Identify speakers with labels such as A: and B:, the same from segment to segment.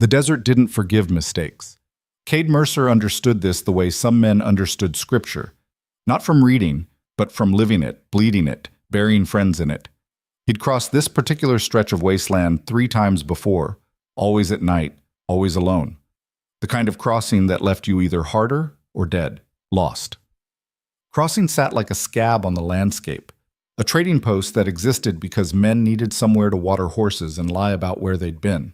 A: The desert didn't forgive mistakes. Cade Mercer understood this the way some men understood scripture, not from reading, but from living it, bleeding it, burying friends in it. He'd crossed this particular stretch of wasteland 3 times before, always at night, always alone. The kind of crossing that left you either harder or dead, lost. Crossing sat like a scab on the landscape, a trading post that existed because men needed somewhere to water horses and lie about where they'd been.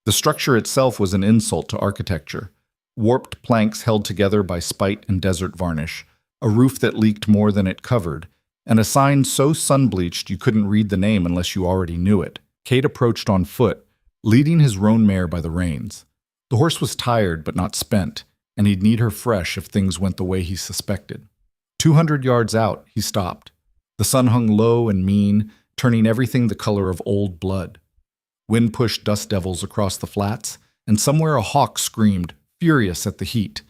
A: The structure itself was an insult to architecture. Warped planks held together by spite and desert varnish, a roof that leaked more than it covered, and a sign so sun-bleached you couldn't read the name unless you already knew it. Cade approached on foot, leading his roan mare by the reins. The horse was tired but not spent, and he'd need her fresh if things went the way he suspected. 200 yards out, he stopped. The sun hung low and mean, turning everything the color of old blood. Wind pushed dust devils across the flats, and somewhere a hawk screamed, furious at the heat.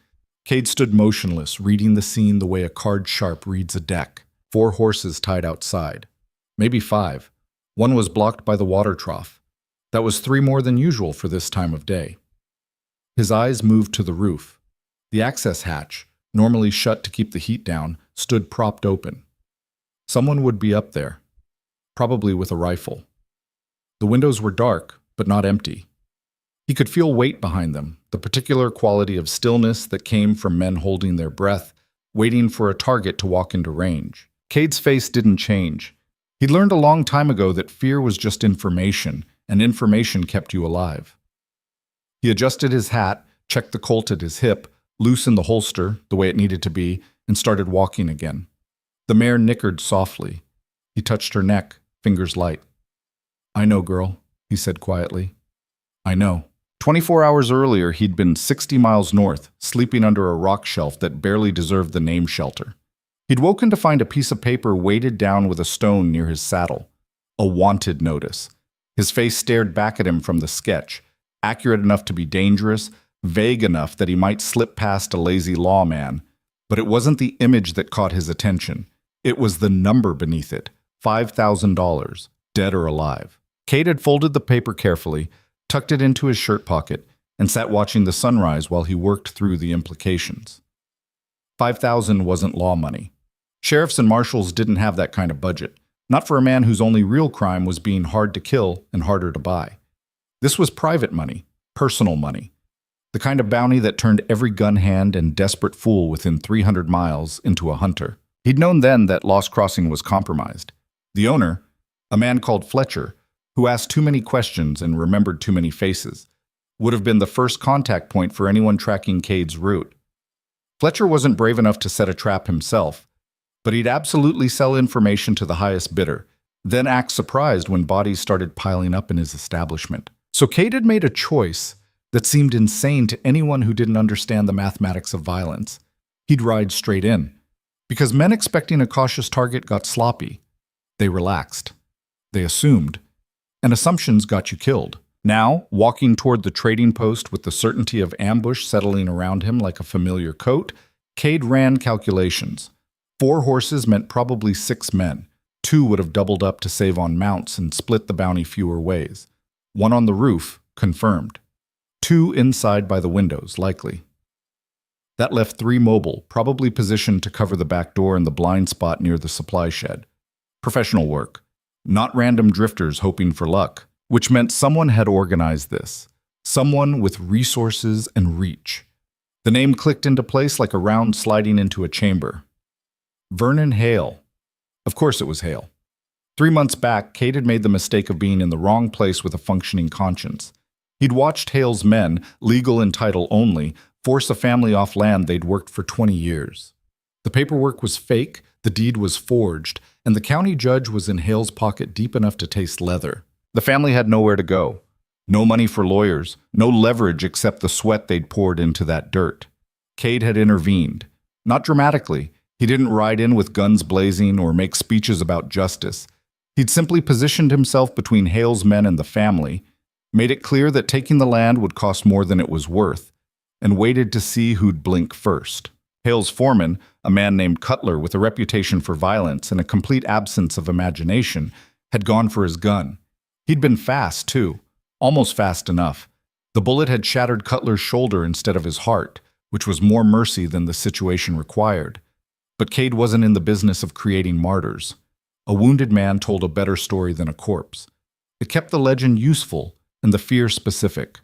A: Cade stood motionless, reading the scene the way a card sharp reads a deck. 4 horses tied outside. Maybe 5. One was blocked by the water trough. That was 3 more than usual for this time of day. His eyes moved to the roof. The access hatch, normally shut to keep the heat down, stood propped open. Someone would be up there, probably with a rifle. The windows were dark, but not empty. He could feel weight behind them, the particular quality of stillness that came from men holding their breath, waiting for a target to walk into range. Cade's face didn't change. He'd learned a long time ago that fear was just information, and information kept you alive. He adjusted his hat, checked the Colt at his hip, loosened the holster the way it needed to be, and started walking again. The mare nickered softly. He touched her neck, fingers light. "I know, girl," he said quietly. "I know." 24 hours earlier, he'd been 60 miles north, sleeping under a rock shelf that barely deserved the name shelter. He'd woken to find a piece of paper weighted down with a stone near his saddle. A wanted notice. His face stared back at him from the sketch, accurate enough to be dangerous, vague enough that he might slip past a lazy lawman. But it wasn't the image that caught his attention. It was the number beneath it, $5,000, dead or alive. Cade had folded the paper carefully, tucked it into his shirt pocket, and sat watching the sunrise while he worked through the implications. $5,000 wasn't law money. Sheriffs and marshals didn't have that kind of budget, not for a man whose only real crime was being hard to kill and harder to buy. This was private money, personal money, the kind of bounty that turned every gun hand and desperate fool within 300 miles into a hunter. He'd known then that Lost Crossing was compromised. The owner, a man called Fletcher, who asked too many questions and remembered too many faces, would have been the first contact point for anyone tracking Cade's route. Fletcher wasn't brave enough to set a trap himself, but he'd absolutely sell information to the highest bidder, then act surprised when bodies started piling up in his establishment. So Cade had made a choice that seemed insane to anyone who didn't understand the mathematics of violence. He'd ride straight in. Because men expecting a cautious target got sloppy. They relaxed. They assumed. And assumptions got you killed. Now, walking toward the trading post with the certainty of ambush settling around him like a familiar coat, Cade ran calculations. 4 horses meant probably 6 men. 2 would have doubled up to save on mounts and split the bounty fewer ways. 1 on the roof, confirmed. 2 inside by the windows, likely. That left 3 mobile, probably positioned to cover the back door and the blind spot near the supply shed. Professional work, not random drifters hoping for luck, which meant someone had organized this. Someone with resources and reach. The name clicked into place like a round sliding into a chamber. Vernon Hale. Of course it was Hale. 3 months back, Cade had made the mistake of being in the wrong place with a functioning conscience. He'd watched Hale's men, legal in title only, force a family off land they'd worked for 20 years. The paperwork was fake, the deed was forged, and the county judge was in Hale's pocket deep enough to taste leather. The family had nowhere to go. No money for lawyers, no leverage except the sweat they'd poured into that dirt. Cade had intervened. Not dramatically. He didn't ride in with guns blazing or make speeches about justice. He'd simply positioned himself between Hale's men and the family, made it clear that taking the land would cost more than it was worth, and waited to see who'd blink first. Hale's foreman, a man named Cutler with a reputation for violence and a complete absence of imagination, had gone for his gun. He'd been fast, too, almost fast enough, The bullet had shattered Cutler's shoulder instead of his heart, which was more mercy than the situation required. But Cade wasn't in the business of creating martyrs. A wounded man told a better story than a corpse. It kept the legend useful and the fear specific.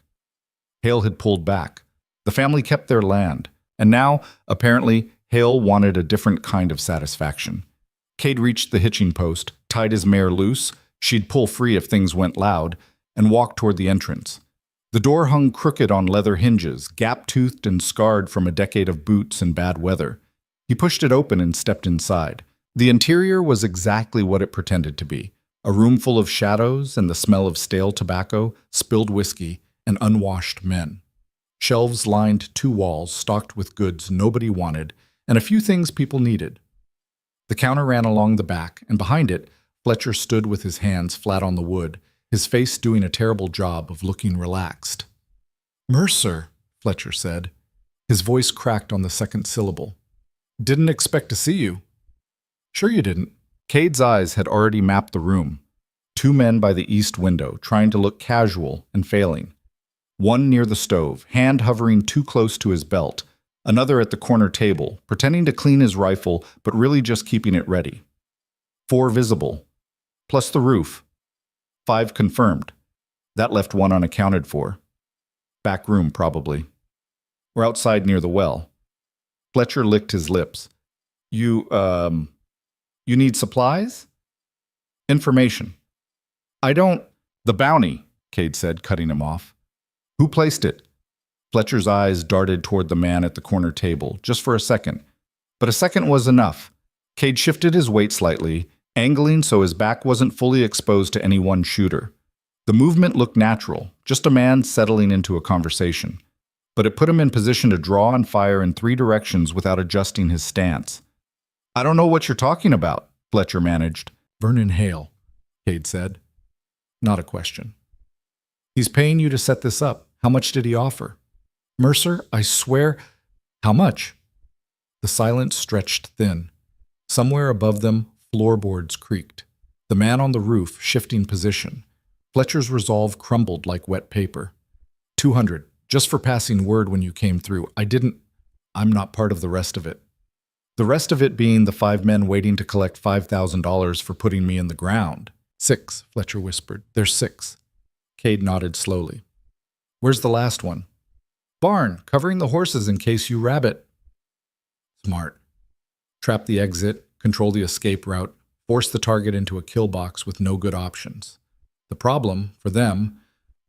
A: Hale had pulled back. The family kept their land, and now, apparently, Hale wanted a different kind of satisfaction. Cade reached the hitching post, tied his mare loose, she'd pull free if things went loud, and walked toward the entrance. The door hung crooked on leather hinges, gap-toothed and scarred from a decade of boots and bad weather. He pushed it open and stepped inside. The interior was exactly what it pretended to be, a room full of shadows and the smell of stale tobacco, spilled whiskey, and unwashed men. Shelves lined 2 walls stocked with goods nobody wanted and a few things people needed. The counter ran along the back, and behind it, Fletcher stood with his hands flat on the wood, his face doing a terrible job of looking relaxed. "Mercer," Fletcher said. His voice cracked on the second syllable. "Didn't expect to see you." "Sure you didn't." Cade's eyes had already mapped the room. 2 men by the east window, trying to look casual and failing. One near the stove, hand hovering too close to his belt. Another at the corner table, pretending to clean his rifle, but really just keeping it ready. 4 visible, plus the roof. 5 confirmed. That left 1 unaccounted for. Back room, probably. Or outside near the well. Fletcher licked his lips. You need supplies? Information. I don't... The bounty, Cade said, cutting him off. Who placed it? Fletcher's eyes darted toward the man at the corner table, just for a second. But a second was enough. Cade shifted his weight slightly, angling so his back wasn't fully exposed to any one shooter. The movement looked natural, just a man settling into a conversation. But it put him in position to draw and fire in 3 directions without adjusting his stance. I don't know what you're talking about, Fletcher managed. Vernon Hale, Cade said. Not a question. He's paying you to set this up. How much did he offer? Mercer, I swear. How much? The silence stretched thin. Somewhere above them, floorboards creaked. The man on the roof shifting position. Fletcher's resolve crumbled like wet paper. 200, just for passing word when you came through. I'm not part of the rest of it. The rest of it being the 5 men waiting to collect $5,000 for putting me in the ground. 6, Fletcher whispered. There's 6. Cade nodded slowly. Where's the last one? Barn, covering the horses in case you rabbit. Smart. Trap the exit, control the escape route, force the target into a kill box with no good options. The problem, for them,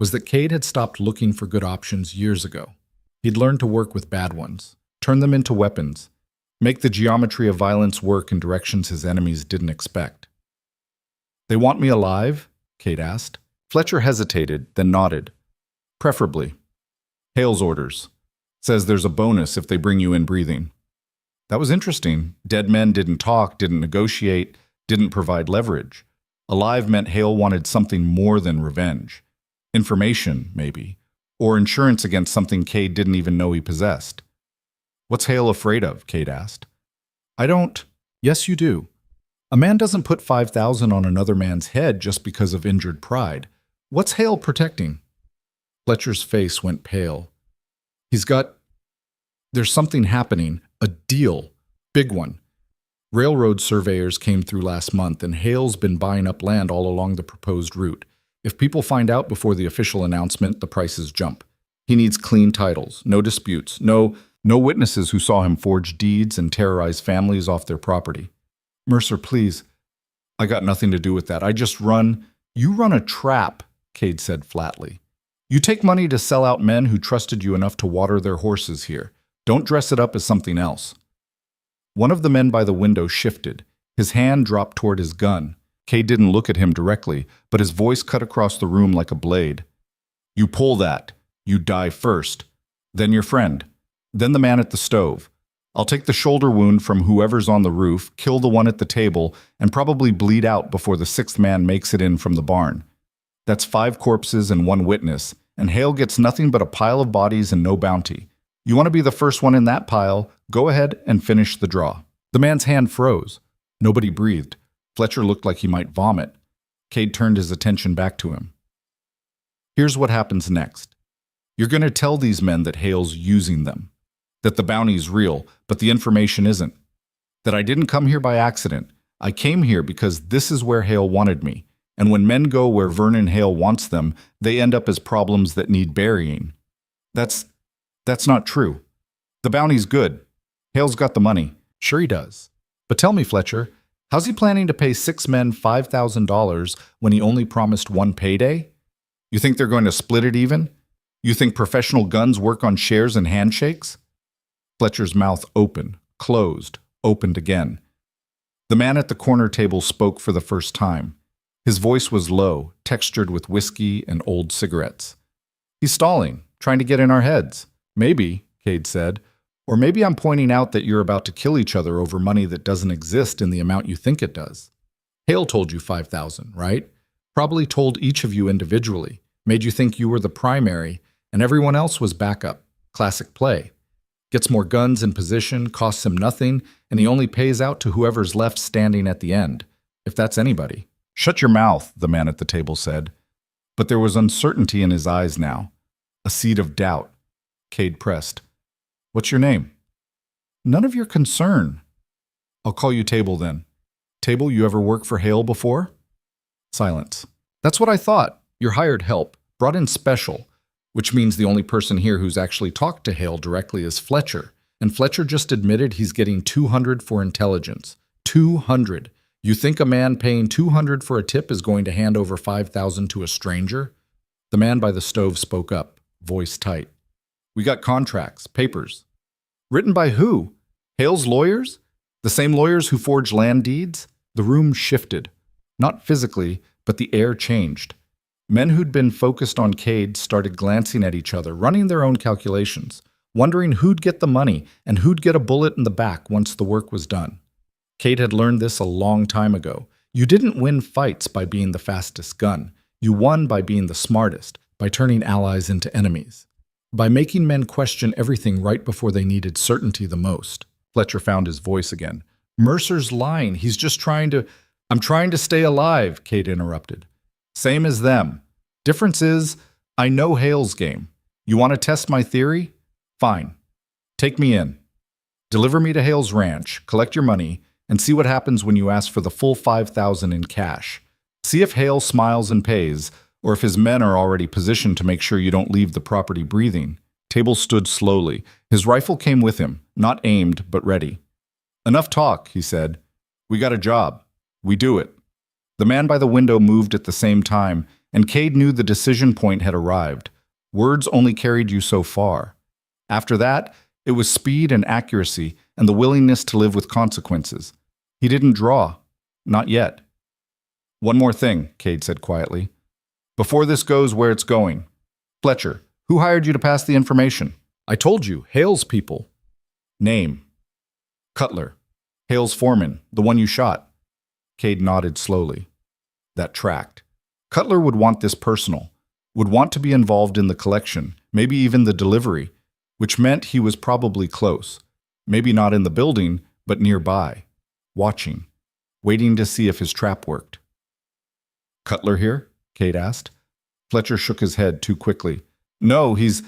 A: was that Cade had stopped looking for good options years ago. He'd learned to work with bad ones, turn them into weapons, make the geometry of violence work in directions his enemies didn't expect. They want me alive? Cade asked. Fletcher hesitated, then nodded. Preferably. Hale's orders. Says there's a bonus if they bring you in breathing. That was interesting. Dead men didn't talk, didn't negotiate, didn't provide leverage. Alive meant Hale wanted something more than revenge. Information, maybe. Or insurance against something Cade didn't even know he possessed. What's Hale afraid of? Cade asked. I don't. Yes, you do. A man doesn't put 5,000 on another man's head just because of injured pride. What's Hale protecting? Fletcher's face went pale. There's something happening. A deal. Big one. Railroad surveyors came through last month, and Hale's been buying up land all along the proposed route. If people find out before the official announcement, the prices jump. He needs clean titles, no disputes, no witnesses who saw him forge deeds and terrorize families off their property. Mercer, please. I got nothing to do with that. You run a trap, Cade said flatly. You take money to sell out men who trusted you enough to water their horses here. Don't dress it up as something else. One of the men by the window shifted. His hand dropped toward his gun. Cade didn't look at him directly, but his voice cut across the room like a blade. You pull that. You die first. Then your friend. Then the man at the stove. I'll take the shoulder wound from whoever's on the roof, kill the one at the table, and probably bleed out before the 6th man makes it in from the barn. That's 5 corpses and 1 witness, and Hale gets nothing but a pile of bodies and no bounty. You want to be the first one in that pile, go ahead and finish the draw. The man's hand froze. Nobody breathed. Fletcher looked like he might vomit. Cade turned his attention back to him. Here's what happens next. You're going to tell these men that Hale's using them, that the bounty's real, but the information isn't, that I didn't come here by accident. I came here because this is where Hale wanted me, and when men go where Vernon Hale wants them, they end up as problems that need burying. That's not true. The bounty's good. Hale's got the money. Sure he does. But tell me, Fletcher, how's he planning to pay 6 men $5,000 when he only promised one payday? You think they're going to split it even? You think professional guns work on shares and handshakes? Fletcher's mouth opened, closed, opened again. The man at the corner table spoke for the first time. His voice was low, textured with whiskey and old cigarettes. He's stalling, trying to get in our heads. Maybe, Cade said. Or maybe I'm pointing out that you're about to kill each other over money that doesn't exist in the amount you think it does. Hale told you 5,000, right? Probably told each of you individually, made you think you were the primary, and everyone else was backup. Classic play. Gets more guns in position, costs him nothing, and he only pays out to whoever's left standing at the end, if that's anybody. Shut your mouth, the man at the table said. But there was uncertainty in his eyes now, a seed of doubt. Cade pressed. What's your name? None of your concern. I'll call you Table then. Table, you ever worked for Hale before? Silence. That's what I thought. You're hired help, brought in special, which means the only person here who's actually talked to Hale directly is Fletcher. And Fletcher just admitted he's getting $200 for intelligence. $200. You think a man paying $200 for a tip is going to hand over $5,000 to a stranger? The man by the stove spoke up, voice tight. We got contracts, papers. Written by who? Hale's lawyers? The same lawyers who forged land deeds? The room shifted. Not physically, but the air changed. Men who'd been focused on Cade started glancing at each other, running their own calculations, wondering who'd get the money and who'd get a bullet in the back once the work was done. Cade had learned this a long time ago. You didn't win fights by being the fastest gun. You won by being the smartest, by turning allies into enemies, by making men question everything right before they needed certainty the most. Fletcher found his voice again. Mercer's lying. He's just trying to... I'm trying to stay alive, Cade interrupted. Same as them. Difference is, I know Hale's game. You want to test my theory? Fine. Take me in. Deliver me to Hale's ranch, collect your money, and see what happens when you ask for the full $5,000 in cash. See if Hale smiles and pays, or if his men are already positioned to make sure you don't leave the property breathing. Table stood slowly. His rifle came with him, not aimed, but ready. Enough talk, he said. We got a job. We do it. The man by the window moved at the same time, and Cade knew the decision point had arrived. Words only carried you so far. After that, it was speed and accuracy, and the willingness to live with consequences. He didn't draw. Not yet. One more thing, Cade said quietly. Before this goes where it's going. Fletcher, who hired you to pass the information? I told you, Hale's people. Name. Cutler. Hale's foreman, the one you shot. Cade nodded slowly. That tracked. Cutler would want this personal, would want to be involved in the collection, maybe even the delivery, which meant he was probably close. Maybe not in the building, but nearby, watching, waiting to see if his trap worked. Cutler here? Cade asked. Fletcher shook his head too quickly. No, he's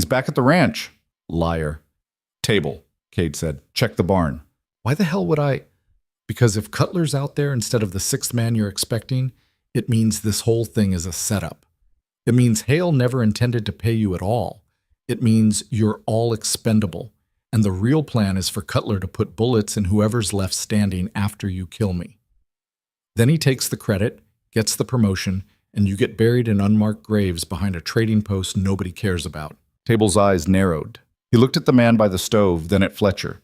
A: back at the ranch. Liar. Table, Cade said. Check the barn. Why the hell would I? Because if Cutler's out there instead of the 6th man you're expecting, it means this whole thing is a setup. It means Hale never intended to pay you at all. It means you're all expendable, and the real plan is for Cutler to put bullets in whoever's left standing after you kill me. Then he takes the credit, gets the promotion, and you get buried in unmarked graves behind a trading post nobody cares about. Table's eyes narrowed. He looked at the man by the stove, then at Fletcher.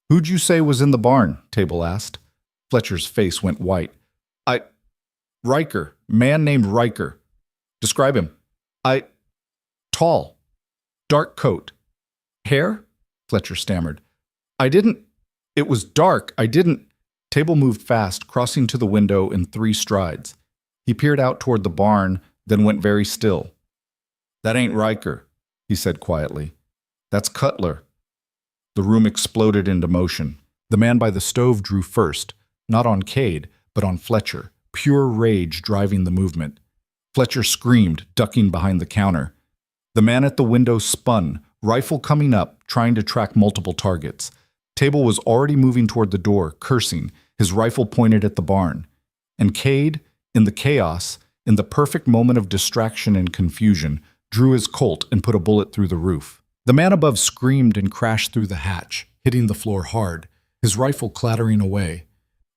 A: Who'd you say was in the barn? Table asked. Fletcher's face went white. Riker. Man named Riker. Describe him. Tall. Dark coat. Hair? Fletcher stammered. It was dark. Table moved fast, crossing to the window in 3 strides. He peered out toward the barn, then went very still. That ain't Riker, he said quietly. That's Cutler. The room exploded into motion. The man by the stove drew first, not on Cade, but on Fletcher, pure rage driving the movement. Fletcher screamed, ducking behind the counter. The man at the window spun, rifle coming up, trying to track multiple targets. Table was already moving toward the door, cursing, his rifle pointed at the barn. And Cade, in the chaos, in the perfect moment of distraction and confusion, drew his Colt and put a bullet through the roof. The man above screamed and crashed through the hatch, hitting the floor hard, his rifle clattering away.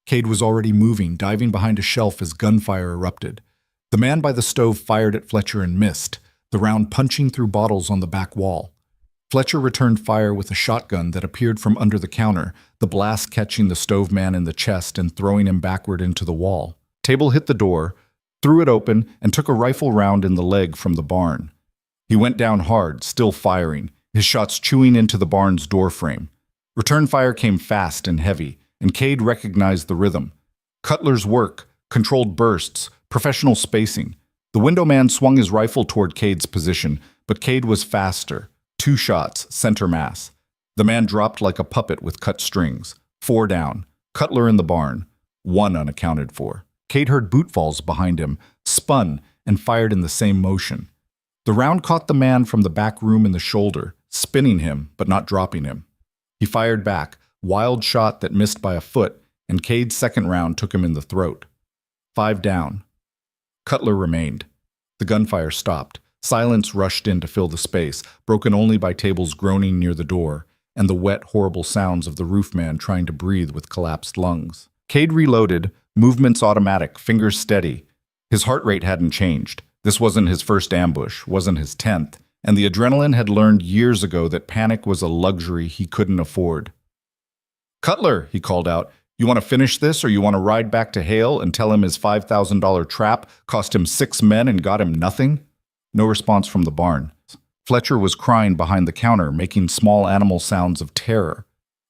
A: Cade was already moving, diving behind a shelf as gunfire erupted. The man by the stove fired at Fletcher and missed, the round punching through bottles on the back wall. Fletcher returned fire with a shotgun that appeared from under the counter, the blast catching the stove man in the chest and throwing him backward into the wall. Table hit the door, threw it open, and took a rifle round in the leg from the barn. He went down hard, still firing, his shots chewing into the barn's door frame. Return fire came fast and heavy, and Cade recognized the rhythm. Cutler's work, controlled bursts, professional spacing. The window man swung his rifle toward Cade's position, but Cade was faster. 2 shots, center mass. The man dropped like a puppet with cut strings. 4 down. Cutler in the barn. 1 unaccounted for. Cade heard boot falls behind him, spun, and fired in the same motion. The round caught the man from the back room in the shoulder, spinning him, but not dropping him. He fired back, wild shot that missed by a foot, and Cade's second round took him in the throat. 5 down. Cutler remained. The gunfire stopped. Silence rushed in to fill the space, broken only by Table's groaning near the door, and the wet, horrible sounds of the roofman trying to breathe with collapsed lungs. Cade reloaded, movements automatic, fingers steady. His heart rate hadn't changed. This wasn't his first ambush, wasn't his 10th, and the adrenaline had learned years ago that panic was a luxury he couldn't afford. "Cutler," he called out, "you want to finish this or you want to ride back to Hale and tell him his $5,000 trap cost him 6 men and got him nothing?" No response from the barn. Fletcher was crying behind the counter, making small animal sounds of terror.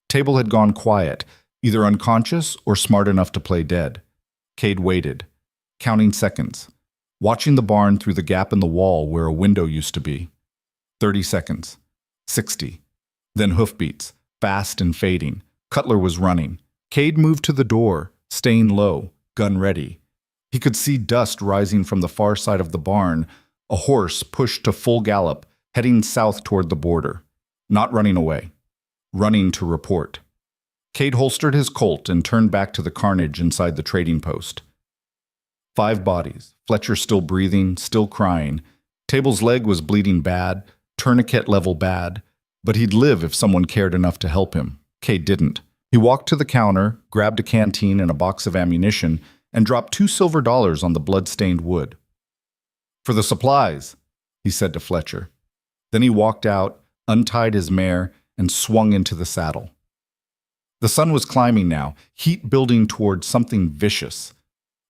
A: Table had gone quiet, either unconscious or smart enough to play dead. Cade waited, counting seconds, watching the barn through the gap in the wall where a window used to be. 30 seconds. 60. Then hoofbeats, fast and fading. Cutler was running. Cade moved to the door, staying low, gun ready. He could see dust rising from the far side of the barn, a horse pushed to full gallop, heading south toward the border. Not running away. Running to report. Cade holstered his Colt and turned back to the carnage inside the trading post. 5 bodies, Fletcher still breathing, still crying. Table's leg was bleeding bad, tourniquet level bad, but he'd live if someone cared enough to help him. Cade didn't. He walked to the counter, grabbed a canteen and a box of ammunition, and dropped $2 silver on the blood-stained wood. "For the supplies," he said to Fletcher. Then he walked out, untied his mare, and swung into the saddle. The sun was climbing now, heat building toward something vicious.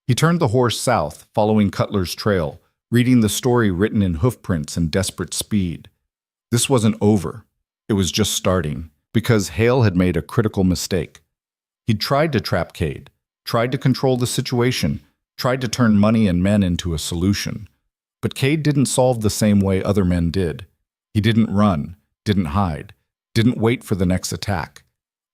A: He turned the horse south, following Cutler's trail, reading the story written in hoofprints and desperate speed. This wasn't over. It was just starting, because Hale had made a critical mistake. He'd tried to trap Cade, tried to control the situation, tried to turn money and men into a solution. But Cade didn't solve the same way other men did. He didn't run, didn't hide, didn't wait for the next attack.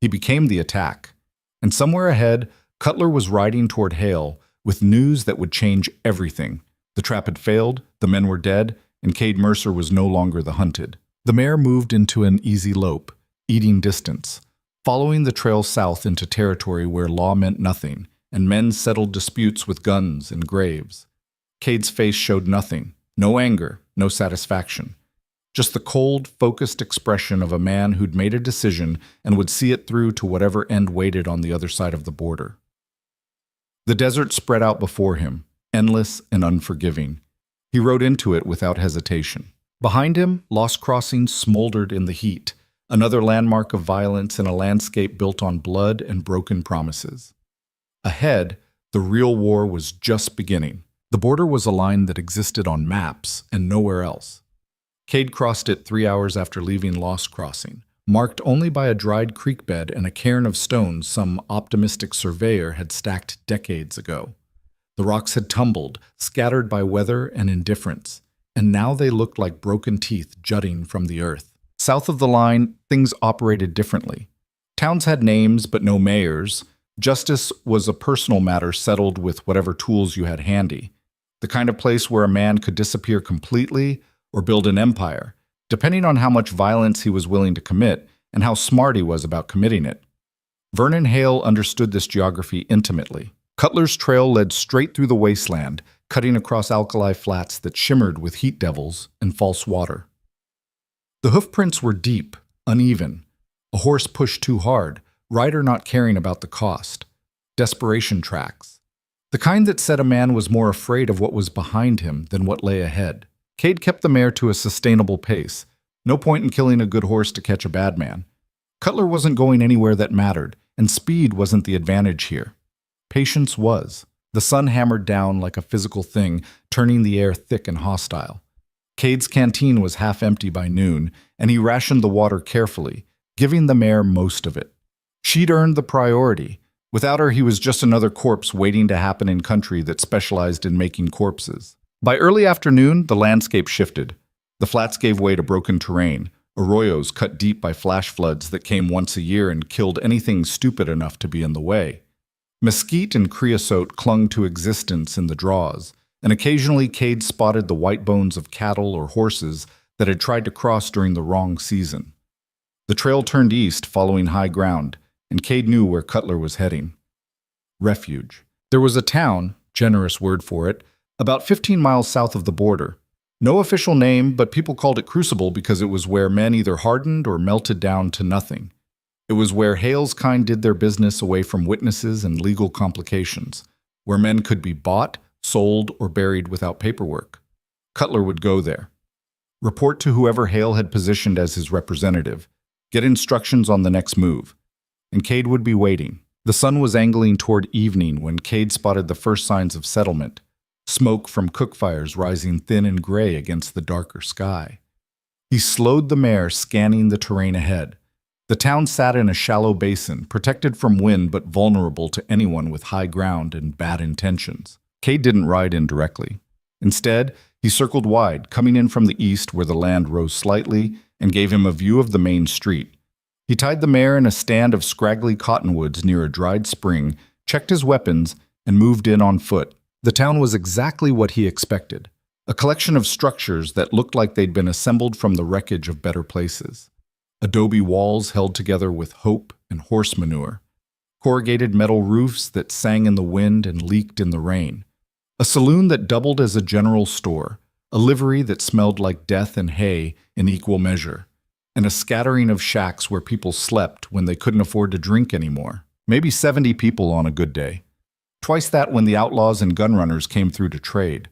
A: He became the attack. And somewhere ahead, Cutler was riding toward Hale with news that would change everything. The trap had failed, the men were dead, and Cade Mercer was no longer the hunted. The mare moved into an easy lope, eating distance, following the trail south into territory where law meant nothing, and men settled disputes with guns and graves. Cade's face showed nothing, no anger, no satisfaction. Just the cold, focused expression of a man who'd made a decision and would see it through to whatever end waited on the other side of the border. The desert spread out before him, endless and unforgiving. He rode into it without hesitation. Behind him, Lost Crossing smoldered in the heat, another landmark of violence in a landscape built on blood and broken promises. Ahead, the real war was just beginning. The border was a line that existed on maps and nowhere else. Cade crossed it 3 hours after leaving Lost Crossing, marked only by a dried creek bed and a cairn of stones some optimistic surveyor had stacked decades ago. The rocks had tumbled, scattered by weather and indifference, and now they looked like broken teeth jutting from the earth. South of the line, things operated differently. Towns had names but no mayors. Justice was a personal matter settled with whatever tools you had handy. The kind of place where a man could disappear completely or build an empire, depending on how much violence he was willing to commit and how smart he was about committing it. Vernon Hale understood this geography intimately. Cutler's trail led straight through the wasteland, cutting across alkali flats that shimmered with heat devils and false water. The hoofprints were deep, uneven. A horse pushed too hard, rider not caring about the cost. Desperation tracks. The kind that said a man was more afraid of what was behind him than what lay ahead. Cade kept the mare to a sustainable pace. No point in killing a good horse to catch a bad man. Cutler wasn't going anywhere that mattered, and speed wasn't the advantage here. Patience was. The sun hammered down like a physical thing, turning the air thick and hostile. Cade's canteen was half empty by noon, and he rationed the water carefully, giving the mare most of it. She'd earned the priority. Without her, he was just another corpse waiting to happen in country that specialized in making corpses. By early afternoon, the landscape shifted. The flats gave way to broken terrain, arroyos cut deep by flash floods that came once a year and killed anything stupid enough to be in the way. Mesquite and creosote clung to existence in the draws, and occasionally Cade spotted the white bones of cattle or horses that had tried to cross during the wrong season. The trail turned east, following high ground, and Cade knew where Cutler was heading. Refuge. There was a town, generous word for it, about 15 miles south of the border. No official name, but people called it Crucible because it was where men either hardened or melted down to nothing. It was where Hale's kind did their business away from witnesses and legal complications, where men could be bought, sold, or buried without paperwork. Cutler would go there. Report to whoever Hale had positioned as his representative. Get instructions on the next move. And Cade would be waiting. The sun was angling toward evening when Cade spotted the first signs of settlement, smoke from cook fires rising thin and gray against the darker sky. He slowed the mare, scanning the terrain ahead. The town sat in a shallow basin, protected from wind but vulnerable to anyone with high ground and bad intentions. Cade didn't ride in directly. Instead, he circled wide, coming in from the east where the land rose slightly and gave him a view of the main street. He tied the mare in a stand of scraggly cottonwoods near a dried spring, checked his weapons, and moved in on foot. The town was exactly what he expected, a collection of structures that looked like they'd been assembled from the wreckage of better places. Adobe walls held together with hope and horse manure, corrugated metal roofs that sang in the wind and leaked in the rain, a saloon that doubled as a general store, a livery that smelled like death and hay in equal measure, and a scattering of shacks where people slept when they couldn't afford to drink anymore. Maybe 70 people on a good day. Twice that when the outlaws and gun runners came through to trade.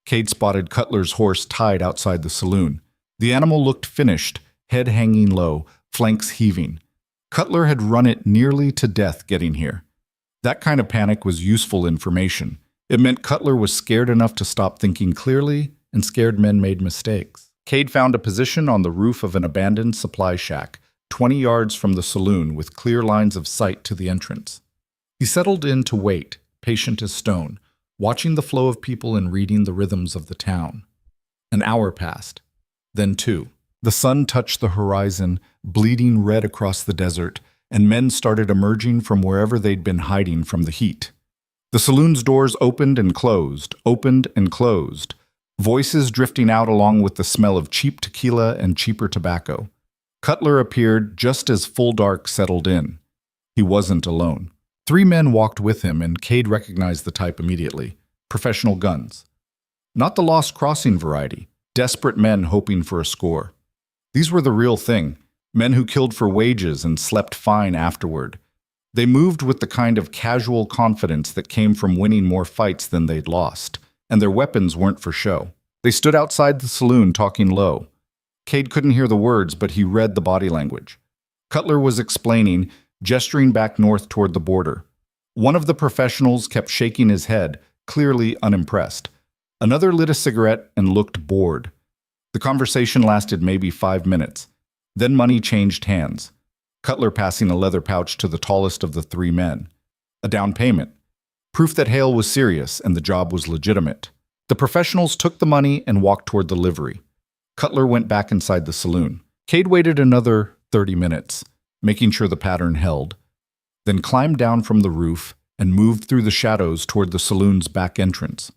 A: Cade spotted Cutler's horse tied outside the saloon. The animal looked finished, head hanging low, flanks heaving. Cutler had run it nearly to death getting here. That kind of panic was useful information. It meant Cutler was scared enough to stop thinking clearly, and scared men made mistakes. Cade found a position on the roof of an abandoned supply shack, 20 yards from the saloon with clear lines of sight to the entrance. He settled in to wait, patient as stone, watching the flow of people and reading the rhythms of the town. An hour passed, then two. The sun touched the horizon, bleeding red across the desert, and men started emerging from wherever they'd been hiding from the heat. The saloon's doors opened and closed, voices drifting out along with the smell of cheap tequila and cheaper tobacco. Cutler appeared just as full dark settled in. He wasn't alone. 3 men walked with him, and Cade recognized the type immediately. Professional guns. Not the Lost Crossing variety, desperate men hoping for a score. These were the real thing, men who killed for wages and slept fine afterward. They moved with the kind of casual confidence that came from winning more fights than they'd lost, and their weapons weren't for show. They stood outside the saloon talking low. Cade couldn't hear the words, but he read the body language. Cutler was explaining, gesturing back north toward the border. One of the professionals kept shaking his head, clearly unimpressed. Another lit a cigarette and looked bored. The conversation lasted maybe 5 minutes. Then money changed hands. Cutler passing a leather pouch to the tallest of the 3 men. A down payment. Proof that Hale was serious and the job was legitimate. The professionals took the money and walked toward the livery. Cutler went back inside the saloon. Cade waited another 30 minutes, making sure the pattern held, then climbed down from the roof and moved through the shadows toward the saloon's back entrance.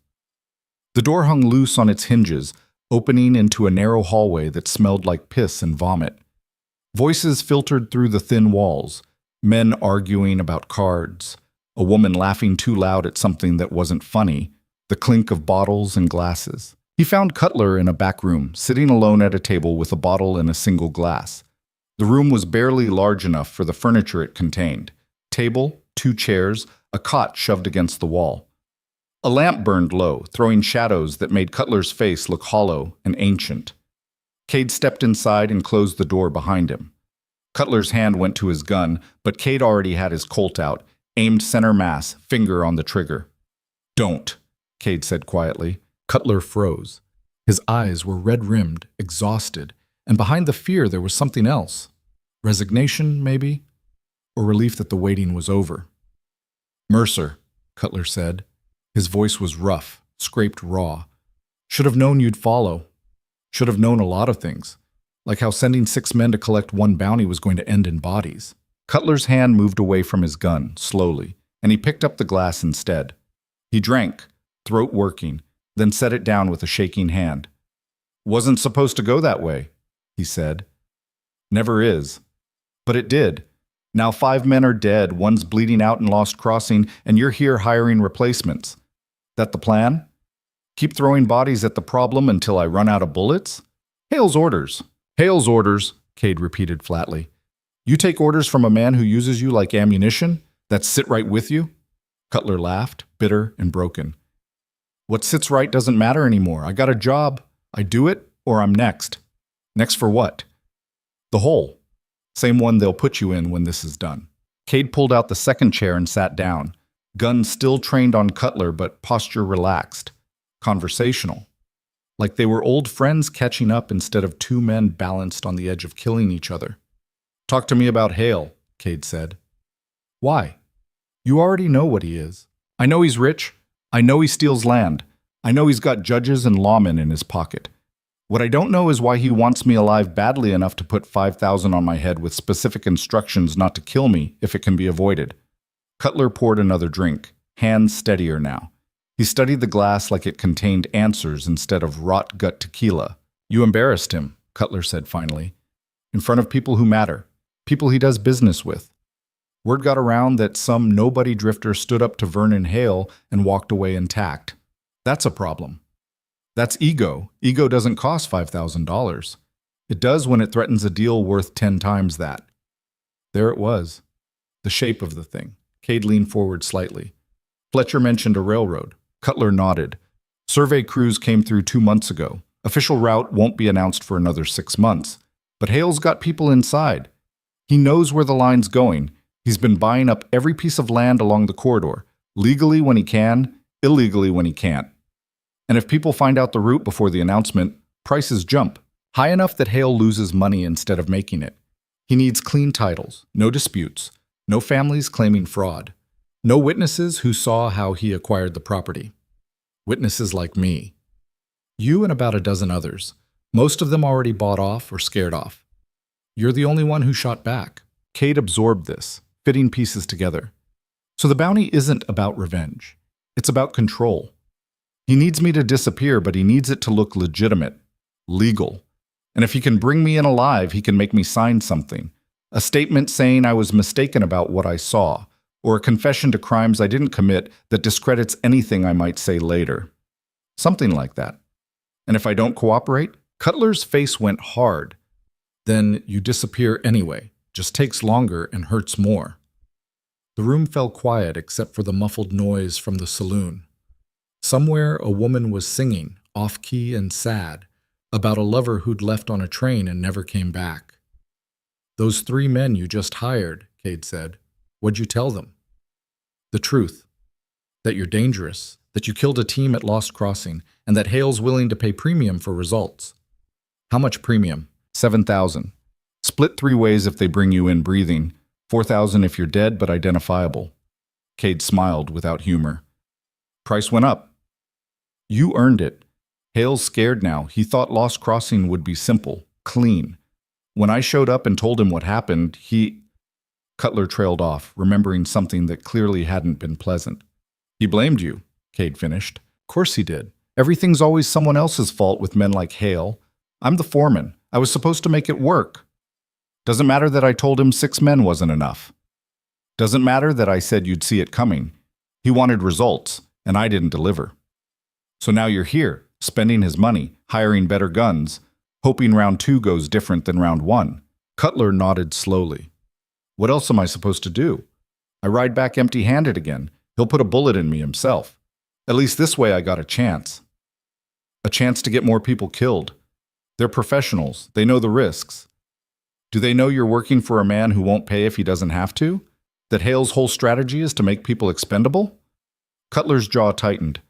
A: The door hung loose on its hinges, opening into a narrow hallway that smelled like piss and vomit. Voices filtered through the thin walls, men arguing about cards, a woman laughing too loud at something that wasn't funny, the clink of bottles and glasses. He found Cutler in a back room, sitting alone at a table with a bottle and a single glass. The room was barely large enough for the furniture it contained. Table, 2 chairs, a cot shoved against the wall. A lamp burned low, throwing shadows that made Cutler's face look hollow and ancient. Cade stepped inside and closed the door behind him. Cutler's hand went to his gun, but Cade already had his Colt out, aimed center mass, finger on the trigger. "Don't," Cade said quietly. Cutler froze. His eyes were red-rimmed, exhausted, and behind the fear there was something else. Resignation, maybe? Or relief that the waiting was over. "Mercer," Cutler said. His voice was rough, scraped raw. "Should have known you'd follow. Should have known a lot of things. Like how sending 6 men to collect 1 bounty was going to end in bodies." Cutler's hand moved away from his gun, slowly, and he picked up the glass instead. He drank, throat working, then set it down with a shaking hand. "Wasn't supposed to go that way," he said. "Never is. But it did. Now 5 men are dead, 1's bleeding out in Lost Crossing, and you're here hiring replacements. That the plan? Keep throwing bodies at the problem until I run out of bullets? Hale's orders." "Hale's orders," Cade repeated flatly. "You take orders from a man who uses you like ammunition? That sit right with you?" Cutler laughed, bitter and broken. "What sits right doesn't matter anymore. I got a job. I do it, or I'm next." "Next for what?" "The hole. Same one they'll put you in when this is done." Cade pulled out the second chair and sat down. Gun still trained on Cutler, but posture relaxed. Conversational. Like they were old friends catching up instead of 2 men balanced on the edge of killing each other. "Talk to me about Hale," Cade said. "Why? You already know what he is. I know he's rich. I know he steals land. I know he's got judges and lawmen in his pocket. What I don't know is why he wants me alive badly enough to put 5,000 on my head with specific instructions not to kill me if it can be avoided." Cutler poured another drink, hands steadier now. He studied the glass like it contained answers instead of rot gut tequila. "You embarrassed him," Cutler said finally. "In front of people who matter, people he does business with. Word got around that some nobody drifter stood up to Vernon Hale and walked away intact. That's a problem. That's ego. Ego doesn't cost $5,000. It does when it threatens a deal worth 10 times that." There it was. The shape of the thing. Cade leaned forward slightly. "Fletcher mentioned a railroad." Cutler nodded. "Survey crews came through 2 months ago. Official route won't be announced for another 6 months. But Hale's got people inside. He knows where the line's going. He's been buying up every piece of land along the corridor, legally when he can, illegally when he can't. And if people find out the route before the announcement, prices jump, high enough that Hale loses money instead of making it. He needs clean titles, no disputes, no families claiming fraud, no witnesses who saw how he acquired the property. Witnesses like me. You and about a dozen others, most of them already bought off or scared off. You're the only one who shot back." Cade absorbed this, fitting pieces together. "So the bounty isn't about revenge. It's about control. He needs me to disappear, but he needs it to look legitimate, legal. And if he can bring me in alive, he can make me sign something. A statement saying I was mistaken about what I saw, or a confession to crimes I didn't commit that discredits anything I might say later. Something like that. And if I don't cooperate?" Cutler's face went hard. "Then you disappear anyway. Just takes longer and hurts more." The room fell quiet except for the muffled noise from the saloon. Somewhere a woman was singing, off-key and sad, about a lover who'd left on a train and never came back. "Those 3 men you just hired," Cade said. "What'd you tell them?" "The truth. That you're dangerous, that you killed a team at Lost Crossing, and that Hale's willing to pay premium for results." "How much premium?" "7,000. Split 3 ways if they bring you in breathing. 4,000 if you're dead but identifiable." Cade smiled without humor. "Price went up." "You earned it. Hale's scared now. He thought Lost Crossing would be simple, clean. When I showed up and told him what happened, he—" Cutler trailed off, remembering something that clearly hadn't been pleasant. "He blamed you," Cade finished. "Of course he did. Everything's always someone else's fault with men like Hale. I'm the foreman. I was supposed to make it work. Doesn't matter that I told him 6 men wasn't enough. Doesn't matter that I said you'd see it coming. He wanted results, and I didn't deliver. So now you're here, spending his money, hiring better guns, hoping round 2 goes different than round 1. Cutler nodded slowly. What else am I supposed to do? I ride back empty-handed again. He'll put a bullet in me himself. At least this way I got a chance. A chance to get more people killed. They're professionals. They know the risks. Do they know you're working for a man who won't pay if he doesn't have to? That Hale's whole strategy is to make people expendable? Cutler's jaw tightened.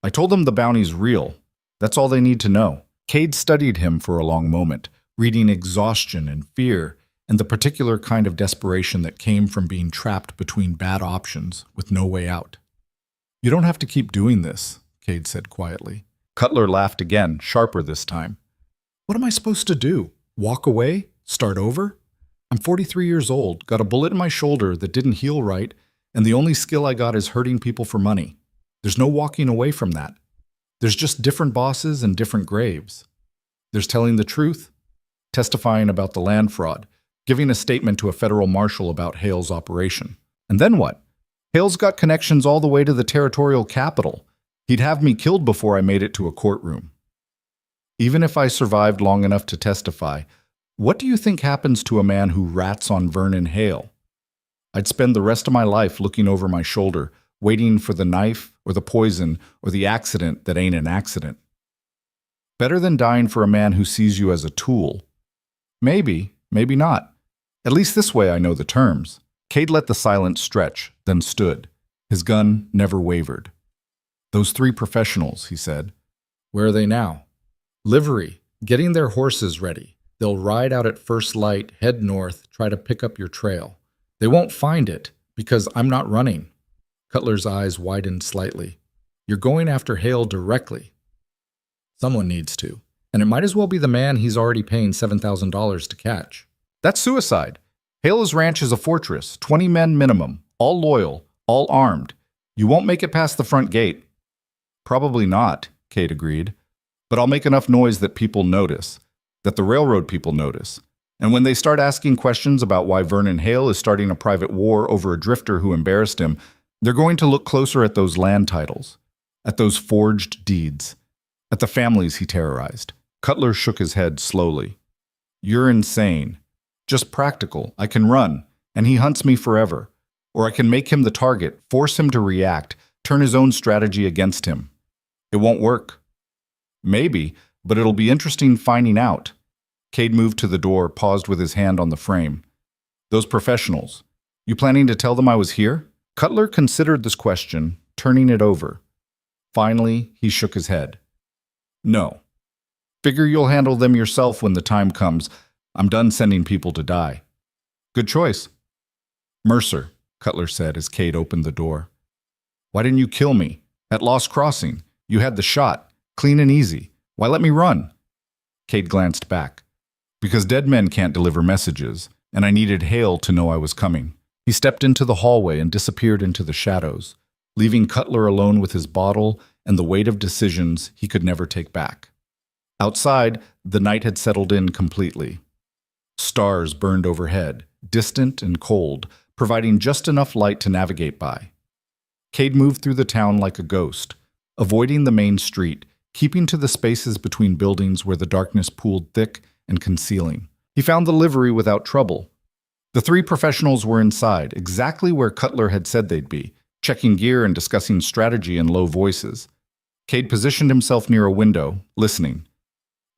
A: I told them the bounty's real. That's all they need to know. Cade studied him for a long moment, reading exhaustion and fear, and the particular kind of desperation that came from being trapped between bad options with no way out. You don't have to keep doing this, Cade said quietly. Cutler laughed again, sharper this time. What am I supposed to do? Walk away? Start over? I'm 43 years old, got a bullet in my shoulder that didn't heal right, and the only skill I got is hurting people for money. There's no walking away from that. There's just different bosses and different graves. There's telling the truth, testifying about the land fraud, giving a statement to a federal marshal about Hale's operation. And then what? Hale's got connections all the way to the territorial capital. He'd have me killed before I made it to a courtroom. Even if I survived long enough to testify, what do you think happens to a man who rats on Vernon Hale? I'd spend the rest of my life looking over my shoulder, waiting for the knife or the poison or the accident that ain't an accident. Better than dying for a man who sees you as a tool. Maybe, maybe not. At least this way I know the terms. Cade let the silence stretch, then stood. His gun never wavered. Those 3 professionals, he said. Where are they now? Livery, getting their horses ready. They'll ride out at first light, head north, try to pick up your trail. They won't find it, because I'm not running. Cutler's eyes widened slightly. You're going after Hale directly. Someone needs to, and it might as well be the man he's already paying $7,000 to catch. That's suicide. Hale's ranch is a fortress, 20 men minimum, all loyal, all armed. You won't make it past the front gate. Probably not, Cade agreed. But I'll make enough noise that people notice, that the railroad people notice. And when they start asking questions about why Vernon Hale is starting a private war over a drifter who embarrassed him, they're going to look closer at those land titles, at those forged deeds, at the families he terrorized. Cutler shook his head slowly. You're insane. Just practical. I can run, and he hunts me forever. Or I can make him the target, force him to react, turn his own strategy against him. It won't work. Maybe, but it'll be interesting finding out. Cade moved to the door, paused with his hand on the frame. Those professionals. You planning to tell them I was here? Cutler considered this question, turning it over. Finally, he shook his head. No. Figure you'll handle them yourself when the time comes. I'm done sending people to die. Good choice. Mercer, Cutler said as Cade opened the door. Why didn't you kill me? At Lost Crossing. You had the shot. Clean and easy. Why let me run? Cade glanced back. Because dead men can't deliver messages, and I needed Hale to know I was coming. He stepped into the hallway and disappeared into the shadows, leaving Cutler alone with his bottle and the weight of decisions he could never take back. Outside, the night had settled in completely. Stars burned overhead, distant and cold, providing just enough light to navigate by. Cade moved through the town like a ghost, avoiding the main street, keeping to the spaces between buildings where the darkness pooled thick and concealing. He found the livery without trouble. The 3 professionals were inside, exactly where Cutler had said they'd be, checking gear and discussing strategy in low voices. Cade positioned himself near a window, listening.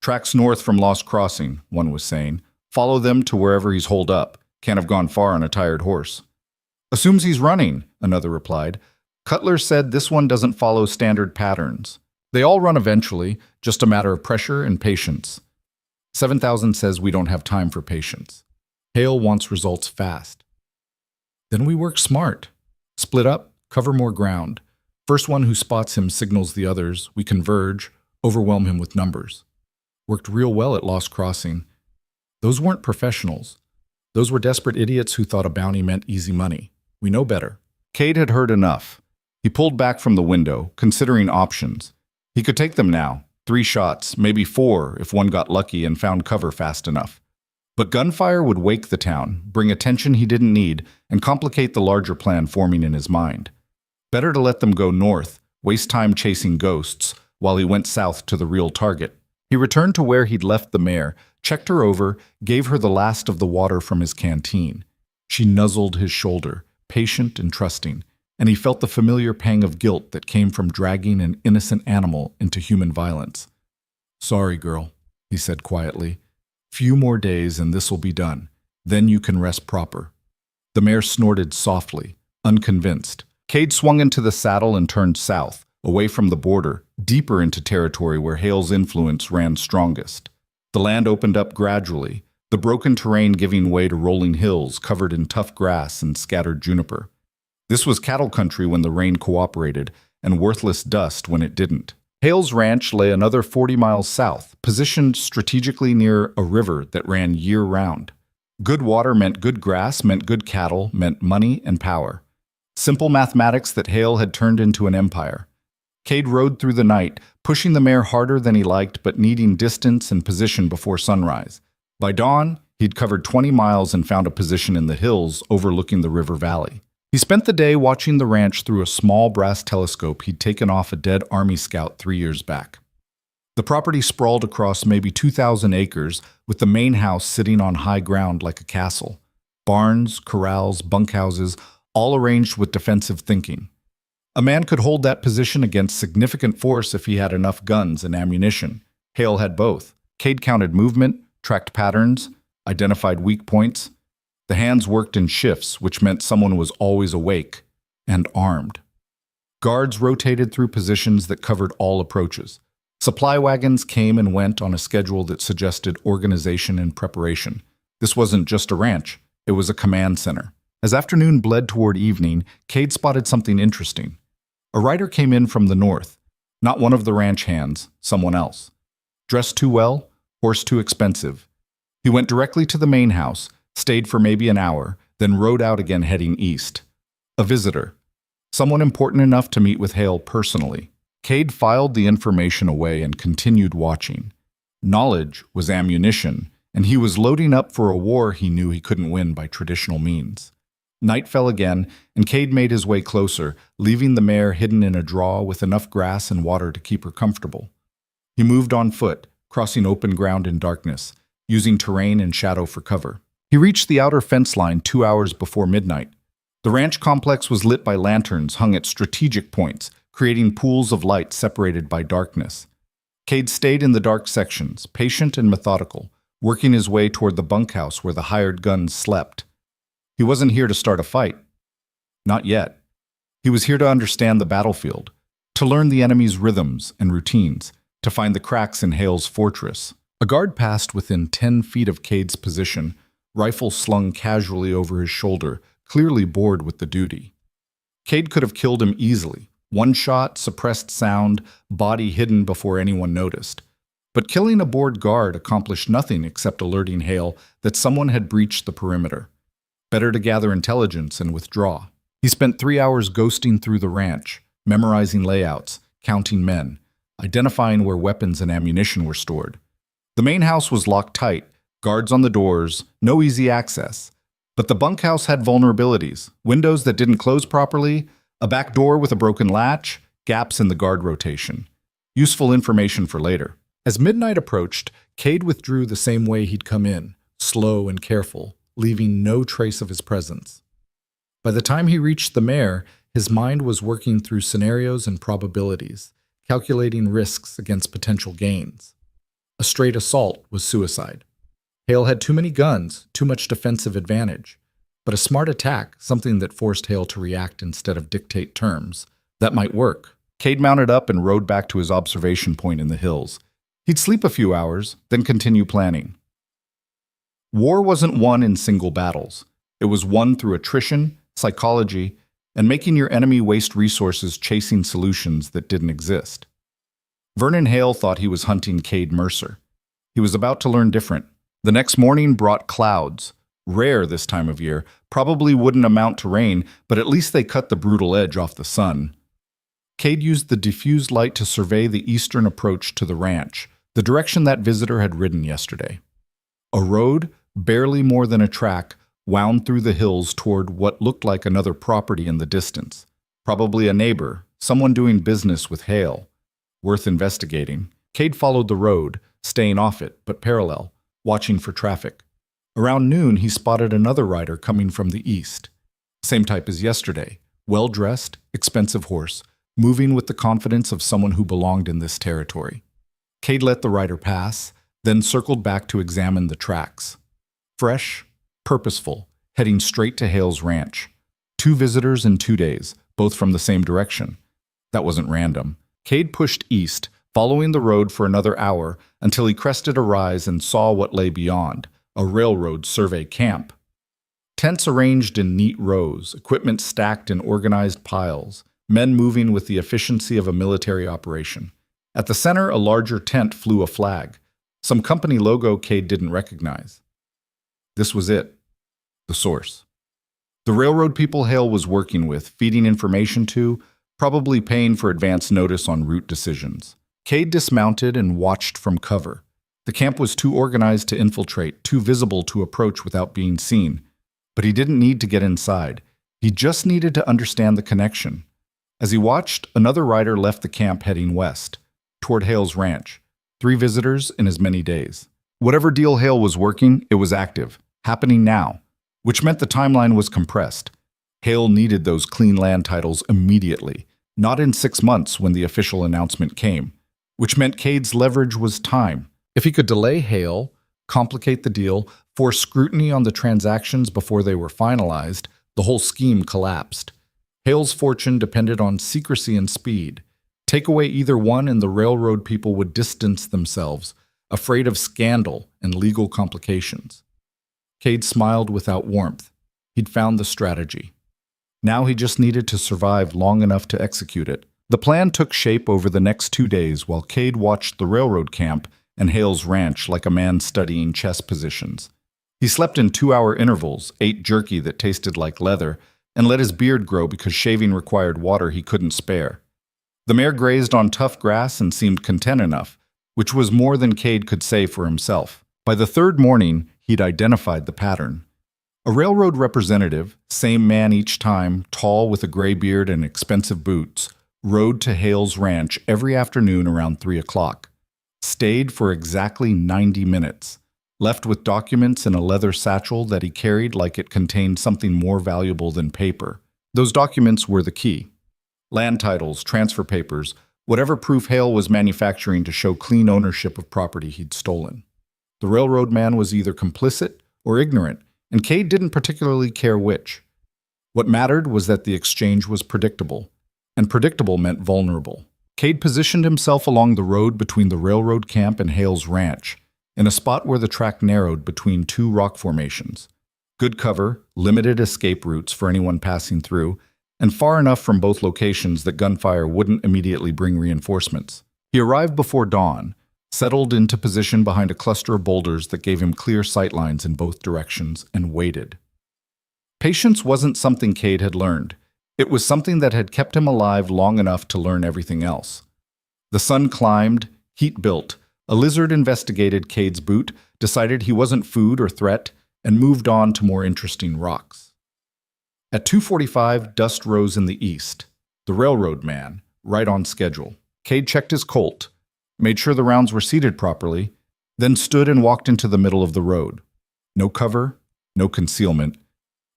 A: Tracks north from Lost Crossing, one was saying. Follow them to wherever he's holed up. Can't have gone far on a tired horse. Assumes he's running, another replied. Cutler said this one doesn't follow standard patterns. They all run eventually, just a matter of pressure and patience. 7,000 says we don't have time for patience. Hale wants results fast. Then we work smart. Split up, cover more ground. First one who spots him signals the others. We converge, overwhelm him with numbers. Worked real well at Lost Crossing. Those weren't professionals. Those were desperate idiots who thought a bounty meant easy money. We know better. Cade had heard enough. He pulled back from the window, considering options. He could take them now, 3 shots, maybe 4 if one got lucky and found cover fast enough. But gunfire would wake the town, bring attention he didn't need, and complicate the larger plan forming in his mind. Better to let them go north, waste time chasing ghosts, while he went south to the real target. He returned to where he'd left the mare, checked her over, gave her the last of the water from his canteen. She nuzzled his shoulder, patient and trusting, and he felt the familiar pang of guilt that came from dragging an innocent animal into human violence. "Sorry, girl," he said quietly. "Few more days and this will be done. Then you can rest proper." The mare snorted softly, unconvinced. Cade swung into the saddle and turned south, away from the border, deeper into territory where Hale's influence ran strongest. The land opened up gradually, the broken terrain giving way to rolling hills covered in tough grass and scattered juniper. This was cattle country when the rain cooperated, and worthless dust when it didn't. Hale's ranch lay another 40 miles south, positioned strategically near a river that ran year-round. Good water meant good grass, meant good cattle, meant money and power. Simple mathematics that Hale had turned into an empire. Cade rode through the night, pushing the mare harder than he liked but needing distance and position before sunrise. By dawn, he'd covered 20 miles and found a position in the hills overlooking the river valley. He spent the day watching the ranch through a small brass telescope he'd taken off a dead Army scout 3 years back. The property sprawled across maybe 2,000 acres, with the main house sitting on high ground like a castle. Barns, corrals, bunkhouses, all arranged with defensive thinking. A man could hold that position against significant force if he had enough guns and ammunition. Hale had both. Cade counted movement, tracked patterns, identified weak points. The hands worked in shifts, which meant someone was always awake and armed. Guards rotated through positions that covered all approaches. Supply wagons came and went on a schedule that suggested organization and preparation. This wasn't just a ranch, it was a command center. As afternoon bled toward evening, Cade spotted something interesting. A rider came in from the north, not one of the ranch hands, someone else. Dressed too well, horse too expensive. He went directly to the main house, stayed for maybe an hour, then rode out again heading east. A visitor. Someone important enough to meet with Hale personally. Cade filed the information away and continued watching. Knowledge was ammunition, and he was loading up for a war he knew he couldn't win by traditional means. Night fell again, and Cade made his way closer, leaving the mare hidden in a draw with enough grass and water to keep her comfortable. He moved on foot, crossing open ground in darkness, using terrain and shadow for cover. He reached the outer fence line 2 hours before midnight. The ranch complex was lit by lanterns hung at strategic points, creating pools of light separated by darkness. Cade stayed in the dark sections, patient and methodical, working his way toward the bunkhouse where the hired guns slept. He wasn't here to start a fight. Not yet. He was here to understand the battlefield, to learn the enemy's rhythms and routines, to find the cracks in Hale's fortress. A guard passed within 10 feet of Cade's position, rifle slung casually over his shoulder, clearly bored with the duty. Cade could have killed him easily. One shot, suppressed sound, body hidden before anyone noticed. But killing a bored guard accomplished nothing except alerting Hale that someone had breached the perimeter. Better to gather intelligence and withdraw. He spent 3 hours ghosting through the ranch, memorizing layouts, counting men, identifying where weapons and ammunition were stored. The main house was locked tight, guards on the doors, no easy access. But the bunkhouse had vulnerabilities, windows that didn't close properly, a back door with a broken latch, gaps in the guard rotation. Useful information for later. As midnight approached, Cade withdrew the same way he'd come in, slow and careful, leaving no trace of his presence. By the time he reached the mare, his mind was working through scenarios and probabilities, calculating risks against potential gains. A straight assault was suicide. Hale had too many guns, too much defensive advantage. But a smart attack, something that forced Hale to react instead of dictate terms, that might work. Cade mounted up and rode back to his observation point in the hills. He'd sleep a few hours, then continue planning. War wasn't won in single battles. It was won through attrition, psychology, and making your enemy waste resources chasing solutions that didn't exist. Vernon Hale thought he was hunting Cade Mercer. He was about to learn different. The next morning brought clouds. Rare this time of year, probably wouldn't amount to rain, but at least they cut the brutal edge off the sun. Cade used the diffused light to survey the eastern approach to the ranch, the direction that visitor had ridden yesterday. A road, barely more than a track, wound through the hills toward what looked like another property in the distance. Probably a neighbor, someone doing business with Hale. Worth investigating. Cade followed the road, staying off it, but parallel, watching for traffic. Around noon, he spotted another rider coming from the east. Same type as yesterday. Well-dressed, expensive horse, moving with the confidence of someone who belonged in this territory. Cade let the rider pass, then circled back to examine the tracks. Fresh, purposeful, heading straight to Hale's ranch. 2 visitors in 2 days, both from the same direction. That wasn't random. Cade pushed east, following the road for another hour until he crested a rise and saw what lay beyond, a railroad survey camp. Tents arranged in neat rows, equipment stacked in organized piles, men moving with the efficiency of a military operation. At the center, a larger tent flew a flag, some company logo Cade didn't recognize. This was it, the source. The railroad people Hale was working with, feeding information to, probably paying for advance notice on route decisions. Cade dismounted and watched from cover. The camp was too organized to infiltrate, too visible to approach without being seen. But he didn't need to get inside. He just needed to understand the connection. As he watched, another rider left the camp heading west, toward Hale's ranch. 3 visitors in as many days. Whatever deal Hale was working, it was active, happening now, which meant the timeline was compressed. Hale needed those clean land titles immediately, not in 6 months when the official announcement came, which meant Cade's leverage was time. If he could delay Hale, complicate the deal, force scrutiny on the transactions before they were finalized, the whole scheme collapsed. Hale's fortune depended on secrecy and speed. Take away either one and the railroad people would distance themselves, afraid of scandal and legal complications. Cade smiled without warmth. He'd found the strategy. Now he just needed to survive long enough to execute it. The plan took shape over the next 2 days while Cade watched the railroad camp and Hale's ranch like a man studying chess positions. He slept in 2-hour intervals, ate jerky that tasted like leather, and let his beard grow because shaving required water he couldn't spare. The mare grazed on tough grass and seemed content enough, which was more than Cade could say for himself. By the 3rd morning, he'd identified the pattern. A railroad representative, same man each time, tall with a gray beard and expensive boots, rode to Hale's ranch every afternoon around 3 o'clock. Stayed for exactly 90 minutes, left with documents in a leather satchel that he carried like it contained something more valuable than paper. Those documents were the key. Land titles, transfer papers, whatever proof Hale was manufacturing to show clean ownership of property he'd stolen. The railroad man was either complicit or ignorant, and Cade didn't particularly care which. What mattered was that the exchange was predictable, and predictable meant vulnerable. Cade positioned himself along the road between the railroad camp and Hale's ranch, in a spot where the track narrowed between 2 rock formations. Good cover, limited escape routes for anyone passing through, and far enough from both locations that gunfire wouldn't immediately bring reinforcements. He arrived before dawn, settled into position behind a cluster of boulders that gave him clear sightlines in both directions, and waited. Patience wasn't something Cade had learned. It was something that had kept him alive long enough to learn everything else. The sun climbed, heat built. A lizard investigated Cade's boot, decided he wasn't food or threat, and moved on to more interesting rocks. At 2:45, dust rose in the east. The railroad man, right on schedule. Cade checked his Colt, made sure the rounds were seated properly, then stood and walked into the middle of the road. No cover, no concealment.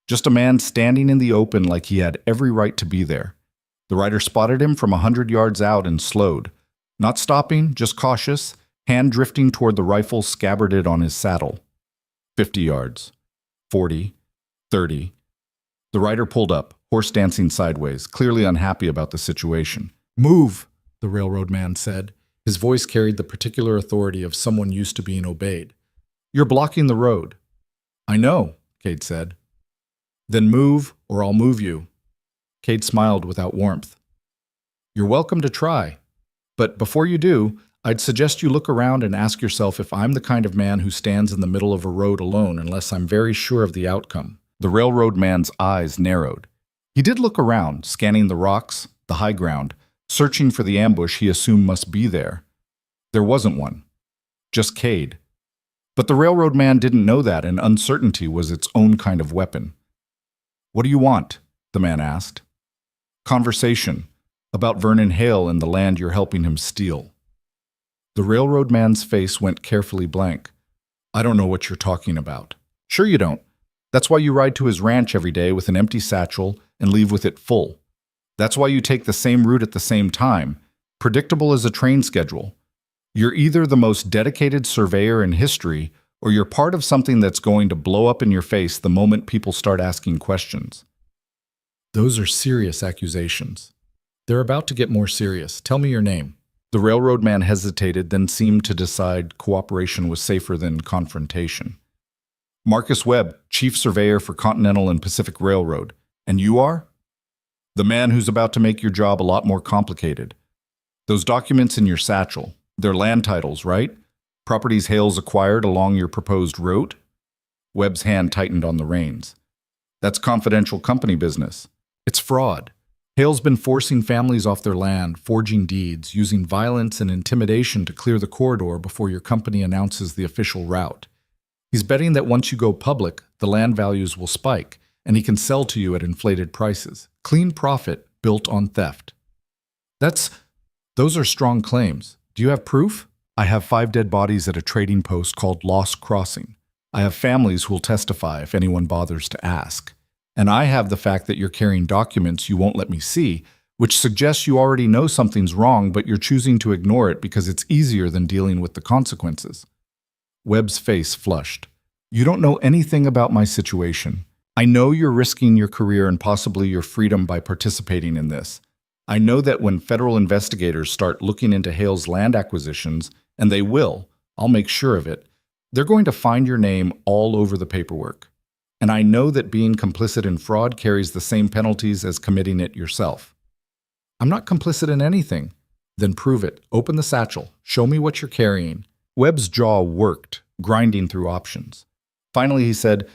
A: Just a man standing in the open like he had every right to be there. The rider spotted him from 100 yards out and slowed. Not stopping, just cautious, hand drifting toward the rifle scabbarded on his saddle. 50 yards. 40. 30. The rider pulled up, horse dancing sideways, clearly unhappy about the situation. "Move," the railroad man said. His voice carried the particular authority of someone used to being obeyed. "You're blocking the road." "I know," Cade said. "Then move, or I'll move you." Cade smiled without warmth. "You're welcome to try. But before you do, I'd suggest you look around and ask yourself if I'm the kind of man who stands in the middle of a road alone unless I'm very sure of the outcome." The railroad man's eyes narrowed. He did look around, scanning the rocks, the high ground, searching for the ambush he assumed must be there. There wasn't one. Just Cade. But the railroad man didn't know that, and uncertainty was its own kind of weapon. "What do you want?" the man asked. "Conversation. About Vernon Hale and the land you're helping him steal." The railroad man's face went carefully blank. "I don't know what you're talking about." "Sure you don't. That's why you ride to his ranch every day with an empty satchel and leave with it full. That's why you take the same route at the same time, predictable as a train schedule. You're either the most dedicated surveyor in history, or you're part of something that's going to blow up in your face the moment people start asking questions." "Those are serious accusations." "They're about to get more serious. Tell me your name." The railroad man hesitated, then seemed to decide cooperation was safer than confrontation. "Marcus Webb, Chief Surveyor for Continental and Pacific Railroad. And you are?" "The man who's about to make your job a lot more complicated. Those documents in your satchel, they're land titles, right? Properties Hale's acquired along your proposed route?" Webb's hand tightened on the reins. "That's confidential company business. It's fraud. Hale's been forcing families off their land, forging deeds, using violence and intimidation to clear the corridor before your company announces the official route. He's betting that once you go public, the land values will spike, and he can sell to you at inflated prices. Clean profit built on theft." Those are strong claims. Do you have proof?" "I have 5 dead bodies at a trading post called Lost Crossing. I have families who'll testify if anyone bothers to ask. And I have the fact that you're carrying documents you won't let me see, which suggests you already know something's wrong, but you're choosing to ignore it because it's easier than dealing with the consequences." Webb's face flushed. "You don't know anything about my situation. I know you're risking your career and possibly your freedom by participating in this. I know that when federal investigators start looking into Hale's land acquisitions, and they will, I'll make sure of it, they're going to find your name all over the paperwork. And I know that being complicit in fraud carries the same penalties as committing it yourself." "I'm not complicit in anything." "Then prove it. Open the satchel. Show me what you're carrying." Webb's jaw worked, grinding through options. Finally he said,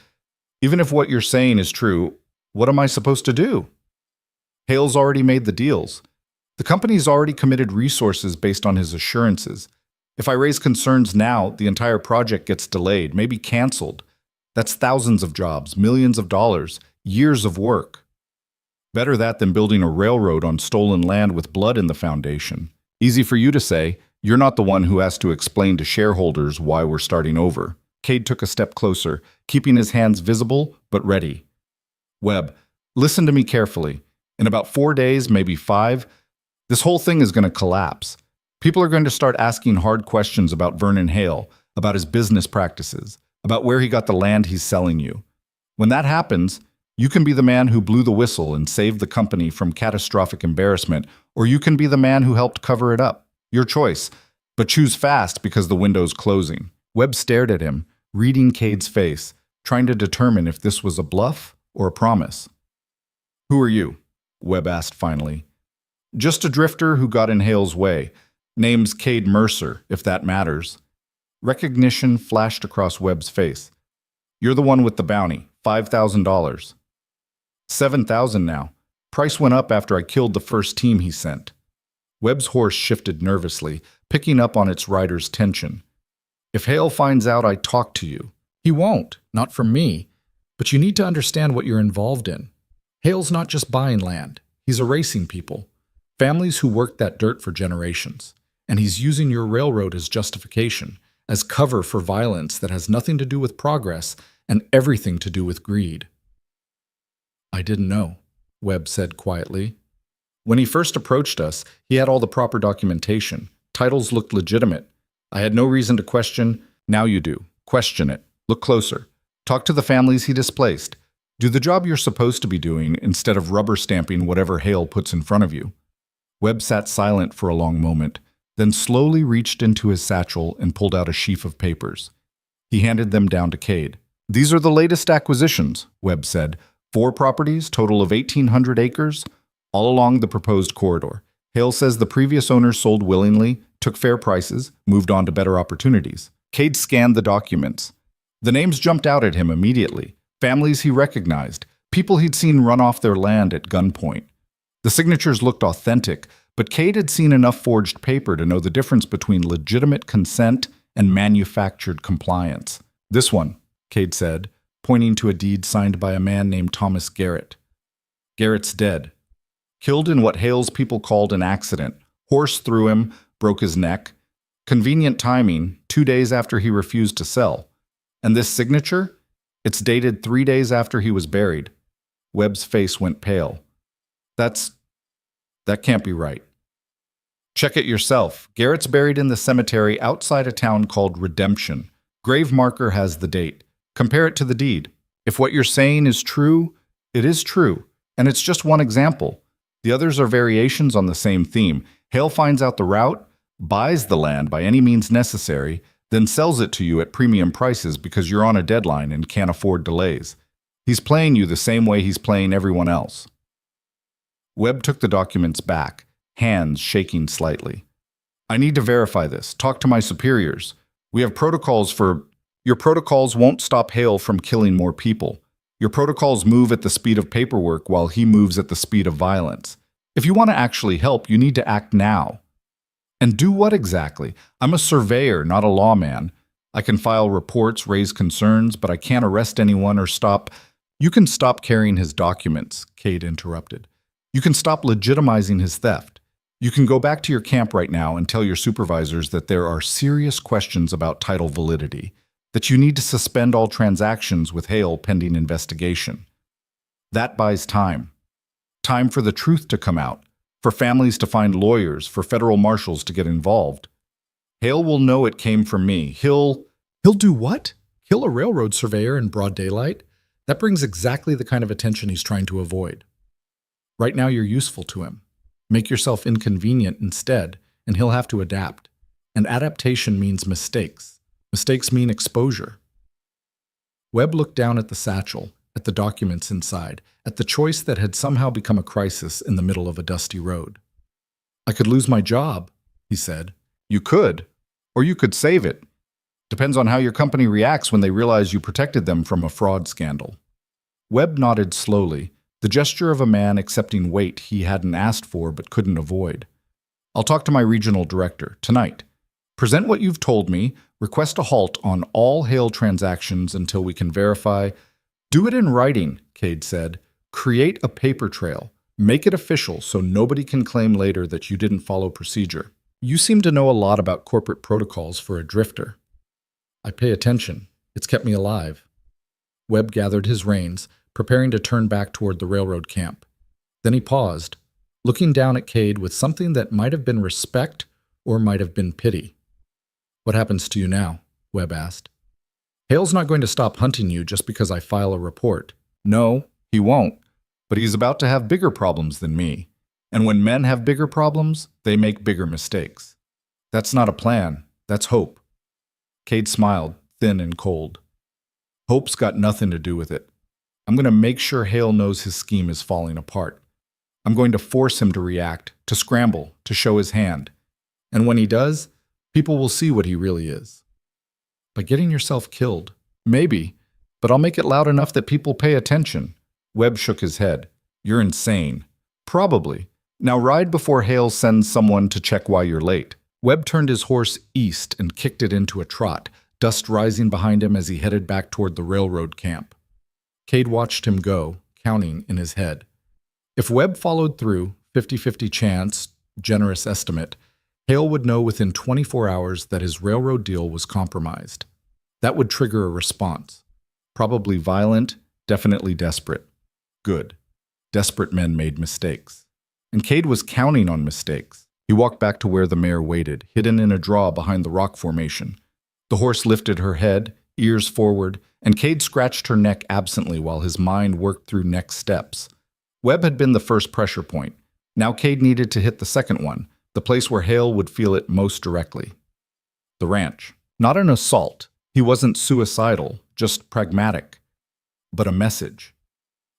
A: "Even if what you're saying is true, what am I supposed to do? Hale's already made the deals. The company's already committed resources based on his assurances. If I raise concerns now, the entire project gets delayed, maybe canceled. That's thousands of jobs, millions of dollars, years of work. Better that than building a railroad on stolen land with blood in the foundation. Easy for you to say. You're not the one who has to explain to shareholders why we're starting over." Cade took a step closer, keeping his hands visible but ready. "Webb, listen to me carefully. In about 4 days, maybe 5, this whole thing is going to collapse. People are going to start asking hard questions about Vernon Hale, about his business practices, about where he got the land he's selling you. When that happens, you can be the man who blew the whistle and saved the company from catastrophic embarrassment, or you can be the man who helped cover it up. Your choice, but choose fast because the window's closing." Webb stared at him, reading Cade's face, trying to determine if this was a bluff or a promise. "Who are you?" Webb asked finally. "Just a drifter who got in Hale's way. Name's Cade Mercer, if that matters." Recognition flashed across Webb's face. "You're the one with the bounty, $5,000. $7,000 now. Price went up after I killed the first team he sent." Webb's horse shifted nervously, picking up on its rider's tension. "If Hale finds out I talked to you—" "He won't, not from me. But you need to understand what you're involved in. Hale's not just buying land. He's erasing people. Families who worked that dirt for generations. And he's using your railroad as justification, as cover for violence that has nothing to do with progress and everything to do with greed." "I didn't know," Webb said quietly. "When he first approached us, he had all the proper documentation. Titles looked legitimate. I had no reason to question. Now you do. Question it. Look closer. Talk to the families he displaced. Do the job you're supposed to be doing instead of rubber stamping whatever Hale puts in front of you." Webb sat silent for a long moment, then slowly reached into his satchel and pulled out a sheaf of papers. He handed them down to Cade. "These are the latest acquisitions," Webb said. 4 properties, total of 1,800 acres, all along the proposed corridor. Hale says the previous owners sold willingly, took fair prices, moved on to better opportunities. Cade scanned the documents. The names jumped out at him immediately. Families he recognized, people he'd seen run off their land at gunpoint. The signatures looked authentic, But Cade had seen enough forged paper to know the difference between legitimate consent and manufactured compliance. This one, Cade said, pointing to a deed signed by a man named Thomas Garrett. Garrett's dead. Killed in what Hale's people called an accident. Horse threw him, broke his neck. Convenient timing, 2 days after he refused to sell. And this signature? It's dated 3 days after he was buried. Webb's face went pale. That can't be right. Check it yourself. Garrett's buried in the cemetery outside a town called Redemption. Grave marker has the date. Compare it to the deed. If what you're saying is true, it is true. And it's just one example. The others are variations on the same theme. Hale finds out the route, buys the land by any means necessary, then sells it to you at premium prices because you're on a deadline and can't afford delays. He's playing you the same way he's playing everyone else. Webb took the documents back, hands shaking slightly. I need to verify this. Talk to my superiors. We have protocols for... Your protocols won't stop Hale from killing more people. Your protocols move at the speed of paperwork while he moves at the speed of violence. If you want to actually help, you need to act now. And do what exactly? I'm a surveyor, not a lawman. I can file reports, raise concerns, but I can't arrest anyone or stop... You can stop carrying his documents, Cade interrupted. You can stop legitimizing his theft. You can go back to your camp right now and tell your supervisors that there are serious questions about title validity, that you need to suspend all transactions with Hale pending investigation. That buys time. Time for the truth to come out, for families to find lawyers, for federal marshals to get involved. Hale will know it came from me. He'll do what? Kill a railroad surveyor in broad daylight? That brings exactly the kind of attention he's trying to avoid. Right now you're useful to him. Make yourself inconvenient instead, and he'll have to adapt. And adaptation means mistakes. Mistakes mean exposure. Webb looked down at the satchel, at the documents inside, at the choice that had somehow become a crisis in the middle of a dusty road. I could lose my job, he said. You could, or you could save it. Depends on how your company reacts when they realize you protected them from a fraud scandal. Webb nodded slowly, the gesture of a man accepting weight he hadn't asked for but couldn't avoid. I'll talk to my regional director tonight. Present what you've told me, request a halt on all Hale transactions until we can verify. Do it in writing, Cade said. Create a paper trail. Make it official so nobody can claim later that you didn't follow procedure. You seem to know a lot about corporate protocols for a drifter. I pay attention. It's kept me alive. Webb gathered his reins, preparing to turn back toward the railroad camp. Then he paused, looking down at Cade with something that might have been respect or might have been pity. What happens to you now? Webb asked. Hale's not going to stop hunting you just because I file a report. No, he won't. But he's about to have bigger problems than me. And when men have bigger problems, they make bigger mistakes. That's not a plan. That's hope. Cade smiled, thin and cold. Hope's got nothing to do with it. I'm going to make sure Hale knows his scheme is falling apart. I'm going to force him to react, to scramble, to show his hand. And when he does, people will see what he really is. By getting yourself killed, maybe, but I'll make it loud enough that people pay attention. Webb shook his head. You're insane. Probably. Now ride before Hale sends someone to check why you're late. Webb turned his horse east and kicked it into a trot, dust rising behind him as he headed back toward the railroad camp. Cade watched him go, counting in his head. If Webb followed through, 50-50 chance, generous estimate, Hale would know within 24 hours that his railroad deal was compromised. That would trigger a response. Probably violent, definitely desperate. Good. Desperate men made mistakes. And Cade was counting on mistakes. He walked back to where the mare waited, hidden in a draw behind the rock formation. The horse lifted her head, ears forward, and Cade scratched her neck absently while his mind worked through next steps. Webb had been the first pressure point. Now Cade needed to hit the second one, the place where Hale would feel it most directly. The ranch. Not an assault. He wasn't suicidal, just pragmatic. But a message.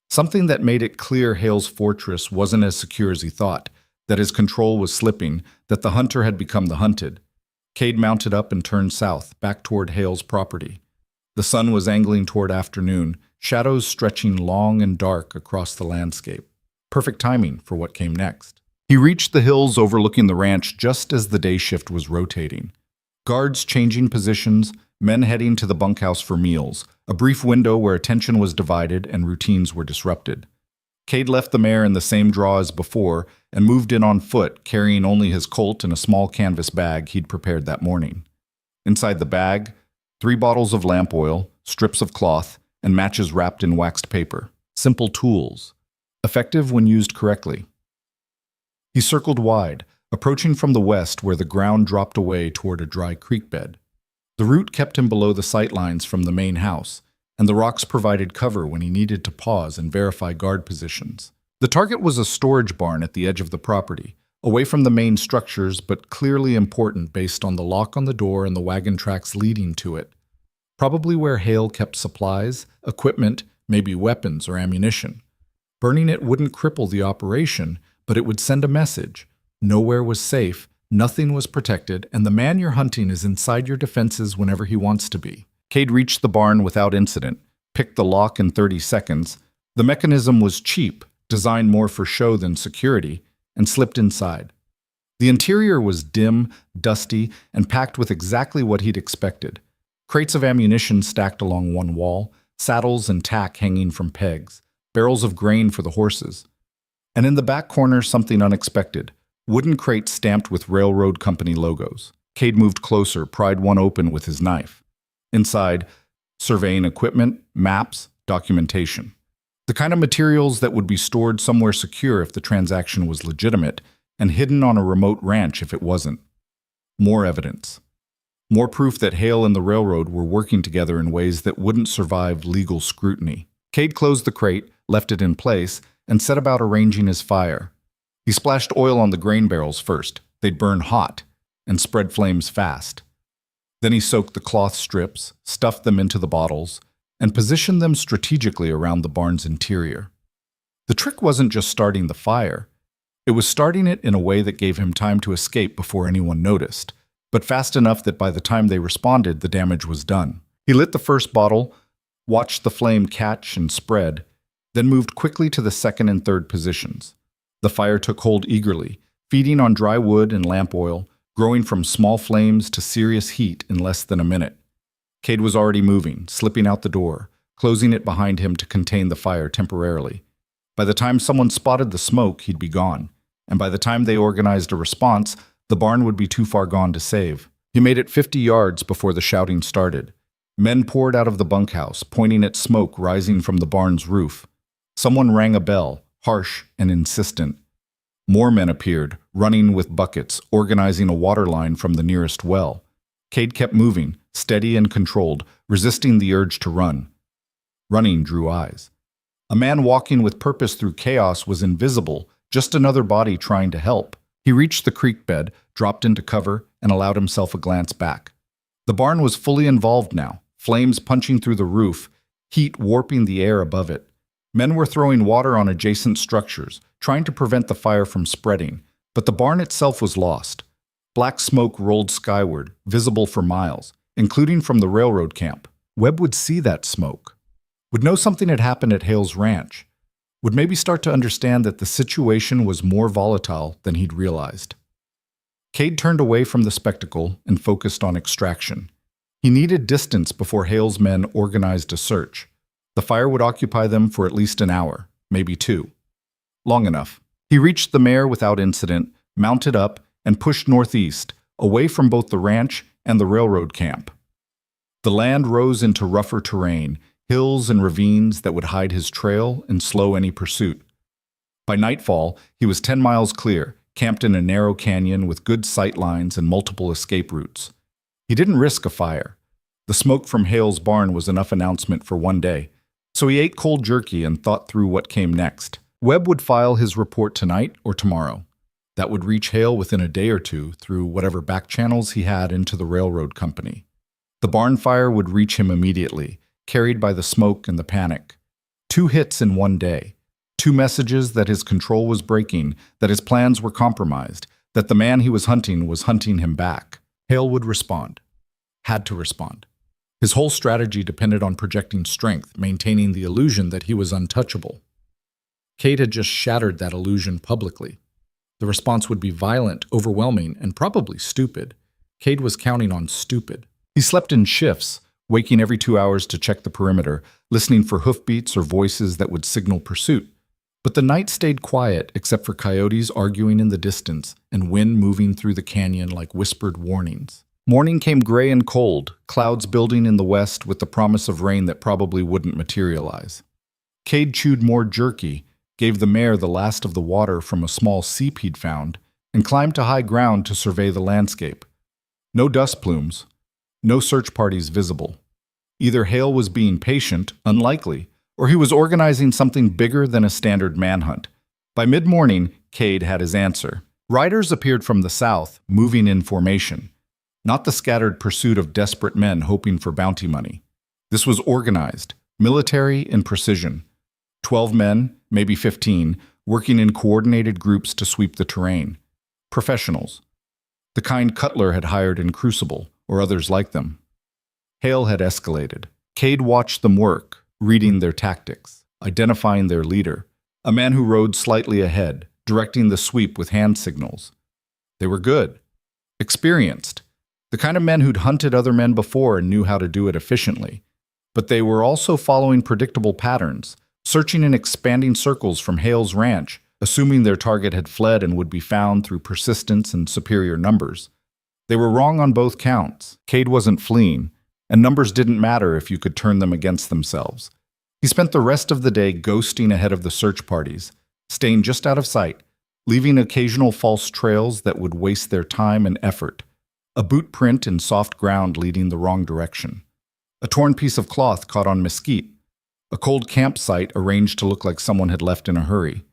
A: Something that made it clear Hale's fortress wasn't as secure as he thought, that his control was slipping, that the hunter had become the hunted. Cade mounted up and turned south, back toward Hale's property. The sun was angling toward afternoon, shadows stretching long and dark across the landscape. Perfect timing for what came next. He reached the hills overlooking the ranch just as the day shift was rotating. Guards changing positions, men heading to the bunkhouse for meals, a brief window where attention was divided and routines were disrupted. Cade left the mare in the same draw as before and moved in on foot, carrying only his colt and a small canvas bag he'd prepared that morning. Inside the bag, 3 bottles of lamp oil, strips of cloth, and matches wrapped in waxed paper. Simple tools, effective when used correctly. He circled wide, approaching from the west where the ground dropped away toward a dry creek bed. The route kept him below the sight lines from the main house, and the rocks provided cover when he needed to pause and verify guard positions. The target was a storage barn at the edge of the property, away from the main structures but clearly important based on the lock on the door and the wagon tracks leading to it. Probably where Hale kept supplies, equipment, maybe weapons or ammunition. Burning it wouldn't cripple the operation, but it would send a message. Nowhere was safe, nothing was protected, and the man you're hunting is inside your defenses whenever he wants to be. Cade reached the barn without incident, picked the lock in 30 seconds. The mechanism was cheap, designed more for show than security, and slipped inside. The interior was dim, dusty, and packed with exactly what he'd expected. Crates of ammunition stacked along one wall, saddles and tack hanging from pegs, barrels of grain for the horses. And in the back corner, something unexpected. Wooden crates stamped with railroad company logos. Cade moved closer, pried one open with his knife. Inside, surveying equipment, maps, documentation. The kind of materials that would be stored somewhere secure if the transaction was legitimate, and hidden on a remote ranch if it wasn't. More evidence. More proof that Hale and the railroad were working together in ways that wouldn't survive legal scrutiny. Cade closed the crate, left it in place, and set about arranging his fire. He splashed oil on the grain barrels first. They'd burn hot and spread flames fast. Then he soaked the cloth strips, stuffed them into the bottles, and positioned them strategically around the barn's interior. The trick wasn't just starting the fire. It was starting it in a way that gave him time to escape before anyone noticed, but fast enough that by the time they responded, the damage was done. He lit the first bottle, watched the flame catch and spread, then moved quickly to the second and third positions. The fire took hold eagerly, feeding on dry wood and lamp oil, growing from small flames to serious heat in less than a minute. Cade was already moving, slipping out the door, closing it behind him to contain the fire temporarily. By the time someone spotted the smoke, he'd be gone, and by the time they organized a response, the barn would be too far gone to save. He made it 50 yards before the shouting started. Men poured out of the bunkhouse, pointing at smoke rising from the barn's roof. Someone rang a bell, harsh and insistent. More men appeared, running with buckets, organizing a water line from the nearest well. Cade kept moving, steady and controlled, resisting the urge to run. Running drew eyes. A man walking with purpose through chaos was invisible, just another body trying to help. He reached the creek bed, dropped into cover, and allowed himself a glance back. The barn was fully involved now, flames punching through the roof, heat warping the air above it. Men were throwing water on adjacent structures, trying to prevent the fire from spreading, but the barn itself was lost. Black smoke rolled skyward, visible for miles, including from the railroad camp. Webb would see that smoke, would know something had happened at Hale's ranch, would maybe start to understand that the situation was more volatile than he'd realized. Cade turned away from the spectacle and focused on extraction. He needed distance before Hale's men organized a search. The fire would occupy them for at least an hour, maybe 2. Long enough. He reached the mare without incident, mounted up, and pushed northeast, away from both the ranch and the railroad camp. The land rose into rougher terrain, hills and ravines that would hide his trail and slow any pursuit. By nightfall, he was 10 miles clear, camped in a narrow canyon with good sight lines and multiple escape routes. He didn't risk a fire. The smoke from Hale's barn was enough announcement for one day. So he ate cold jerky and thought through what came next. Webb would file his report tonight or tomorrow. That would reach Hale within a day or two through whatever back channels he had into the railroad company. The barn fire would reach him immediately, carried by the smoke and the panic. 2 hits in one day. 2 messages that his control was breaking, that his plans were compromised, that the man he was hunting him back. Hale would respond. Had to respond. His whole strategy depended on projecting strength, maintaining the illusion that he was untouchable. Cade had just shattered that illusion publicly. The response would be violent, overwhelming, and probably stupid. Cade was counting on stupid. He slept in shifts, waking every 2 hours to check the perimeter, listening for hoofbeats or voices that would signal pursuit. But the night stayed quiet except for coyotes arguing in the distance and wind moving through the canyon like whispered warnings. Morning came gray and cold, clouds building in the west with the promise of rain that probably wouldn't materialize. Cade chewed more jerky, gave the mare the last of the water from a small seep he'd found, and climbed to high ground to survey the landscape. No dust plumes, no search parties visible. Either Hale was being patient, unlikely, or he was organizing something bigger than a standard manhunt. By mid-morning, Cade had his answer. Riders appeared from the south, moving in formation. Not the scattered pursuit of desperate men hoping for bounty money. This was organized, military and precision. 12 men, maybe 15, working in coordinated groups to sweep the terrain. Professionals. The kind Cutler had hired in Crucible, or others like them. Hale had escalated. Cade watched them work, reading their tactics, identifying their leader, a man who rode slightly ahead, directing the sweep with hand signals. They were good. Experienced. The kind of men who'd hunted other men before and knew how to do it efficiently. But they were also following predictable patterns, searching in expanding circles from Hale's ranch, assuming their target had fled and would be found through persistence and superior numbers. They were wrong on both counts. Cade wasn't fleeing, and numbers didn't matter if you could turn them against themselves. He spent the rest of the day ghosting ahead of the search parties, staying just out of sight, leaving occasional false trails that would waste their time and effort. A boot print in soft ground leading the wrong direction. A torn piece of cloth caught on mesquite. A cold campsite arranged to look like someone had left in a hurry.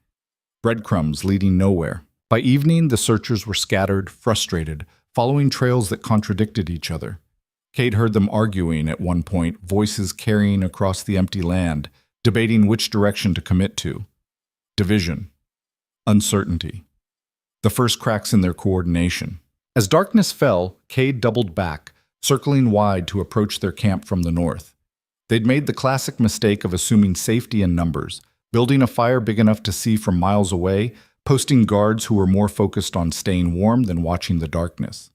A: Breadcrumbs leading nowhere. By evening, the searchers were scattered, frustrated, following trails that contradicted each other. Cade heard them arguing at one point, voices carrying across the empty land, debating which direction to commit to. Division. Uncertainty. The first cracks in their coordination. As darkness fell, Cade doubled back, circling wide to approach their camp from the north. They'd made the classic mistake of assuming safety in numbers, building a fire big enough to see from miles away, posting guards who were more focused on staying warm than watching the darkness.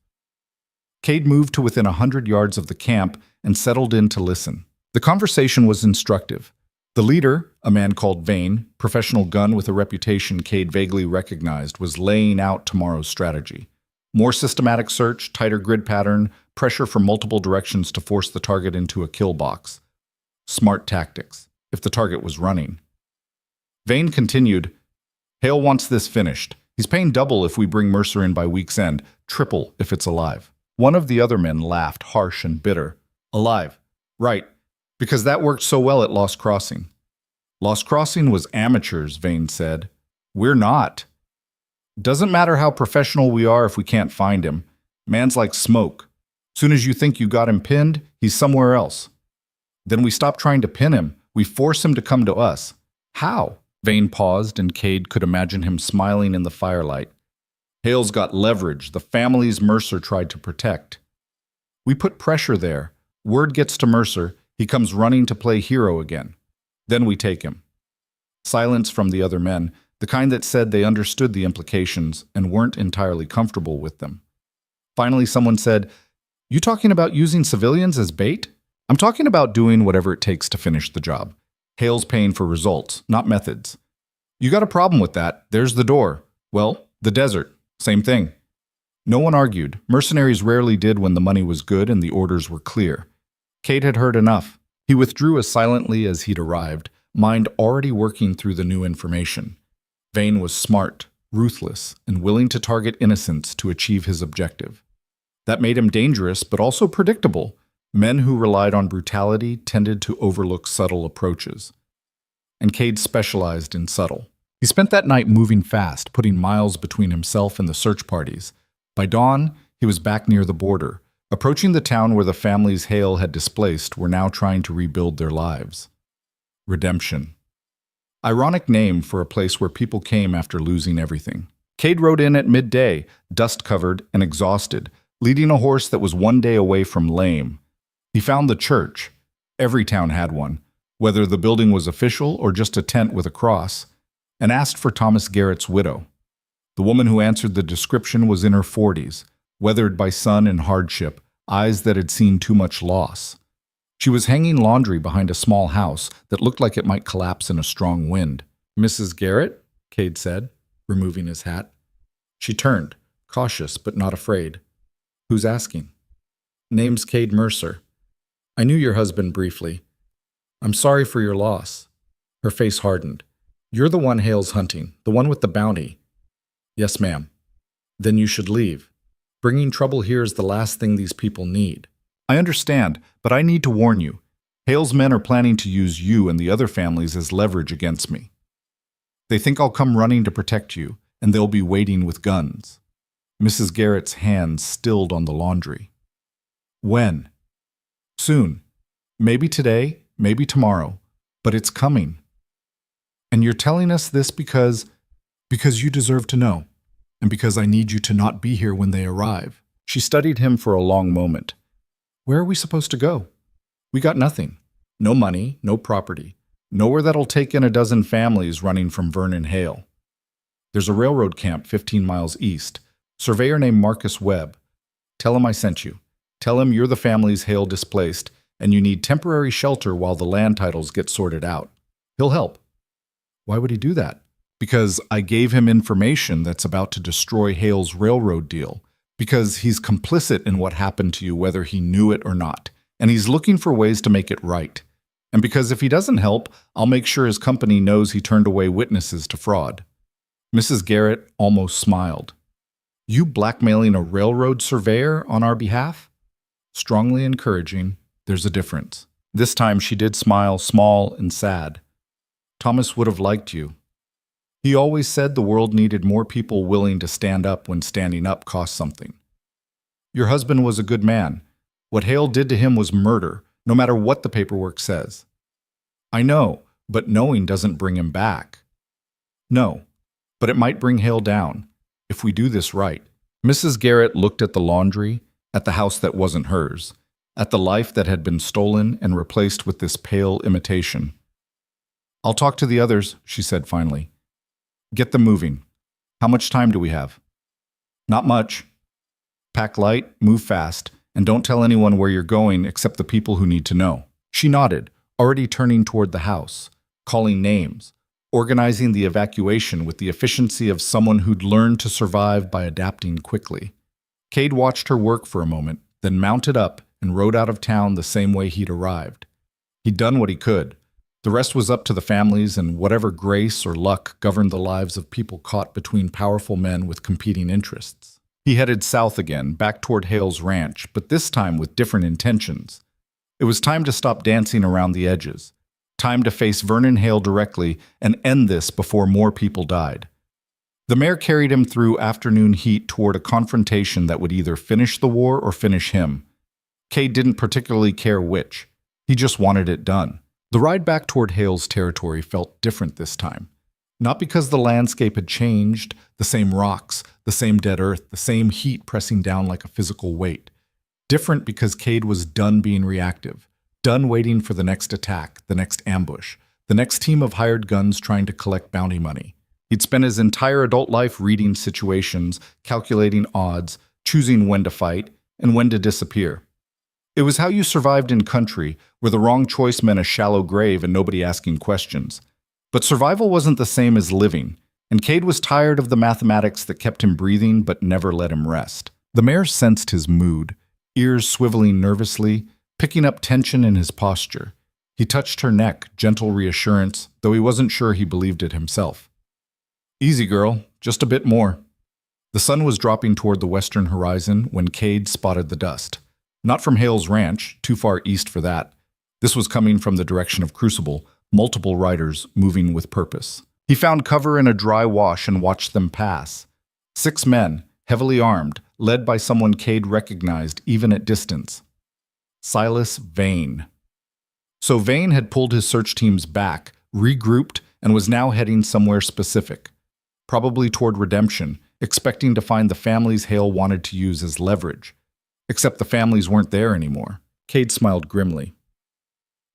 A: Cade moved to within 100 yards of the camp and settled in to listen. The conversation was instructive. The leader, a man called Vane, professional gun with a reputation Cade vaguely recognized, was laying out tomorrow's strategy. More systematic search, tighter grid pattern, pressure from multiple directions to force the target into a kill box. Smart tactics, if the target was running. Vane continued, Hale wants this finished. He's paying double if we bring Mercer in by week's end, triple if it's alive. One of the other men laughed, harsh and bitter. Alive. Right. Because that worked so well at Lost Crossing. Lost Crossing was amateurs, Vane said. We're not. Doesn't matter how professional we are if we can't find him. Man's like smoke. Soon as you think you got him pinned, he's somewhere else. Then we stop trying to pin him. We force him to come to us. How? Vane paused, and Cade could imagine him smiling in the firelight. Hale's got leverage, the families Mercer tried to protect. We put pressure there. Word gets to Mercer, he comes running to play hero again. Then we take him. Silence from the other men, the kind that said they understood the implications and weren't entirely comfortable with them. Finally, someone said, You talking about using civilians as bait? I'm talking about doing whatever it takes to finish the job. Hale's paying for results, not methods. You got a problem with that, there's the door. Well, the desert, same thing. No one argued. Mercenaries rarely did when the money was good and the orders were clear. Cade had heard enough. He withdrew as silently as he'd arrived, mind already working through the new information. Vane was smart, ruthless, and willing to target innocents to achieve his objective. That made him dangerous, but also predictable. Men who relied on brutality tended to overlook subtle approaches. And Cade specialized in subtle. He spent that night moving fast, putting miles between himself and the search parties. By dawn, he was back near the border, approaching the town where the families Hale had displaced were now trying to rebuild their lives. Redemption. Ironic name for a place where people came after losing everything. Cade rode in at midday, dust-covered and exhausted, leading a horse that was one day away from lame. He found the church. Every town had one, whether the building was official or just a tent with a cross, and asked for Thomas Garrett's widow. The woman who answered the description was in her 40s, weathered by sun and hardship, eyes that had seen too much loss. She was hanging laundry behind a small house that looked like it might collapse in a strong wind. "Mrs. Garrett?" Cade said, removing his hat. She turned, cautious but not afraid. "Who's asking?" "Name's Cade Mercer. I knew your husband briefly. I'm sorry for your loss." Her face hardened. "You're the one Hale's hunting, the one with the bounty." "Yes, ma'am." "Then you should leave. Bringing trouble here is the last thing these people need." "I understand, but I need to warn you. Hale's men are planning to use you and the other families as leverage against me. They think I'll come running to protect you, and they'll be waiting with guns." Mrs. Garrett's hands stilled on the laundry. "When?" "Soon. Maybe today, maybe tomorrow, but it's coming. And you're telling us this because you deserve to know, and because I need you to not be here when they arrive." She studied him for a long moment. "Where are we supposed to go? We got nothing. No money, no property. Nowhere that'll take in a dozen families running from Vernon Hale. There's a railroad camp 15 miles east. Surveyor named Marcus Webb. Tell him I sent you. Tell him you're the families Hale displaced, and you need temporary shelter while the land titles get sorted out. He'll help." "Why would he do that?" "Because I gave him information that's about to destroy Hale's railroad deal. Because he's complicit in what happened to you whether he knew it or not. And he's looking for ways to make it right. And because if he doesn't help, I'll make sure his company knows he turned away witnesses to fraud." Mrs. Garrett almost smiled. "You blackmailing a railroad surveyor on our behalf?" Strongly encouraging, there's a difference. This time she did smile, small and sad. "Thomas would have liked you. He always said the world needed more people willing to stand up when standing up cost something. Your husband was a good man. What Hale did to him was murder, no matter what the paperwork says. I know, but knowing doesn't bring him back." "No, but it might bring Hale down, if we do this right." Mrs. Garrett looked at the laundry, at the house that wasn't hers, at the life that had been stolen and replaced with this pale imitation. "I'll talk to the others," she said finally. "Get them moving. How much time do we have?" "Not much. Pack light, move fast, and don't tell anyone where you're going except the people who need to know." She nodded, already turning toward the house, calling names, organizing the evacuation with the efficiency of someone who'd learned to survive by adapting quickly. Cade watched her work for a moment, then mounted up and rode out of town the same way he'd arrived. He'd done what he could. The rest was up to the families and whatever grace or luck governed the lives of people caught between powerful men with competing interests. He headed south again, back toward Hale's ranch, but this time with different intentions. It was time to stop dancing around the edges. Time to face Vernon Hale directly and end this before more people died. The mayor carried him through afternoon heat toward a confrontation that would either finish the war or finish him. Cade didn't particularly care which. He just wanted it done. The ride back toward Hale's territory felt different this time. Not because the landscape had changed, the same rocks, the same dead earth, the same heat pressing down like a physical weight. Different because Cade was done being reactive, done waiting for the next attack, the next ambush, the next team of hired guns trying to collect bounty money. He'd spent his entire adult life reading situations, calculating odds, choosing when to fight, and when to disappear. It was how you survived in country, where the wrong choice meant a shallow grave and nobody asking questions. But survival wasn't the same as living, and Cade was tired of the mathematics that kept him breathing but never let him rest. The mayor sensed his mood, ears swiveling nervously, picking up tension in his posture. He touched her neck, gentle reassurance, though he wasn't sure he believed it himself. "Easy, girl, just a bit more." The sun was dropping toward the western horizon when Cade spotted the dust. Not from Hale's ranch, too far east for that. This was coming from the direction of Crucible, multiple riders moving with purpose. He found cover in a dry wash and watched them pass. 6 men, heavily armed, led by someone Cade recognized even at distance. Silas Vane. So Vane had pulled his search teams back, regrouped, and was now heading somewhere specific. Probably toward redemption, expecting to find the families Hale wanted to use as leverage. Except the families weren't there anymore. Cade smiled grimly.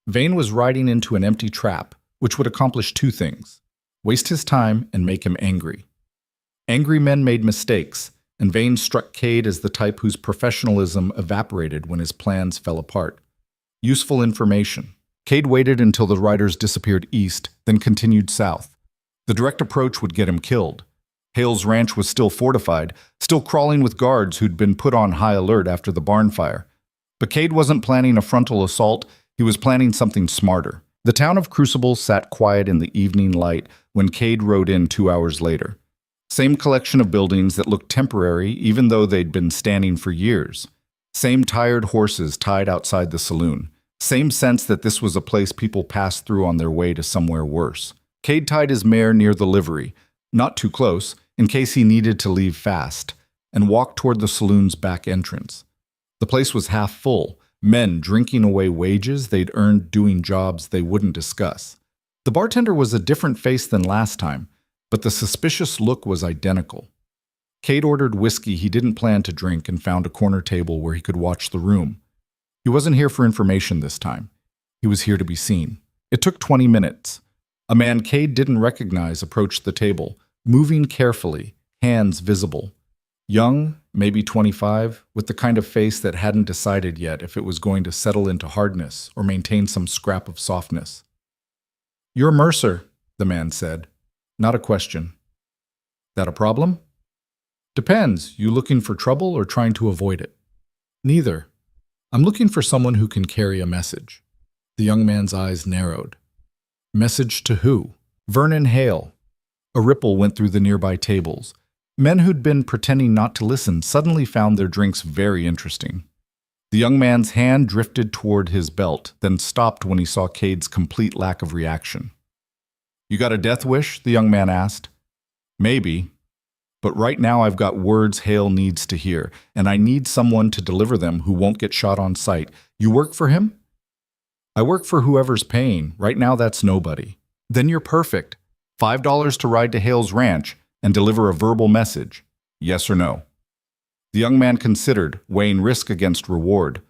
A: Vane was riding into an empty trap, which would accomplish 2 things: waste his time and make him angry. Angry men made mistakes, and Vane struck Cade as the type whose professionalism evaporated when his plans fell apart. Useful information. Cade waited until the riders disappeared east, then continued south. The direct approach would get him killed. Hale's ranch was still fortified, still crawling with guards who'd been put on high alert after the barn fire. But Cade wasn't planning a frontal assault, he was planning something smarter. The town of Crucible sat quiet in the evening light when Cade rode in 2 hours later. Same collection of buildings that looked temporary even though they'd been standing for years. Same tired horses tied outside the saloon. Same sense that this was a place people passed through on their way to somewhere worse. Cade tied his mare near the livery, not too close, in case he needed to leave fast, and walked toward the saloon's back entrance. The place was half full, men drinking away wages they'd earned doing jobs they wouldn't discuss. The bartender was a different face than last time, but the suspicious look was identical. Cade ordered whiskey he didn't plan to drink and found a corner table where he could watch the room. He wasn't here for information this time. He was here to be seen. It took 20 minutes. A man Cade didn't recognize approached the table, moving carefully, hands visible. Young, maybe 25, with the kind of face that hadn't decided yet if it was going to settle into hardness or maintain some scrap of softness. "You're Mercer," the man said. Not a question. "That a problem?" "Depends. You looking for trouble or trying to avoid it?" "Neither. I'm looking for someone who can carry a message." The young man's eyes narrowed. "Message to who?" "Vernon Hale." A ripple went through the nearby tables. Men who'd been pretending not to listen suddenly found their drinks very interesting. The young man's hand drifted toward his belt, then stopped when he saw Cade's complete lack of reaction. "You got a death wish?" the young man asked. "Maybe. But right now I've got words Hale needs to hear, and I need someone to deliver them who won't get shot on sight. You work for him?" "I work for whoever's paying. Right now that's nobody." "Then you're perfect. $5 to ride to Hale's ranch and deliver a verbal message. Yes or no?" The young man considered, weighing risk against reward.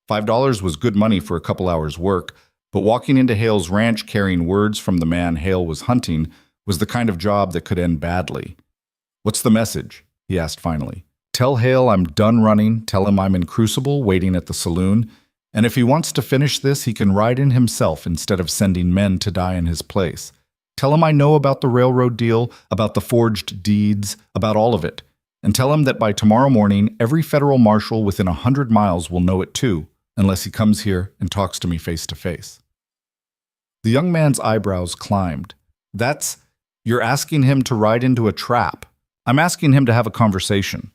A: $5 was good money for a couple hours' work, but walking into Hale's ranch carrying words from the man Hale was hunting was the kind of job that could end badly. "What's the message?" he asked finally. "Tell Hale I'm done running, tell him I'm in Crucible waiting at the saloon, and if he wants to finish this, he can ride in himself instead of sending men to die in his place. Tell him I know about the railroad deal, about the forged deeds, about all of it. And tell him that by tomorrow morning, every federal marshal within 100 miles will know it too, unless he comes here and talks to me face to face." The young man's eyebrows climbed. You're asking him to ride into a trap. I'm asking him to have a conversation.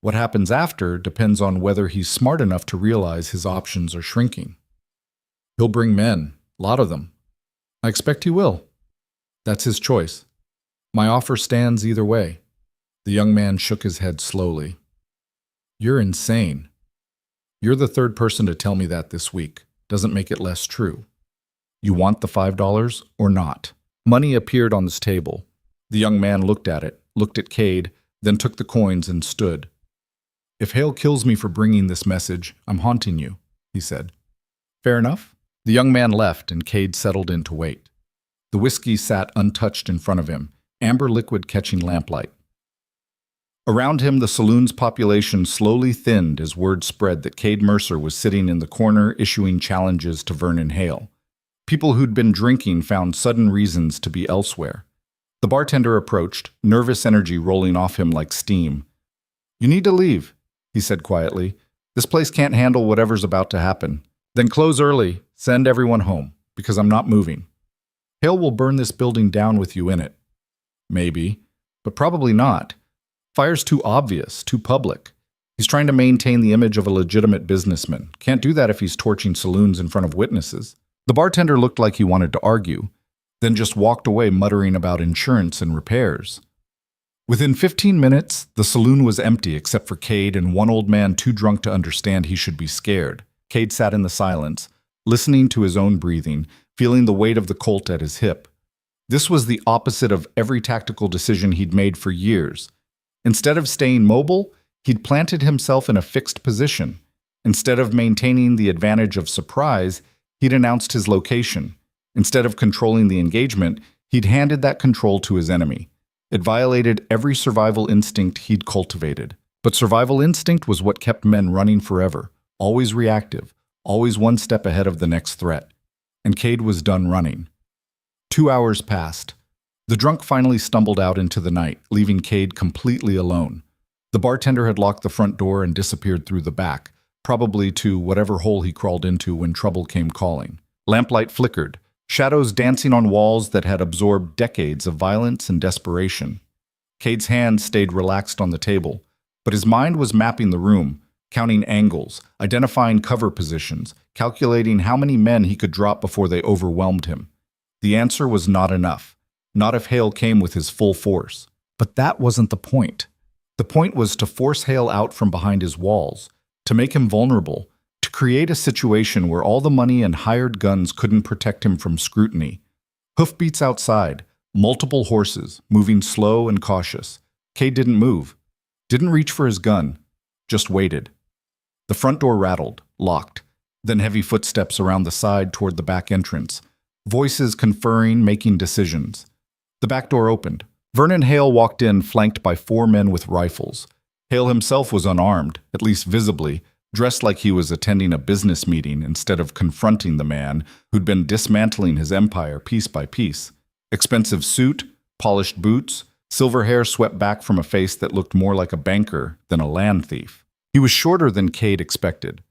A: What happens after depends on whether he's smart enough to realize his options are shrinking. He'll bring men, a lot of them. I expect he will. That's his choice. My offer stands either way. The young man shook his head slowly. "You're insane. You're the third person to tell me that this week. Doesn't make it less true. You want the $5 or not?" Money appeared on this table. The young man looked at it, looked at Cade, then took the coins and stood. "If Hale kills me for bringing this message, I'm haunting you," he said. "Fair enough." The young man left and Cade settled in to wait. The whiskey sat untouched in front of him, amber liquid catching lamplight. Around him, the saloon's population slowly thinned as word spread that Cade Mercer was sitting in the corner issuing challenges to Vernon Hale. People who'd been drinking found sudden reasons to be elsewhere. The bartender approached, nervous energy rolling off him like steam. "You need to leave," he said quietly. "This place can't handle whatever's about to happen. Then close early, send everyone home, because I'm not moving. Hale will burn this building down with you in it." "Maybe, but probably not. Fire's too obvious, too public. He's trying to maintain the image of a legitimate businessman. Can't do that if he's torching saloons in front of witnesses." The bartender looked like he wanted to argue, then just walked away muttering about insurance and repairs. Within 15 minutes, the saloon was empty except for Cade and one old man too drunk to understand he should be scared. Cade sat in the silence, listening to his own breathing, feeling the weight of the Colt at his hip. This was the opposite of every tactical decision he'd made for years. Instead of staying mobile, he'd planted himself in a fixed position. Instead of maintaining the advantage of surprise, he'd announced his location. Instead of controlling the engagement, he'd handed that control to his enemy. It violated every survival instinct he'd cultivated. But survival instinct was what kept men running forever, always reactive, always one step ahead of the next threat. And Cade was done running. 2 hours passed. The drunk finally stumbled out into the night, leaving Cade completely alone. The bartender had locked the front door and disappeared through the back, probably to whatever hole he crawled into when trouble came calling. Lamplight flickered, shadows dancing on walls that had absorbed decades of violence and desperation. Cade's hand stayed relaxed on the table, but his mind was mapping the room, counting angles, identifying cover positions, calculating how many men he could drop before they overwhelmed him. The answer was not enough, not if Hale came with his full force. But that wasn't the point. The point was to force Hale out from behind his walls, to make him vulnerable, to create a situation where all the money and hired guns couldn't protect him from scrutiny. Hoofbeats outside, multiple horses, moving slow and cautious. Cade didn't move, didn't reach for his gun, just waited. The front door rattled, locked, then heavy footsteps around the side toward the back entrance. Voices conferring, making decisions. The back door opened. Vernon Hale walked in, flanked by 4 men with rifles. Hale himself was unarmed, at least visibly, dressed like he was attending a business meeting instead of confronting the man who'd been dismantling his empire piece by piece. Expensive suit, polished boots, silver hair swept back from a face that looked more like a banker than a land thief. He was shorter than Cade expected.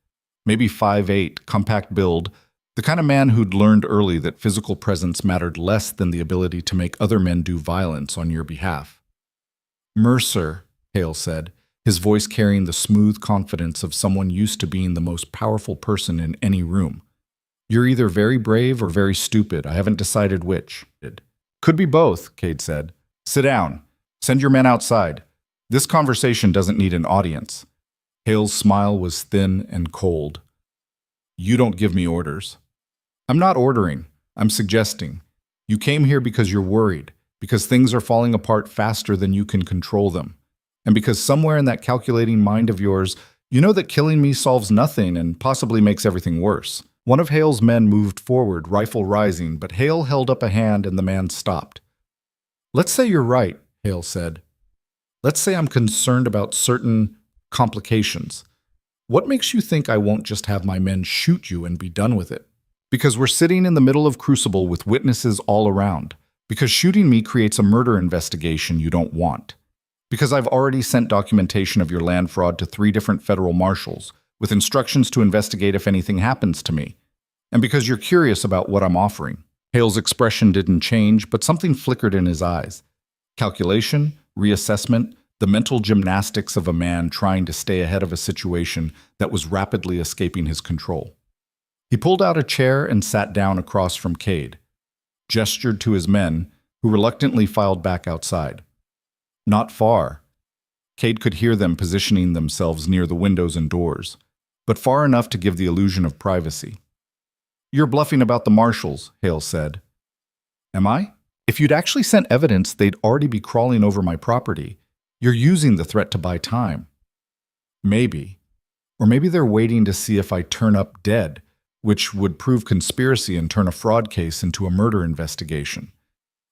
A: Maybe 5'8", compact build, the kind of man who'd learned early that physical presence mattered less than the ability to make other men do violence on your behalf. "Mercer," Hale said, his voice carrying the smooth confidence of someone used to being the most powerful person in any room. "You're either very brave or very stupid. I haven't decided which." "Could be both," Cade said. "Sit down. Send your men outside. This conversation doesn't need an audience." Hale's smile was thin and cold. "You don't give me orders." "I'm not ordering. I'm suggesting. You came here because you're worried, because things are falling apart faster than you can control them, and because somewhere in that calculating mind of yours, you know that killing me solves nothing and possibly makes everything worse." One of Hale's men moved forward, rifle rising, but Hale held up a hand and the man stopped. "Let's say you're right," Hale said. "Let's say I'm concerned about certain complications. What makes you think I won't just have my men shoot you and be done with it? Because we're sitting in the middle of Crucible with witnesses all around. Because shooting me creates a murder investigation you don't want. Because I've already sent documentation of your land fraud to 3 different federal marshals, with instructions to investigate if anything happens to me. And because you're curious about what I'm offering." Hale's expression didn't change, but something flickered in his eyes. Calculation, reassessment, the mental gymnastics of a man trying to stay ahead of a situation that was rapidly escaping his control. He pulled out a chair and sat down across from Cade, gestured to his men, who reluctantly filed back outside. Not far. Cade could hear them positioning themselves near the windows and doors, but far enough to give the illusion of privacy. "You're bluffing about the marshals," Hale said. "Am I? If you'd actually sent evidence, they'd already be crawling over my property. You're using the threat to buy time." "Maybe. Or maybe they're waiting to see if I turn up dead, which would prove conspiracy and turn a fraud case into a murder investigation.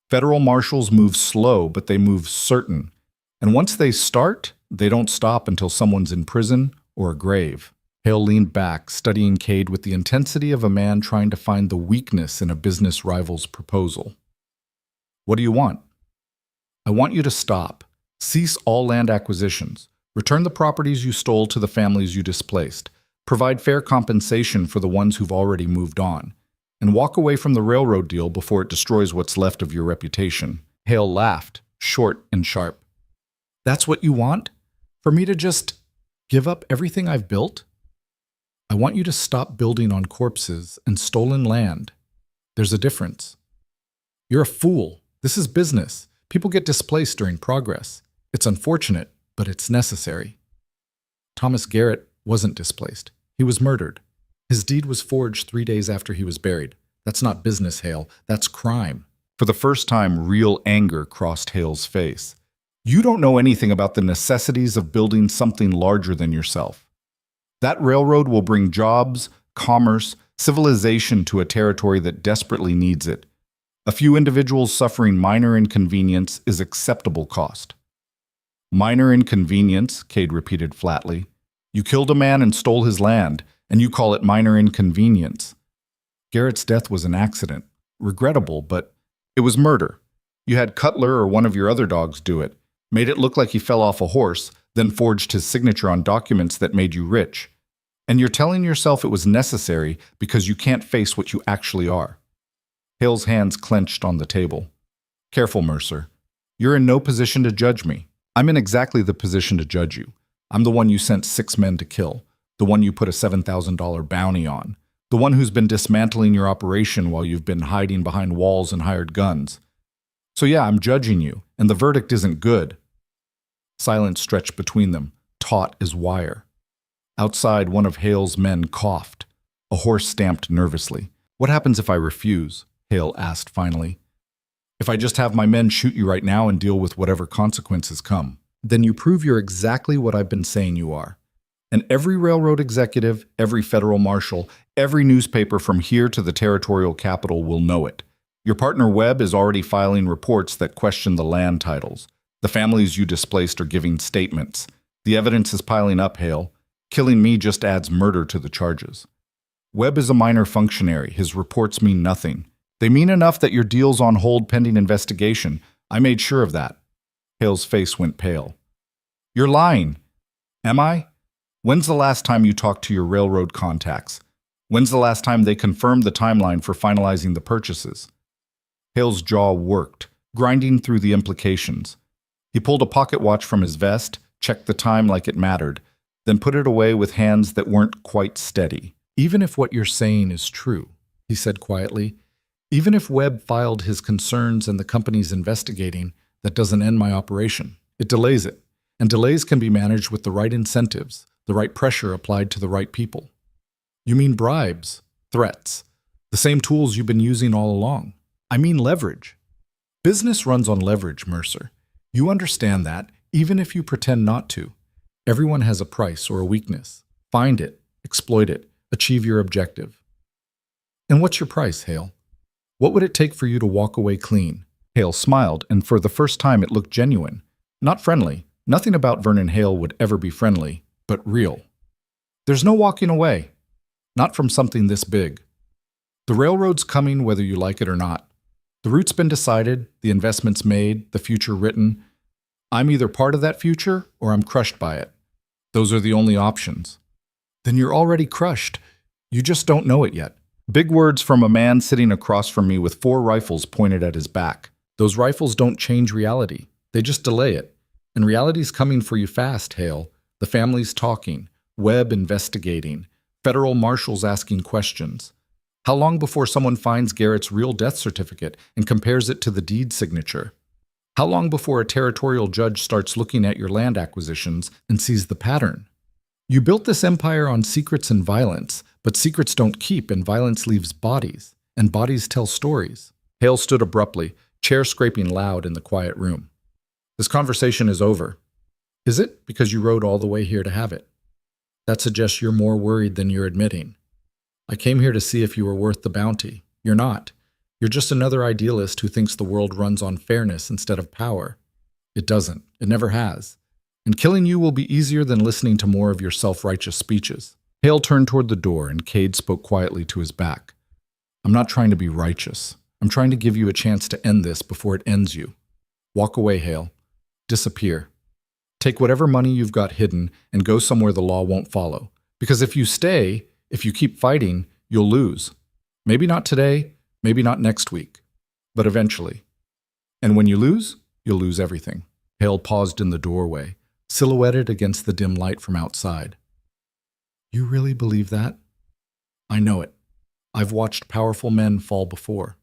A: Federal marshals move slow, but they move certain. And once they start, they don't stop until someone's in prison or a grave." Hale leaned back, studying Cade with the intensity of a man trying to find the weakness in a business rival's proposal. "What do you want?" "I want you to stop. Cease all land acquisitions. Return the properties you stole to the families you displaced. Provide fair compensation for the ones who've already moved on. And walk away from the railroad deal before it destroys what's left of your reputation." Hale laughed, short and sharp. "That's what you want? For me to just give up everything I've built? I want you to stop building on corpses and stolen land. There's a difference. You're a fool. This is business. People get displaced during progress. It's unfortunate, but it's necessary." Thomas Garrett wasn't displaced. He was murdered. His deed was forged 3 days after he was buried. That's not business, Hale. That's crime. For the first time, real anger crossed Hale's face. "You don't know anything about the necessities of building something larger than yourself. That railroad will bring jobs, commerce, civilization to a territory that desperately needs it. A few individuals suffering minor inconvenience is acceptable cost. Minor inconvenience, Cade repeated flatly. You killed a man and stole his land, and you call it minor inconvenience. Garrett's death was an accident. Regrettable, but it was murder. You had Cutler or one of your other dogs do it, made it look like he fell off a horse, then forged his signature on documents that made you rich. And you're telling yourself it was necessary because you can't face what you actually are. Hale's hands clenched on the table. Careful, Mercer. You're in no position to judge me. I'm in exactly the position to judge you. I'm the one you sent 6 men to kill, the one you put a $7,000 bounty on, the one who's been dismantling your operation while you've been hiding behind walls and hired guns. So yeah, I'm judging you, and the verdict isn't good. Silence stretched between them, taut as wire. Outside, one of Hale's men coughed. A horse stamped nervously. What happens if I refuse? Hale asked finally. If I just have my men shoot you right now and deal with whatever consequences come, then you prove you're exactly what I've been saying you are. And every railroad executive, every federal marshal, every newspaper from here to the territorial capital will know it. Your partner Webb is already filing reports that question the land titles. The families you displaced are giving statements. The evidence is piling up, Hale. Killing me just adds murder to the charges. Webb is a minor functionary. His reports mean nothing. They mean enough that your deal's on hold pending investigation. I made sure of that. Hale's face went pale. You're lying. Am I? When's the last time you talked to your railroad contacts? When's the last time they confirmed the timeline for finalizing the purchases? Hale's jaw worked, grinding through the implications. He pulled a pocket watch from his vest, checked the time like it mattered, then put it away with hands that weren't quite steady. Even if what you're saying is true, he said quietly, even if Webb filed his concerns and the company's investigating, that doesn't end my operation. It delays it. And delays can be managed with the right incentives, the right pressure applied to the right people. You mean bribes, threats, the same tools you've been using all along. I mean leverage. Business runs on leverage, Mercer. You understand that, even if you pretend not to. Everyone has a price or a weakness. Find it, exploit it, achieve your objective. And what's your price, Hale? What would it take for you to walk away clean? Hale smiled, and for the first time it looked genuine. Not friendly. Nothing about Vernon Hale would ever be friendly, but real. There's no walking away. Not from something this big. The railroad's coming whether you like it or not. The route's been decided, the investment's made, the future written. I'm either part of that future or I'm crushed by it. Those are the only options. Then you're already crushed. You just don't know it yet. Big words from a man sitting across from me with 4 rifles pointed at his back. Those rifles don't change reality. They just delay it. And reality's coming for you fast, Hale. The family's talking, Webb investigating, federal marshals asking questions. How long before someone finds Garrett's real death certificate and compares it to the deed signature? How long before a territorial judge starts looking at your land acquisitions and sees the pattern? You built this empire on secrets and violence, but secrets don't keep and violence leaves bodies, and bodies tell stories. Hale stood abruptly, chair scraping loud in the quiet room. This conversation is over. Is it? Because you rode all the way here to have it. That suggests you're more worried than you're admitting. I came here to see if you were worth the bounty. You're not. You're just another idealist who thinks the world runs on fairness instead of power. It doesn't. It never has. And killing you will be easier than listening to more of your self-righteous speeches. Hale turned toward the door, and Cade spoke quietly to his back. I'm not trying to be righteous. I'm trying to give you a chance to end this before it ends you. Walk away, Hale. Disappear. Take whatever money you've got hidden and go somewhere the law won't follow. Because if you stay, if you keep fighting, you'll lose. Maybe not today, maybe not next week, but eventually. And when you lose, you'll lose everything. Hale paused in the doorway, silhouetted against the dim light from outside. You really believe that? I know it. I've watched powerful men fall before.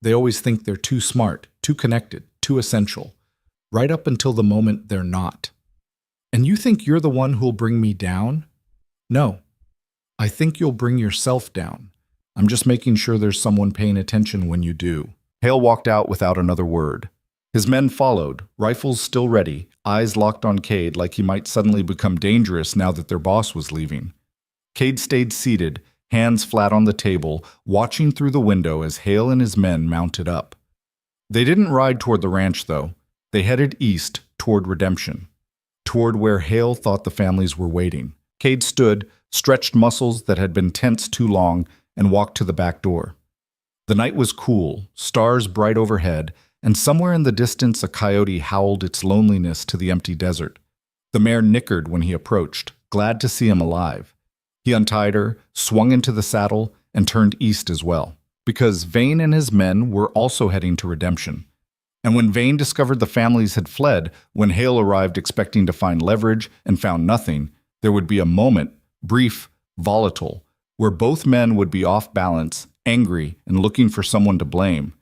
A: They always think they're too smart, too connected, too essential, right up until the moment they're not. And you think you're the one who'll bring me down? No. I think you'll bring yourself down. I'm just making sure there's someone paying attention when you do. Hale walked out without another word. His men followed, rifles still ready, eyes locked on Cade like he might suddenly become dangerous now that their boss was leaving. Cade stayed seated, hands flat on the table, watching through the window as Hale and his men mounted up. They didn't ride toward the ranch, though. They headed east toward Redemption, toward where Hale thought the families were waiting. Cade stood, stretched muscles that had been tense too long, and walked to the back door. The night was cool, stars bright overhead, and somewhere in the distance a coyote howled its loneliness to the empty desert. The mare nickered when he approached, glad to see him alive. He untied her, swung into the saddle, and turned east as well, because Vane and his men were also heading to Redemption. And when Vane discovered the families had fled, when Hale arrived expecting to find leverage and found nothing, there would be a moment, brief, volatile, where both men would be off balance, angry, and looking for someone to blame.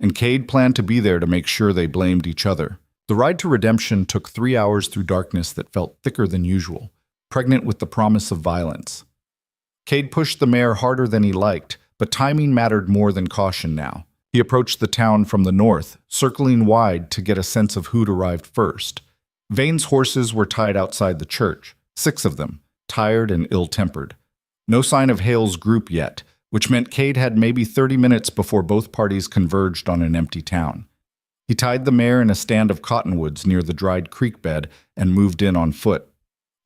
A: And Cade planned to be there to make sure they blamed each other. The ride to Redemption took 3 hours through darkness that felt thicker than usual, pregnant with the promise of violence. Cade pushed the mare harder than he liked, but timing mattered more than caution now. He approached the town from the north, circling wide to get a sense of who'd arrived first. Vane's horses were tied outside the church, 6 of them, tired and ill-tempered. No sign of Hale's group yet, which meant Cade had maybe 30 minutes before both parties converged on an empty town. He tied the mare in a stand of cottonwoods near the dried creek bed and moved in on foot.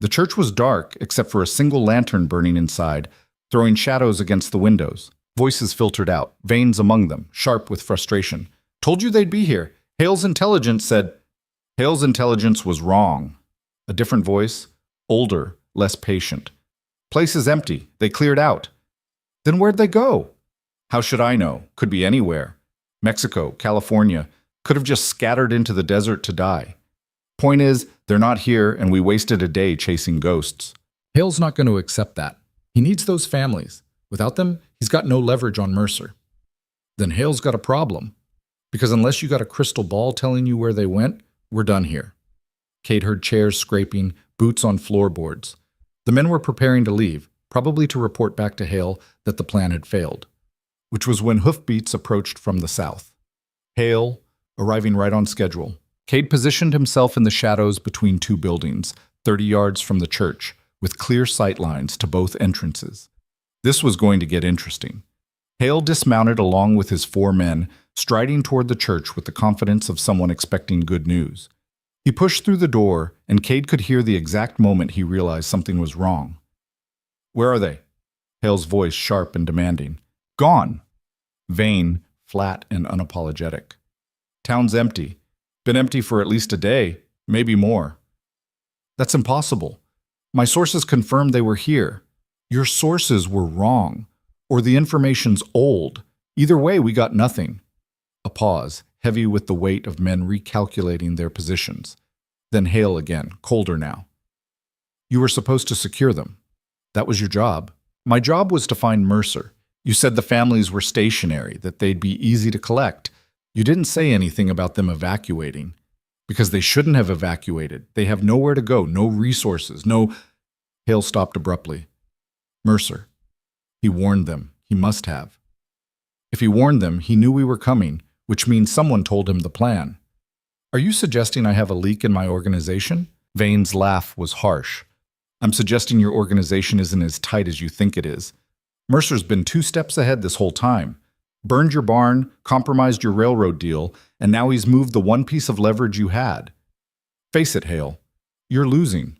A: The church was dark, except for a single lantern burning inside, throwing shadows against the windows. Voices filtered out, Vane's among them, sharp with frustration. "Told you they'd be here. Hale's intelligence said—" Hale's intelligence was wrong. A different voice, older, less patient. "Place is empty. They cleared out." "Then where'd they go?" "How should I know? Could be anywhere. Mexico, California. Could have just scattered into the desert to die. Point is, they're not here, and we wasted a day chasing ghosts."
B: Hale's not going to accept that. He needs those families. Without them, he's got no leverage on Mercer. Then Hale's got a problem. Because unless you got a crystal ball telling you where they went, we're done here. Cade heard chairs scraping, boots on floorboards. The men were preparing to leave, probably to report back to Hale that the plan had failed, which was when hoofbeats approached from the south. Hale, arriving right on schedule. Cade positioned himself in the shadows between 2 buildings, 30 yards from the church, with clear sight lines to both entrances. This was going to get interesting. Hale dismounted along with his 4 men, striding toward the church with the confidence of someone expecting good news. He pushed through the door, and Cade could hear the exact moment he realized something was wrong. "Where are they?" Hale's voice sharp and demanding. "Gone." Vane, flat and unapologetic. "Town's empty. Been empty for at least a day, maybe more." "That's impossible. My sources confirmed they were here." "Your sources were wrong, or the information's old. Either way, we got nothing." A pause, heavy with the weight of men recalculating their positions. Then Hale again, colder now. "You were supposed to secure them. That was your job." "My job was to find Mercer. You said the families were stationary, that they'd be easy to collect. You didn't say anything about them evacuating. Because they shouldn't have evacuated. They have nowhere to go, no resources, no—" Hale stopped abruptly. "Mercer. He warned them. He must have. If he warned them, he knew we were coming, which means someone told him the plan." "Are you suggesting I have a leak in my organization?" Vane's laugh was harsh. "I'm suggesting your organization isn't as tight as you think it is. Mercer's been 2 steps ahead this whole time. Burned your barn, compromised your railroad deal, and now he's moved the one piece of leverage you had. Face it, Hale. You're losing."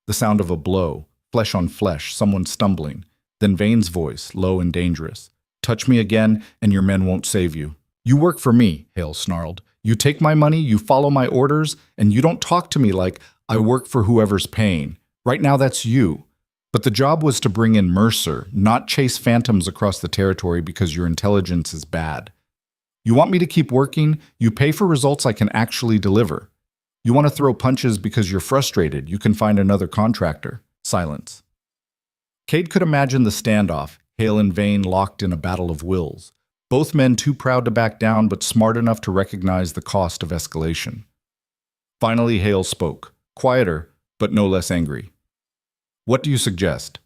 B: The sound of a blow, flesh on flesh, someone stumbling. Then Vane's voice, low and dangerous. "Touch me again, and your men won't save you." "You work for me," Hale snarled. "You take my money, you follow my orders, and you don't talk to me like I work for whoever's paying. Right now, that's you. But the job was to bring in Mercer, not chase phantoms across the territory because your intelligence is bad. You want me to keep working? You pay for results I can actually deliver. You want to throw punches because you're frustrated? You can find another contractor." Silence. Cade could imagine the standoff, Hale and Vane locked in a battle of wills. Both men too proud to back down, but smart enough to recognize the cost of escalation. Finally, Hale spoke, quieter, but no less angry. "What do you suggest?"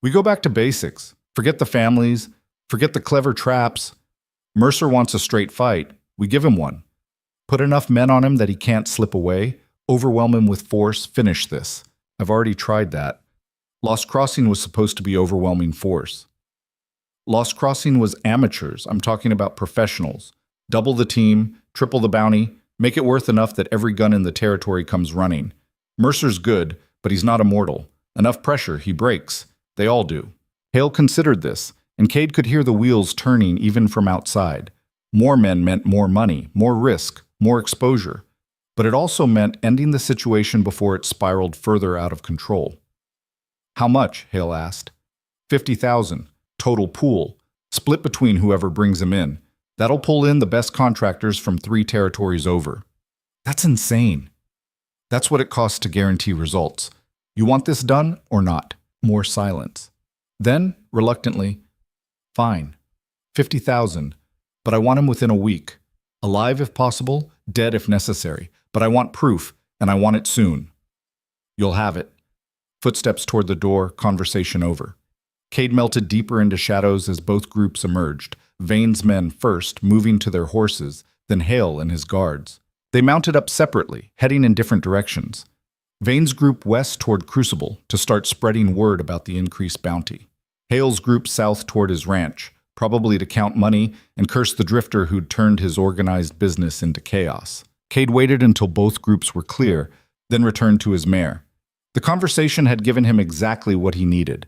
B: "We go back to basics. Forget the families. Forget the clever traps. Mercer wants a straight fight. We give him one. Put enough men on him that he can't slip away. Overwhelm him with force. Finish this. I've already tried that. Lost Crossing was supposed to be overwhelming force." "Lost Crossing was amateurs. I'm talking about professionals.
A: Double the team, triple the bounty, make it worth enough that every gun in the territory comes running. Mercer's good, but he's not immortal. Enough pressure, he breaks. They all do. Hale considered this, and Cade could hear the wheels turning even from outside. More men meant more money, more risk, more exposure. But it also meant ending the situation before it spiraled further out of control. How much? Hale asked. 50,000. Total pool. Split between whoever brings him in. That'll pull in the best contractors from 3 territories over. That's insane. That's what it costs to guarantee results. You want this done or not? More silence. Then, reluctantly, fine. 50,000. But I want him within a week. Alive if possible, dead if necessary. But I want proof, and I want it soon. You'll have it. Footsteps toward the door, conversation over. Cade melted deeper into shadows as both groups emerged, Vane's men first, moving to their horses, then Hale and his guards. They mounted up separately, heading in different directions. Vane's group west toward Crucible to start spreading word about the increased bounty. Hale's group south toward his ranch, probably to count money and curse the drifter who'd turned his organized business into chaos. Cade waited until both groups were clear, then returned to his mare. The conversation had given him exactly what he needed.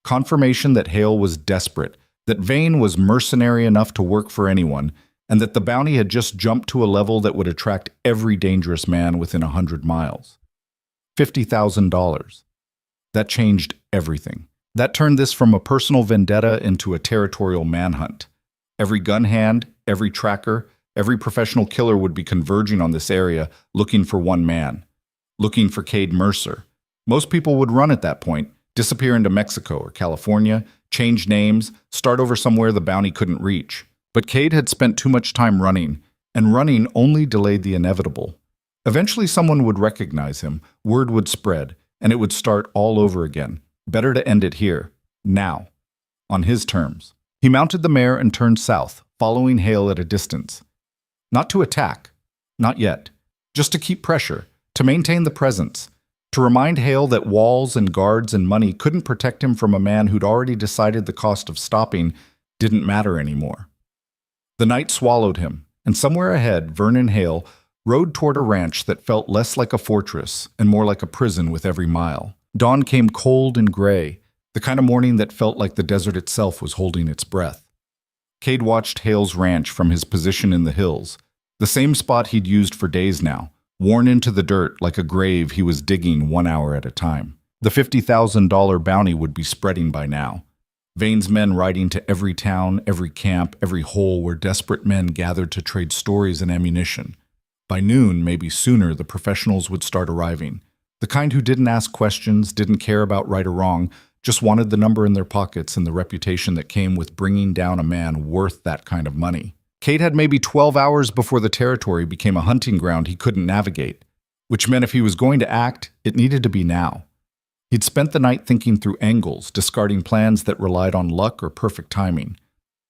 A: Confirmation that Hale was desperate, that Vane was mercenary enough to work for anyone, and that the bounty had just jumped to a level that would attract every dangerous man within 100 miles. $50,000. That changed everything. That turned this from a personal vendetta into a territorial manhunt. Every gun hand, every tracker, every professional killer would be converging on this area, looking for one man. Looking for Cade Mercer. Most people would run at that point, disappear into Mexico or California, change names, start over somewhere the bounty couldn't reach. But Cade had spent too much time running, and running only delayed the inevitable. Eventually someone would recognize him, word would spread, and it would start all over again. Better to end it here, now, on his terms. He mounted the mare and turned south, following Hale at a distance. Not to attack, not yet, just to keep pressure, to maintain the presence, to remind Hale that walls and guards and money couldn't protect him from a man who'd already decided the cost of stopping didn't matter anymore. The night swallowed him, and somewhere ahead, Vernon Hale rode toward a ranch that felt less like a fortress and more like a prison with every mile. Dawn came cold and gray, the kind of morning that felt like the desert itself was holding its breath. Cade watched Hale's ranch from his position in the hills, the same spot he'd used for days now, worn into the dirt like a grave he was digging 1 hour at a time. The $50,000 bounty would be spreading by now. Vane's men riding to every town, every camp, every hole where desperate men gathered to trade stories and ammunition. By noon, maybe sooner, the professionals would start arriving. The kind who didn't ask questions, didn't care about right or wrong, just wanted the number in their pockets and the reputation that came with bringing down a man worth that kind of money. Cade had maybe 12 hours before the territory became a hunting ground he couldn't navigate, which meant if he was going to act, it needed to be now. He'd spent the night thinking through angles, discarding plans that relied on luck or perfect timing.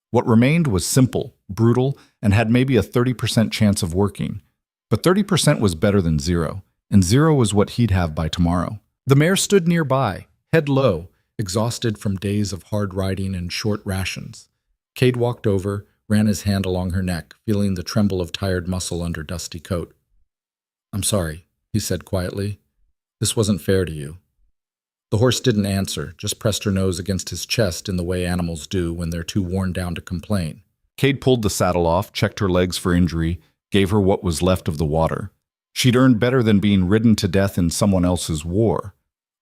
A: What remained was simple, brutal, and had maybe a 30% chance of working. But 30% was better than 0, and 0 was what he'd have by tomorrow. The mare stood nearby, head low, exhausted from days of hard riding and short rations. Cade walked over, ran his hand along her neck, feeling the tremble of tired muscle under dusty coat. "I'm sorry," he said quietly. "This wasn't fair to you." The horse didn't answer, just pressed her nose against his chest in the way animals do when they're too worn down to complain. Cade pulled the saddle off, checked her legs for injury, gave her what was left of the water. She'd earned better than being ridden to death in someone else's war.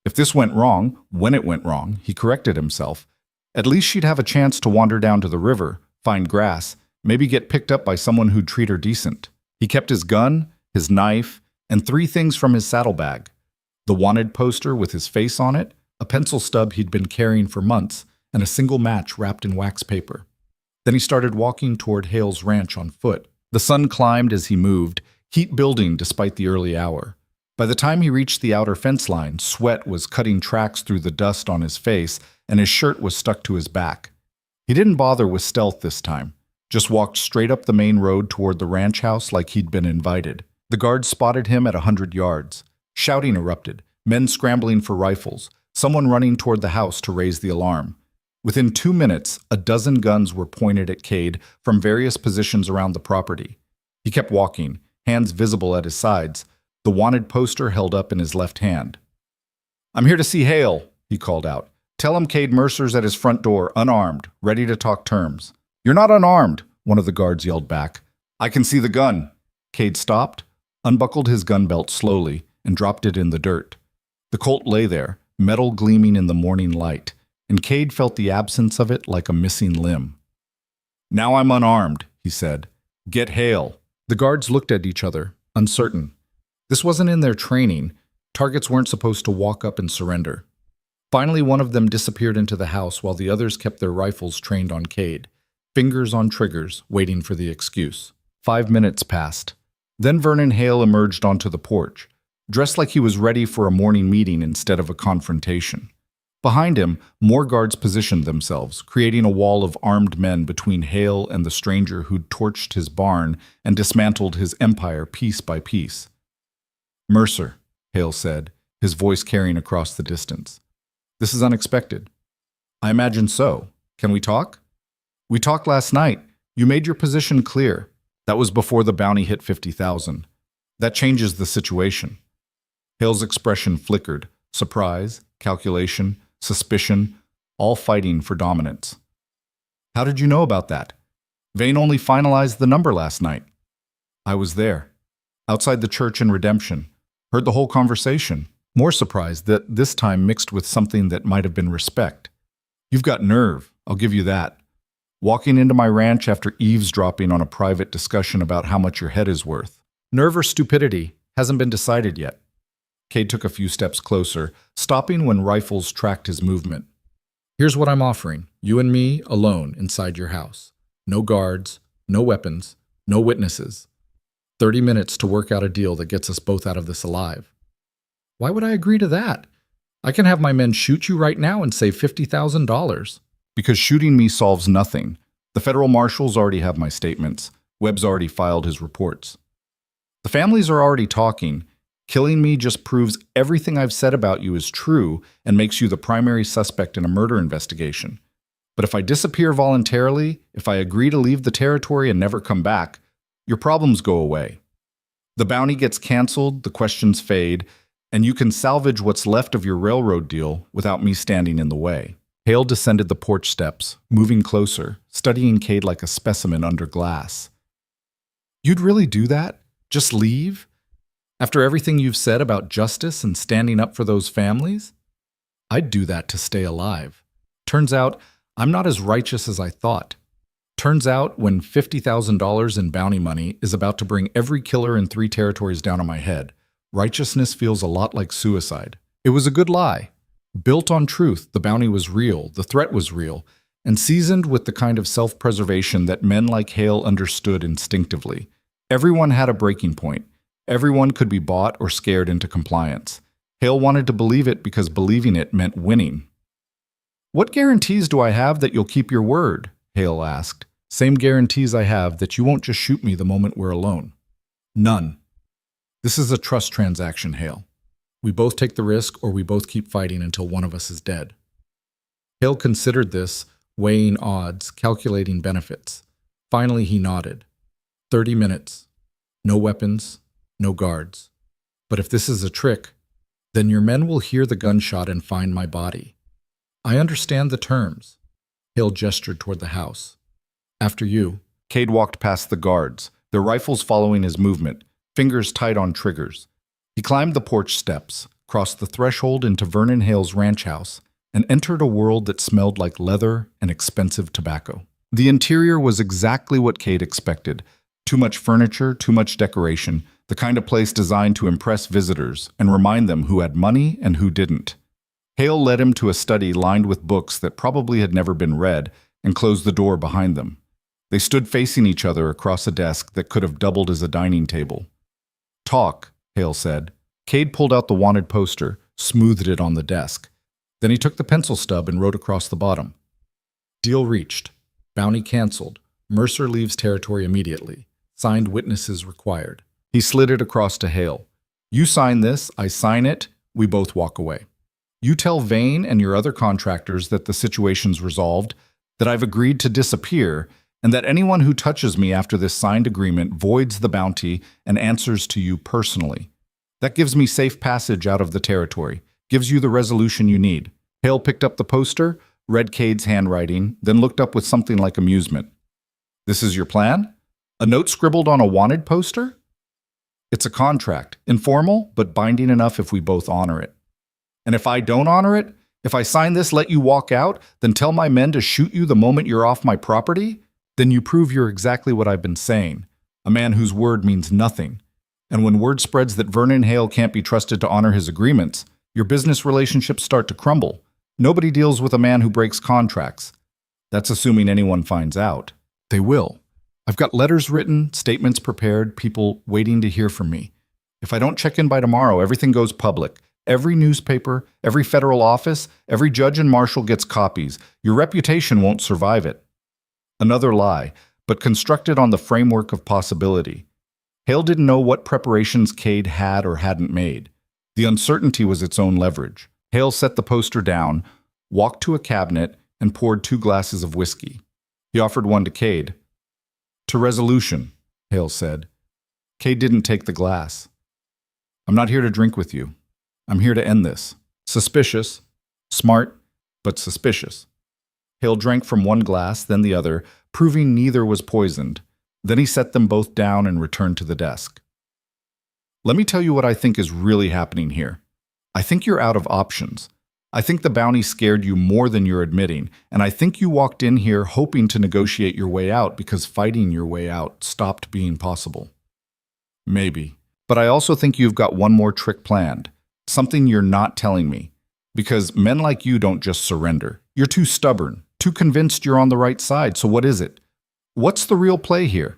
A: If this went wrong, when it went wrong, he corrected himself, at least she'd have a chance to wander down to the river, find grass, maybe get picked up by someone who'd treat her decent. He kept his gun, his knife, and 3 things from his saddlebag. The wanted poster with his face on it, a pencil stub he'd been carrying for months, and a single match wrapped in wax paper. Then he started walking toward Hale's ranch on foot. The sun climbed as he moved, heat building despite the early hour. By the time he reached the outer fence line, sweat was cutting tracks through the dust on his face, and his shirt was stuck to his back. He didn't bother with stealth this time, just walked straight up the main road toward the ranch house like he'd been invited. The guards spotted him at 100 yards. Shouting erupted, men scrambling for rifles, someone running toward the house to raise the alarm. Within 2 minutes, a dozen guns were pointed at Cade from various positions around the property. He kept walking, hands visible at his sides, the wanted poster held up in his left hand. "I'm here to see Hale," he called out. "Tell him Cade Mercer's at his front door, unarmed, ready to talk terms." "You're not unarmed," one of the guards yelled back. "I can see the gun." Cade stopped, unbuckled his gun belt slowly, and dropped it in the dirt. The Colt lay there, metal gleaming in the morning light, and Cade felt the absence of it like a missing limb. "Now I'm unarmed," he said. "Get Hale." The guards looked at each other, uncertain. This wasn't in their training. Targets weren't supposed to walk up and surrender. Finally, one of them disappeared into the house while the others kept their rifles trained on Cade, fingers on triggers, waiting for the excuse. 5 minutes passed. Then Vernon Hale emerged onto the porch, dressed like he was ready for a morning meeting instead of a confrontation. Behind him, more guards positioned themselves, creating a wall of armed men between Hale and the stranger who'd torched his barn and dismantled his empire piece by piece. "Mercer," Hale said, his voice carrying across the distance. "This is unexpected." "I imagine so. Can we talk?" "We talked last night. You made your position clear. That was before the bounty hit 50,000. That changes the situation." Hale's expression flickered. Surprise, calculation, suspicion, all fighting for dominance. "How did you know about that? Vane only finalized the number last night." "I was there. Outside the church in Redemption. Heard the whole conversation. More surprised that this time mixed with something that might have been respect. You've got nerve, I'll give you that. Walking into my ranch after eavesdropping on a private discussion about how much your head is worth. Nerve or stupidity hasn't been decided yet." Cade took a few steps closer, stopping when rifles tracked his movement. "Here's what I'm offering. You and me, alone, inside your house. No guards, no weapons, no witnesses. 30 minutes to work out a deal that gets us both out of this alive." "Why would I agree to that? I can have my men shoot you right now and save $50,000. "Because shooting me solves nothing. The federal marshals already have my statements. Webb's already filed his reports. The families are already talking. Killing me just proves everything I've said about you is true and makes you the primary suspect in a murder investigation. But if I disappear voluntarily, if I agree to leave the territory and never come back, your problems go away. The bounty gets canceled, the questions fade, and you can salvage what's left of your railroad deal without me standing in the way." Hale descended the porch steps, moving closer, studying Cade like a specimen under glass. "You'd really do that? Just leave? After everything you've said about justice and standing up for those families?" "I'd do that to stay alive. Turns out, I'm not as righteous as I thought. Turns out, when $50,000 in bounty money is about to bring every killer in 3 territories down on my head, righteousness feels a lot like suicide. It was a good lie. Built on truth, the bounty was real, the threat was real, and seasoned with the kind of self-preservation that men like Hale understood instinctively. Everyone had a breaking point. Everyone could be bought or scared into compliance. Hale wanted to believe it because believing it meant winning. "What guarantees do I have that you'll keep your word?" Hale asked. "Same guarantees I have that you won't just shoot me the moment we're alone." "None. This is a trust transaction, Hale. We both take the risk or we both keep fighting until one of us is dead." Hale considered this, weighing odds, calculating benefits. Finally, he nodded. 30 minutes. No weapons, no guards. But if this is a trick, then your men will hear the gunshot and find my body. I understand the terms. Hale gestured toward the house. "After you." Cade walked past the guards, their rifles following his movement, fingers tight on triggers. He climbed the porch steps, crossed the threshold into Vernon Hale's ranch house, and entered a world that smelled like leather and expensive tobacco. The interior was exactly what Cade expected. Too much furniture, too much decoration, the kind of place designed to impress visitors and remind them who had money and who didn't. Hale led him to a study lined with books that probably had never been read and closed the door behind them. They stood facing each other across a desk that could have doubled as a dining table. "Talk," Hale said. Cade pulled out the wanted poster, smoothed it on the desk. Then he took the pencil stub and wrote across the bottom. "Deal reached. Bounty canceled. Mercer leaves territory immediately. Signed witnesses required." He slid it across to Hale. "You sign this, I sign it, we both walk away." You tell Vane and your other contractors that the situation's resolved, that I've agreed to disappear, and that anyone who touches me after this signed agreement voids the bounty and answers to you personally. That gives me safe passage out of the territory, gives you the resolution you need. Hale picked up the poster, read Cade's handwriting, then looked up with something like amusement. This is your plan? A note scribbled on a wanted poster? It's a contract, informal, but binding enough if we both honor it. And if I don't honor it, if I sign this, let you walk out, then tell my men to shoot you the moment you're off my property, then you prove you're exactly what I've been saying, a man whose word means nothing. And when word spreads that Vernon Hale can't be trusted to honor his agreements, your business relationships start to crumble. Nobody deals with a man who breaks contracts. That's assuming anyone finds out. They will. I've got letters written, statements prepared, people waiting to hear from me. If I don't check in by tomorrow, everything goes public. Every newspaper, every federal office, every judge and marshal gets copies. Your reputation won't survive it. Another lie, but constructed on the framework of possibility. Hale didn't know what preparations Cade had or hadn't made. The uncertainty was its own leverage. Hale set the poster down, walked to a cabinet, and poured 2 glasses of whiskey. He offered one to Cade. To resolution, Hale said. Cade didn't take the glass. I'm not here to drink with you. I'm here to end this. Suspicious, smart, but suspicious. Hale drank from one glass, then the other, proving neither was poisoned. Then he set them both down and returned to the desk. Let me tell you what I think is really happening here. I think you're out of options. I think the bounty scared you more than you're admitting, and I think you walked in here hoping to negotiate your way out because fighting your way out stopped being possible. Maybe. But I also think you've got one more trick planned, something you're not telling me, because men like you don't just surrender. You're too stubborn, too convinced you're on the right side, so what is it? What's the real play here?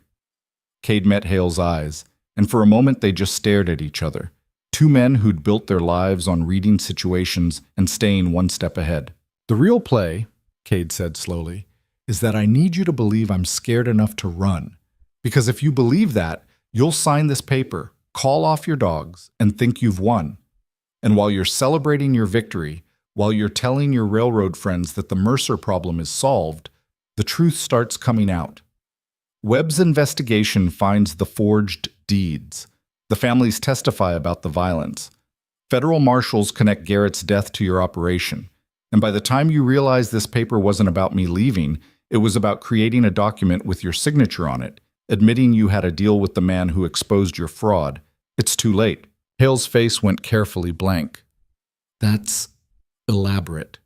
A: Cade met Hale's eyes, and for a moment they just stared at each other. 2 men who'd built their lives on reading situations and staying one step ahead. The real play, Cade said slowly, is that I need you to believe I'm scared enough to run. Because if you believe that, you'll sign this paper, call off your dogs, and think you've won. And while you're celebrating your victory, while you're telling your railroad friends that the Mercer problem is solved, the truth starts coming out. Webb's investigation finds the forged deeds. The families testify about the violence. Federal marshals connect Garrett's death to your operation. And by the time you realize this paper wasn't about me leaving, it was about creating a document with your signature on it, admitting you had a deal with the man who exposed your fraud, it's too late. Hale's face went carefully blank. That's elaborate.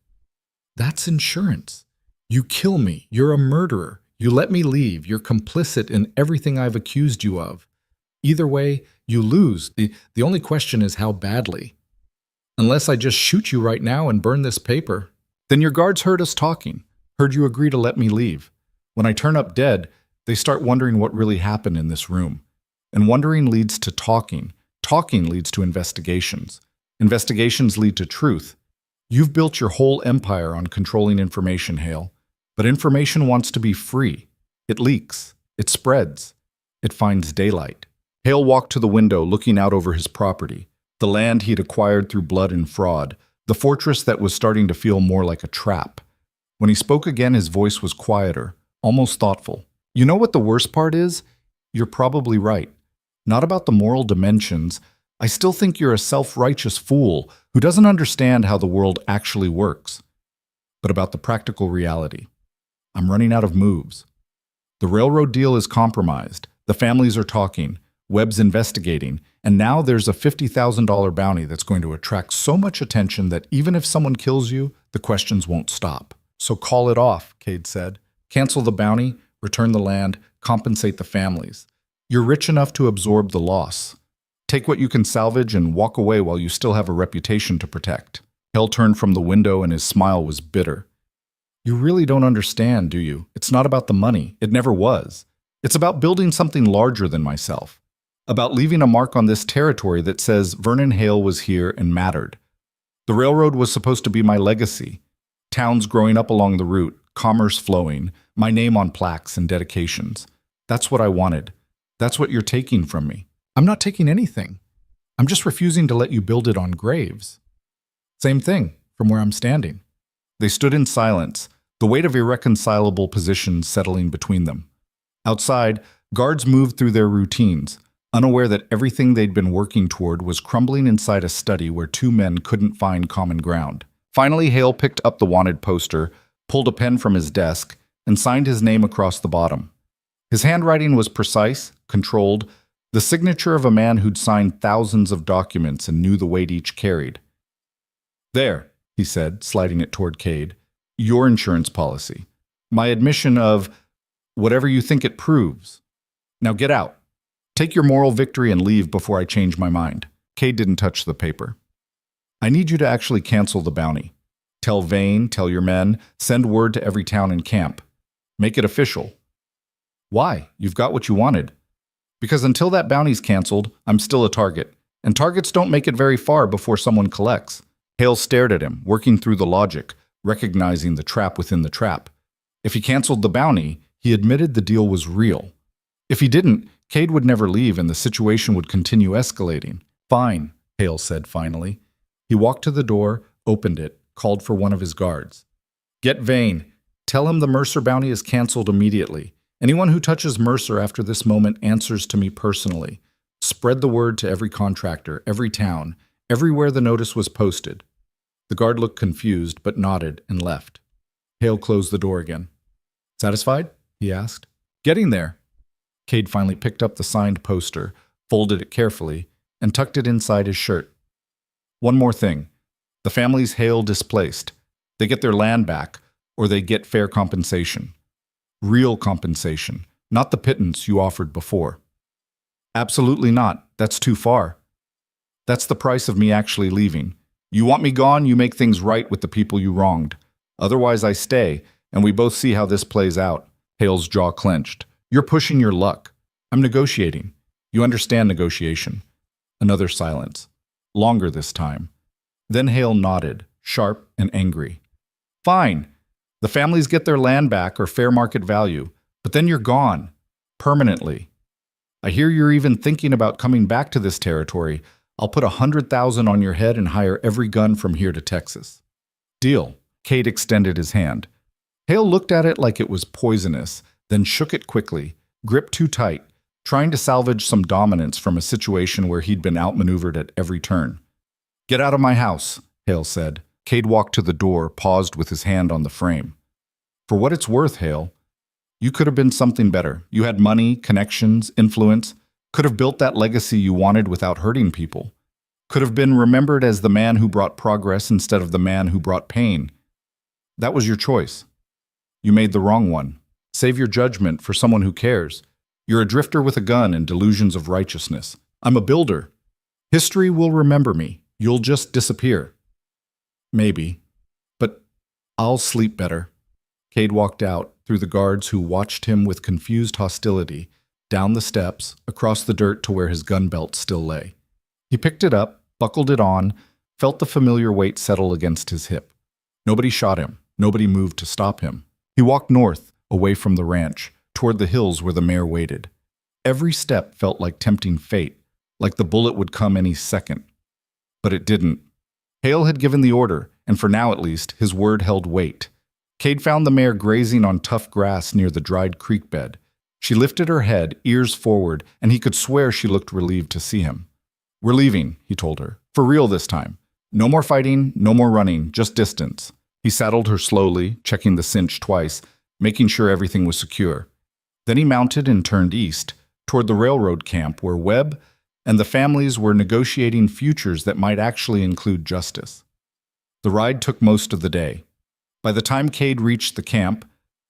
A: That's insurance. You kill me. You're a murderer. You let me leave. You're complicit in everything I've accused you of. Either way, you lose. The only question is how badly. Unless I just shoot you right now and burn this paper. Then your guards heard us talking, heard you agree to let me leave. When I turn up dead, they start wondering what really happened in this room. And wondering leads to talking. Talking leads to investigations. Investigations lead to truth. You've built your whole empire on controlling information, Hale. But information wants to be free. It leaks. It spreads. It finds daylight. Hale walked to the window, looking out over his property, the land he'd acquired through blood and fraud, the fortress that was starting to feel more like a trap. When he spoke again, his voice was quieter, almost thoughtful. You know what the worst part is? You're probably right. Not about the moral dimensions. I still think you're a self-righteous fool who doesn't understand how the world actually works. But about the practical reality. I'm running out of moves. The railroad deal is compromised. The families are talking. Webb's investigating, and now there's a $50,000 bounty that's going to attract so much attention that even if someone kills you, the questions won't stop. So call it off, Cade said. Cancel the bounty, return the land, compensate the families. You're rich enough to absorb the loss. Take what you can salvage and walk away while you still have a reputation to protect. Hale turned from the window and his smile was bitter. You really don't understand, do you? It's not about the money. It never was. It's about building something larger than myself. About leaving a mark on this territory that says Vernon Hale was here and mattered. The railroad was supposed to be my legacy. Towns growing up along the route, commerce flowing, my name on plaques and dedications. That's what I wanted. That's what you're taking from me. I'm not taking anything. I'm just refusing to let you build it on graves. Same thing.
B: from where I'm standing.
A: They stood in silence, the weight of irreconcilable positions settling between them. Outside, guards moved through their routines, unaware that everything they'd been working toward was crumbling inside a study where two men couldn't find common ground. Finally, Hale picked up the wanted poster, pulled a pen from his desk, and signed his name across the bottom. His handwriting was precise, controlled, the signature of a man who'd signed thousands of documents and knew the weight each carried. "There," he said, sliding it toward Cade. "Your insurance policy. My admission of whatever you think it proves. Now get out. Take your moral victory and leave before I change my mind." Cade didn't touch the paper. "I need you to actually cancel the bounty. Tell Vane, tell your men, send word to every town and camp. Make it official." "Why? You've got what you wanted." "Because until that bounty's canceled, I'm still a target, and targets don't make it very far before someone collects." Hale stared at him, working through the logic, recognizing the trap within the trap. If he canceled the bounty, he admitted the deal was real. If he didn't, Cade would never leave and the situation would continue escalating. "Fine," Hale said finally. He walked to the door, opened it, called for one of his guards. "Get Vane. Tell him the Mercer bounty is canceled immediately. Anyone who touches Mercer after this moment answers to me personally. Spread the word to every contractor, every town, everywhere the notice was posted." The guard looked confused, but nodded and left. Hale closed the door again. "Satisfied?" he asked. "Getting there." Cade finally picked up the signed poster, folded it carefully, and tucked it inside his shirt. "One more thing. The families Hale displaced. They get their land back, or they get fair compensation. Real compensation, not the pittance you offered before." "Absolutely not. That's too far. That's the price of me actually leaving. You want me gone, you make things right with the people you wronged. Otherwise, I stay, and we both see how this plays out." Hale's jaw clenched. "You're pushing your luck. I'm negotiating. You understand negotiation." Another silence. Longer this time. Then Hale nodded, sharp and angry. "Fine. The families get their land back or fair market value, but then you're gone. Permanently. I hear you're even thinking about coming back to this territory. I'll put 100,000 on your head and hire every gun from here to Texas." "Deal." Cade extended his hand. Hale looked at it like it was poisonous, then shook it quickly, gripped too tight, trying to salvage some dominance from a situation where he'd been outmaneuvered at every turn. "Get out of my house," Hale said. Cade walked to the door, paused with his hand on the frame. "For what it's worth, Hale, you could have been something better. You had money, connections, influence, could have built that legacy you wanted without hurting people. Could have been remembered as the man who brought progress instead of the man who brought pain. That was your choice. You made the wrong one. Save your judgment for someone who cares. You're a drifter with a gun and delusions of righteousness. I'm a builder. History will remember me. You'll just disappear." "Maybe. But I'll sleep better." Cade walked out, through the guards who watched him with confused hostility, down the steps, across the dirt to where his gun belt still lay. He picked it up, buckled it on, felt the familiar weight settle against his hip. Nobody shot him. Nobody moved to stop him. He walked north, away from the ranch, toward the hills where the mare waited. Every step felt like tempting fate, like the bullet would come any second. But it didn't. Hale had given the order, and for now at least, his word held weight. Cade found the mare grazing on tough grass near the dried creek bed. She lifted her head, ears forward, and he could swear she looked relieved to see him. "We're leaving," he told her. "For real this time. No more fighting, no more running, just distance." He saddled her slowly, checking the cinch twice, making sure everything was secure. Then he mounted and turned east, toward the railroad camp where Webb and the families were negotiating futures that might actually include justice. The ride took most of the day. By the time Cade reached the camp,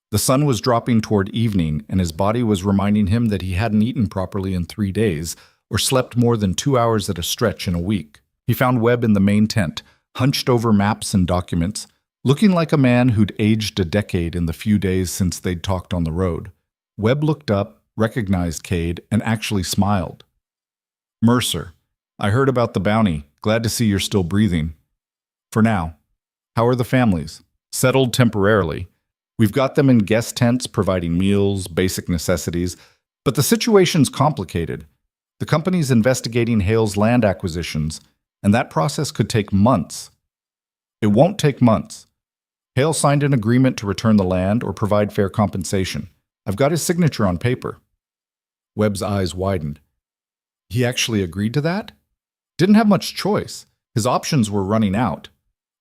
A: the sun was dropping toward evening, and his body was reminding him that he hadn't eaten properly in 3 days or slept more than 2 hours at a stretch in a week. He found Webb in the main tent, hunched over maps and documents, looking like a man who'd aged a decade in the few days since they'd talked on the road. Webb looked up, recognized Cade, and actually smiled. "Mercer, I heard about the bounty. Glad to see you're still breathing. For now. How are the families?" "Settled temporarily. We've got them in guest tents providing meals, basic necessities, but the situation's complicated. The company's investigating Hale's land acquisitions, and that process could take months." It won't take months. Hale signed an agreement to return the land or provide fair compensation. I've got his signature on paper.
B: Webb's eyes widened. He actually agreed to that?
A: Didn't have much choice. His options were running out.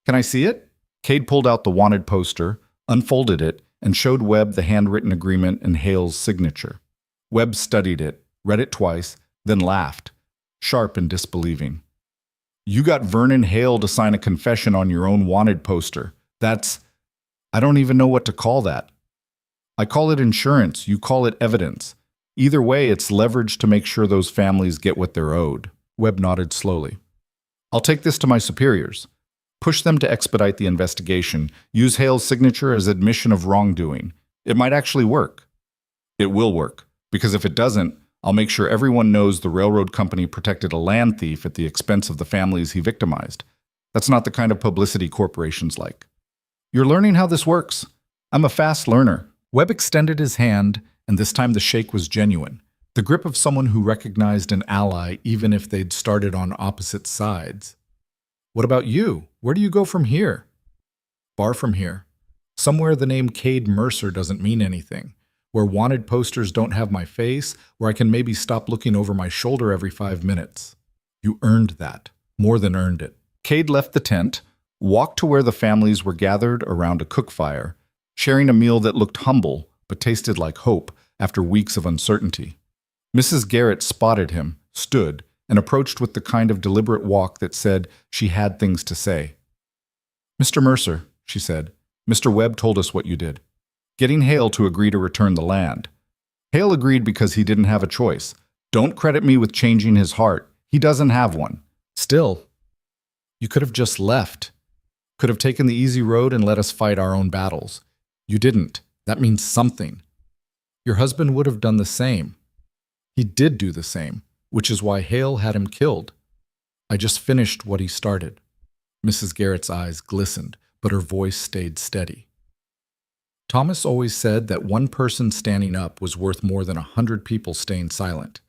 A: Can I see it? Cade pulled out the wanted poster, unfolded it, and showed Webb the handwritten agreement and Hale's signature. Webb studied it, read it twice, then laughed, sharp and disbelieving. You got Vernon Hale to sign a confession on your own wanted poster. I don't even know what to call that. I call it insurance, you call it evidence. Either way, it's leverage to make sure those families get what they're owed.
B: Webb nodded slowly.
A: I'll take this to my superiors. Push them to expedite the investigation. Use Hale's signature as admission of wrongdoing. It might actually work. It will work, because if it doesn't, I'll make sure everyone knows the railroad company protected a land thief at the expense of the families he victimized. That's not the kind of publicity corporations like. You're learning how this works. I'm a fast learner.
B: Webb extended his hand, and this time the shake was genuine. The grip of someone who recognized an ally even if they'd started on opposite sides. What about you? Where do you go from here? Far from here. Somewhere the name Cade Mercer doesn't mean anything. Where wanted posters don't have my face, where I can maybe stop looking over my shoulder every 5 minutes. You earned that. More than earned it.
A: Cade left the tent, walked to where the families were gathered around a cook fire, sharing a meal that looked humble but tasted like hope after weeks of uncertainty. Mrs. Garrett spotted him, stood, and approached with the kind of deliberate walk that said she had things to say. Mr. Mercer, she said, Mr. Webb told us what you did. Getting Hale to agree to return the land. Hale agreed because he didn't have a choice. Don't credit me with changing his heart. He doesn't have one.
B: Still, you could have just left. Could have taken the easy road and let us fight our own battles. You didn't. That means something. Your husband would have done the same. He did do the same, which is why Hale had him killed. I just finished what he started. Mrs. Garrett's eyes glistened, but her voice stayed steady. Thomas always said that one person standing up was worth more than 100 people staying silent.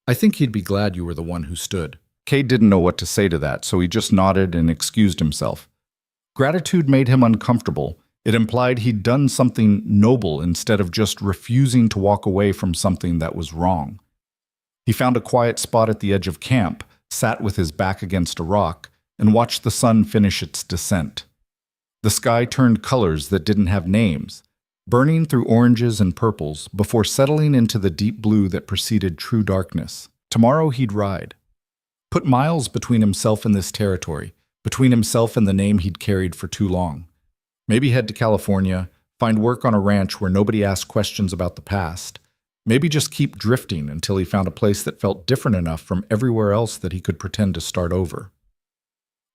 B: I think he'd be glad you were the one who stood.
A: Cade didn't know what to say to that, so he just nodded and excused himself. Gratitude made him uncomfortable. It implied he'd done something noble instead of just refusing to walk away from something that was wrong. He found a quiet spot at the edge of camp, sat with his back against a rock, and watched the sun finish its descent. The sky turned colors that didn't have names, burning through oranges and purples before settling into the deep blue that preceded true darkness. Tomorrow he'd ride. Put miles between himself and this territory, between himself and the name he'd carried for too long. Maybe head to California, find work on a ranch where nobody asked questions about the past. Maybe just keep drifting until he found a place that felt different enough from everywhere else that he could pretend to start over.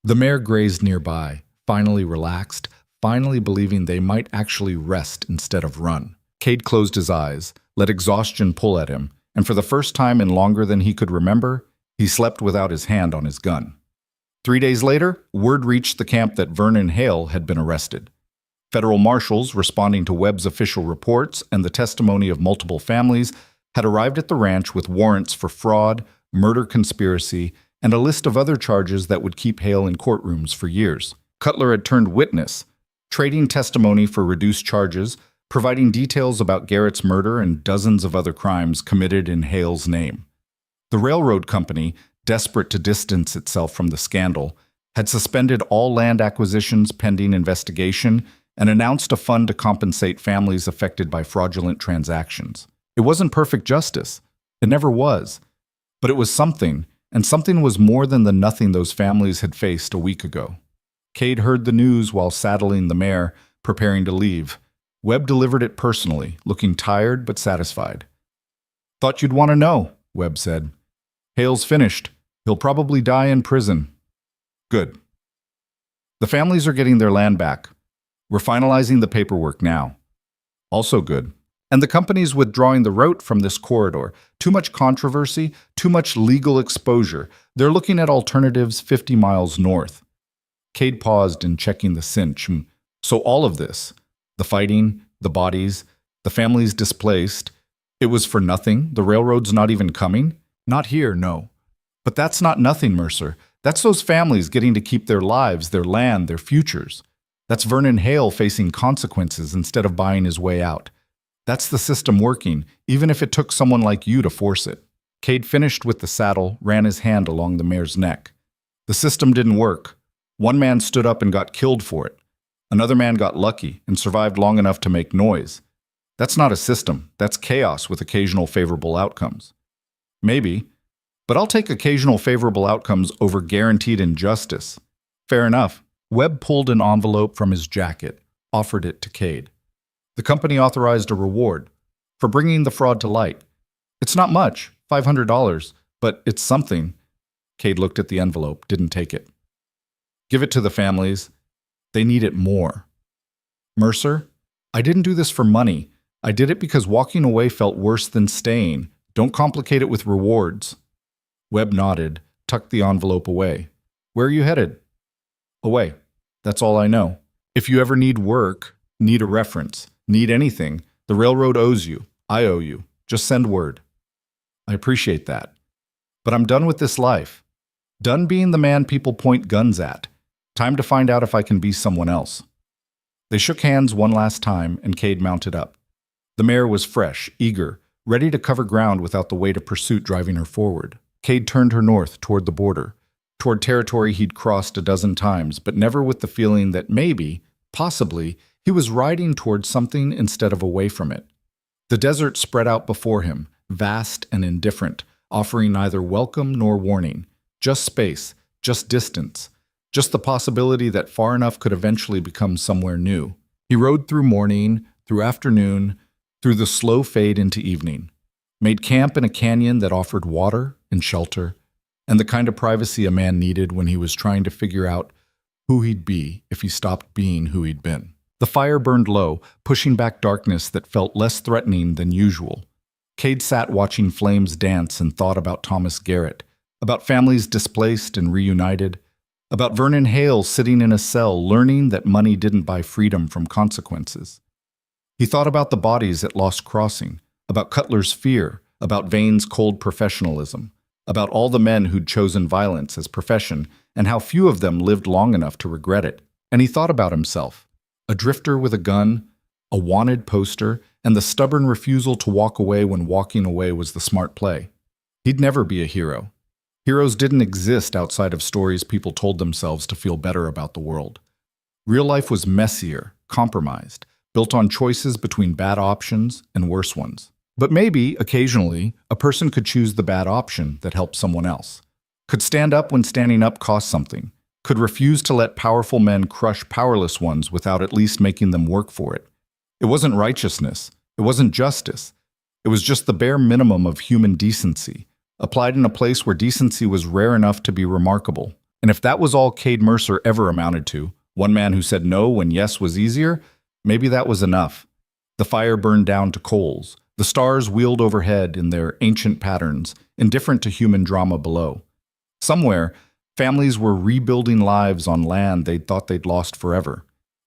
A: The mare grazed nearby, finally relaxed, finally believing they might actually rest instead of run. Cade closed his eyes, let exhaustion pull at him, and for the first time in longer than he could remember, he slept without his hand on his gun. 3 days later, word reached the camp that Vernon Hale had been arrested. Federal marshals, responding to Webb's official reports and the testimony of multiple families, had arrived at the ranch with warrants for fraud, murder conspiracy, and a list of other charges that would keep Hale in courtrooms for years. Cutler had turned witness, trading testimony for reduced charges, providing details about Garrett's murder and dozens of other crimes committed in Hale's name. The railroad company, desperate to distance itself from the scandal, had suspended all land acquisitions pending investigation and announced a fund to compensate families affected by fraudulent transactions. It wasn't perfect justice. It never was. But it was something, and something was more than the nothing those families had faced a week ago. Cade heard the news while saddling the mare, preparing to leave. Webb delivered it personally, looking tired but satisfied. "Thought you'd want to know," Webb said. "Hale's finished. He'll probably die in prison." "Good. The families are getting their land back. We're finalizing the paperwork now." "Also good. And the company's withdrawing the route from this corridor. Too much controversy, too much legal exposure. They're looking at alternatives 50 miles north." Cade paused in checking the cinch. "So all of this, the fighting, the bodies, the families displaced, it was for nothing? The railroad's not even coming?" "Not here, no. But that's not nothing, Mercer. That's those families getting to keep their lives, their land, their futures. That's Vernon Hale facing consequences instead of buying his way out. That's the system working, even if it took someone like you to force it. Cade finished with the saddle, ran his hand along the mare's neck. The system didn't work. One man stood up and got killed for it. Another man got lucky and survived long enough to make noise. That's not a system. That's chaos with occasional favorable outcomes. Maybe, but I'll take occasional favorable outcomes over guaranteed injustice. Fair enough. Webb pulled an envelope from his jacket, offered it to Cade. The company authorized a reward for bringing the fraud to light. It's not much, $500, but it's something. Cade looked at the envelope, didn't take it. Give it to the families. They need it more. Mercer, I didn't do this for money. I did it because walking away felt worse than staying. Don't complicate it with rewards. Webb nodded, tucked the envelope away. Where are you headed? Away. That's all I know. If you ever need work, need a reference, need anything, the railroad owes you. I owe you. Just send word. I appreciate that. But I'm done with this life. Done being the man people point guns at. Time to find out if I can be someone else. They shook hands one last time, and Cade mounted up. The mare was fresh, eager, ready to cover ground without the weight of pursuit driving her forward. Cade turned her north toward the border, toward territory he'd crossed a dozen times, but never with the feeling that maybe, possibly, he was riding toward something instead of away from it. The desert spread out before him, vast and indifferent, offering neither welcome nor warning. Just space, just distance, just the possibility that far enough could eventually become somewhere new. He rode through morning, through afternoon, through the slow fade into evening, made camp in a canyon that offered water and shelter, and the kind of privacy a man needed when he was trying to figure out who he'd be if he stopped being who he'd been. The fire burned low, pushing back darkness that felt less threatening than usual. Cade sat watching flames dance and thought about Thomas Garrett, about families displaced and reunited, about Vernon Hale sitting in a cell learning that money didn't buy freedom from consequences. He thought about the bodies at Lost Crossing, about Cutler's fear, about Vane's cold professionalism, about all the men who'd chosen violence as profession and how few of them lived long enough to regret it. And he thought about himself, a drifter with a gun, a wanted poster, and the stubborn refusal to walk away when walking away was the smart play. He'd never be a hero. Heroes didn't exist outside of stories people told themselves to feel better about the world. Real life was messier, compromised, built on choices between bad options and worse ones. But maybe, occasionally, a person could choose the bad option that helped someone else, could stand up when standing up cost something, could refuse to let powerful men crush powerless ones without at least making them work for it. It wasn't righteousness. It wasn't justice. It was just the bare minimum of human decency, applied in a place where decency was rare enough to be remarkable. And if that was all Cade Mercer ever amounted to, one man who said no when yes was easier, maybe that was enough. The fire burned down to coals. The stars wheeled overhead in their ancient patterns, indifferent to human drama below. Somewhere, families were rebuilding lives on land they'd thought they'd lost forever.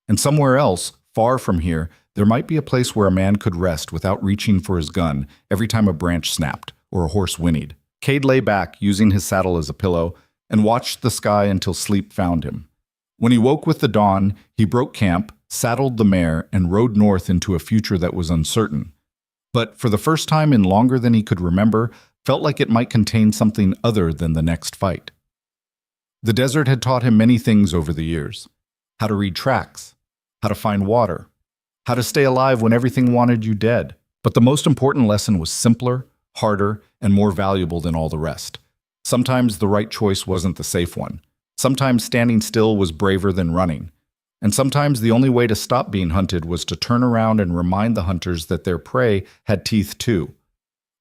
A: And somewhere else, far from here, there might be a place where a man could rest without reaching for his gun every time a branch snapped or a horse whinnied. Cade lay back, using his saddle as a pillow, and watched the sky until sleep found him. When he woke with the dawn, he broke camp, saddled the mare, and rode north into a future that was uncertain. But for the first time in longer than he could remember, felt like it might contain something other than the next fight. The desert had taught him many things over the years. How to read tracks, how to find water, how to stay alive when everything wanted you dead. But the most important lesson was simpler, harder, and more valuable than all the rest. Sometimes the right choice wasn't the safe one. Sometimes standing still was braver than running. And sometimes the only way to stop being hunted was to turn around and remind the hunters that their prey had teeth too.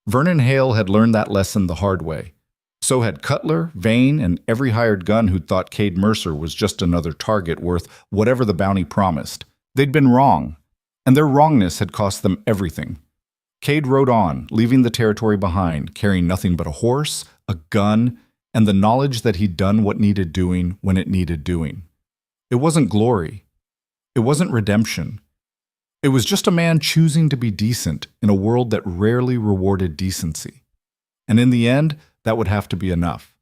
A: Vernon Hale had learned that lesson the hard way. So had Cutler, Vane, and every hired gun who'd thought Cade Mercer was just another target worth whatever the bounty promised. They'd been wrong, and their wrongness had cost them everything. Cade rode on, leaving the territory behind, carrying nothing but a horse, a gun, and the knowledge that he'd done what needed doing when it needed doing. It wasn't glory. It wasn't redemption. It was just a man choosing to be decent in a world that rarely rewarded decency. And in the end, that would have to be enough.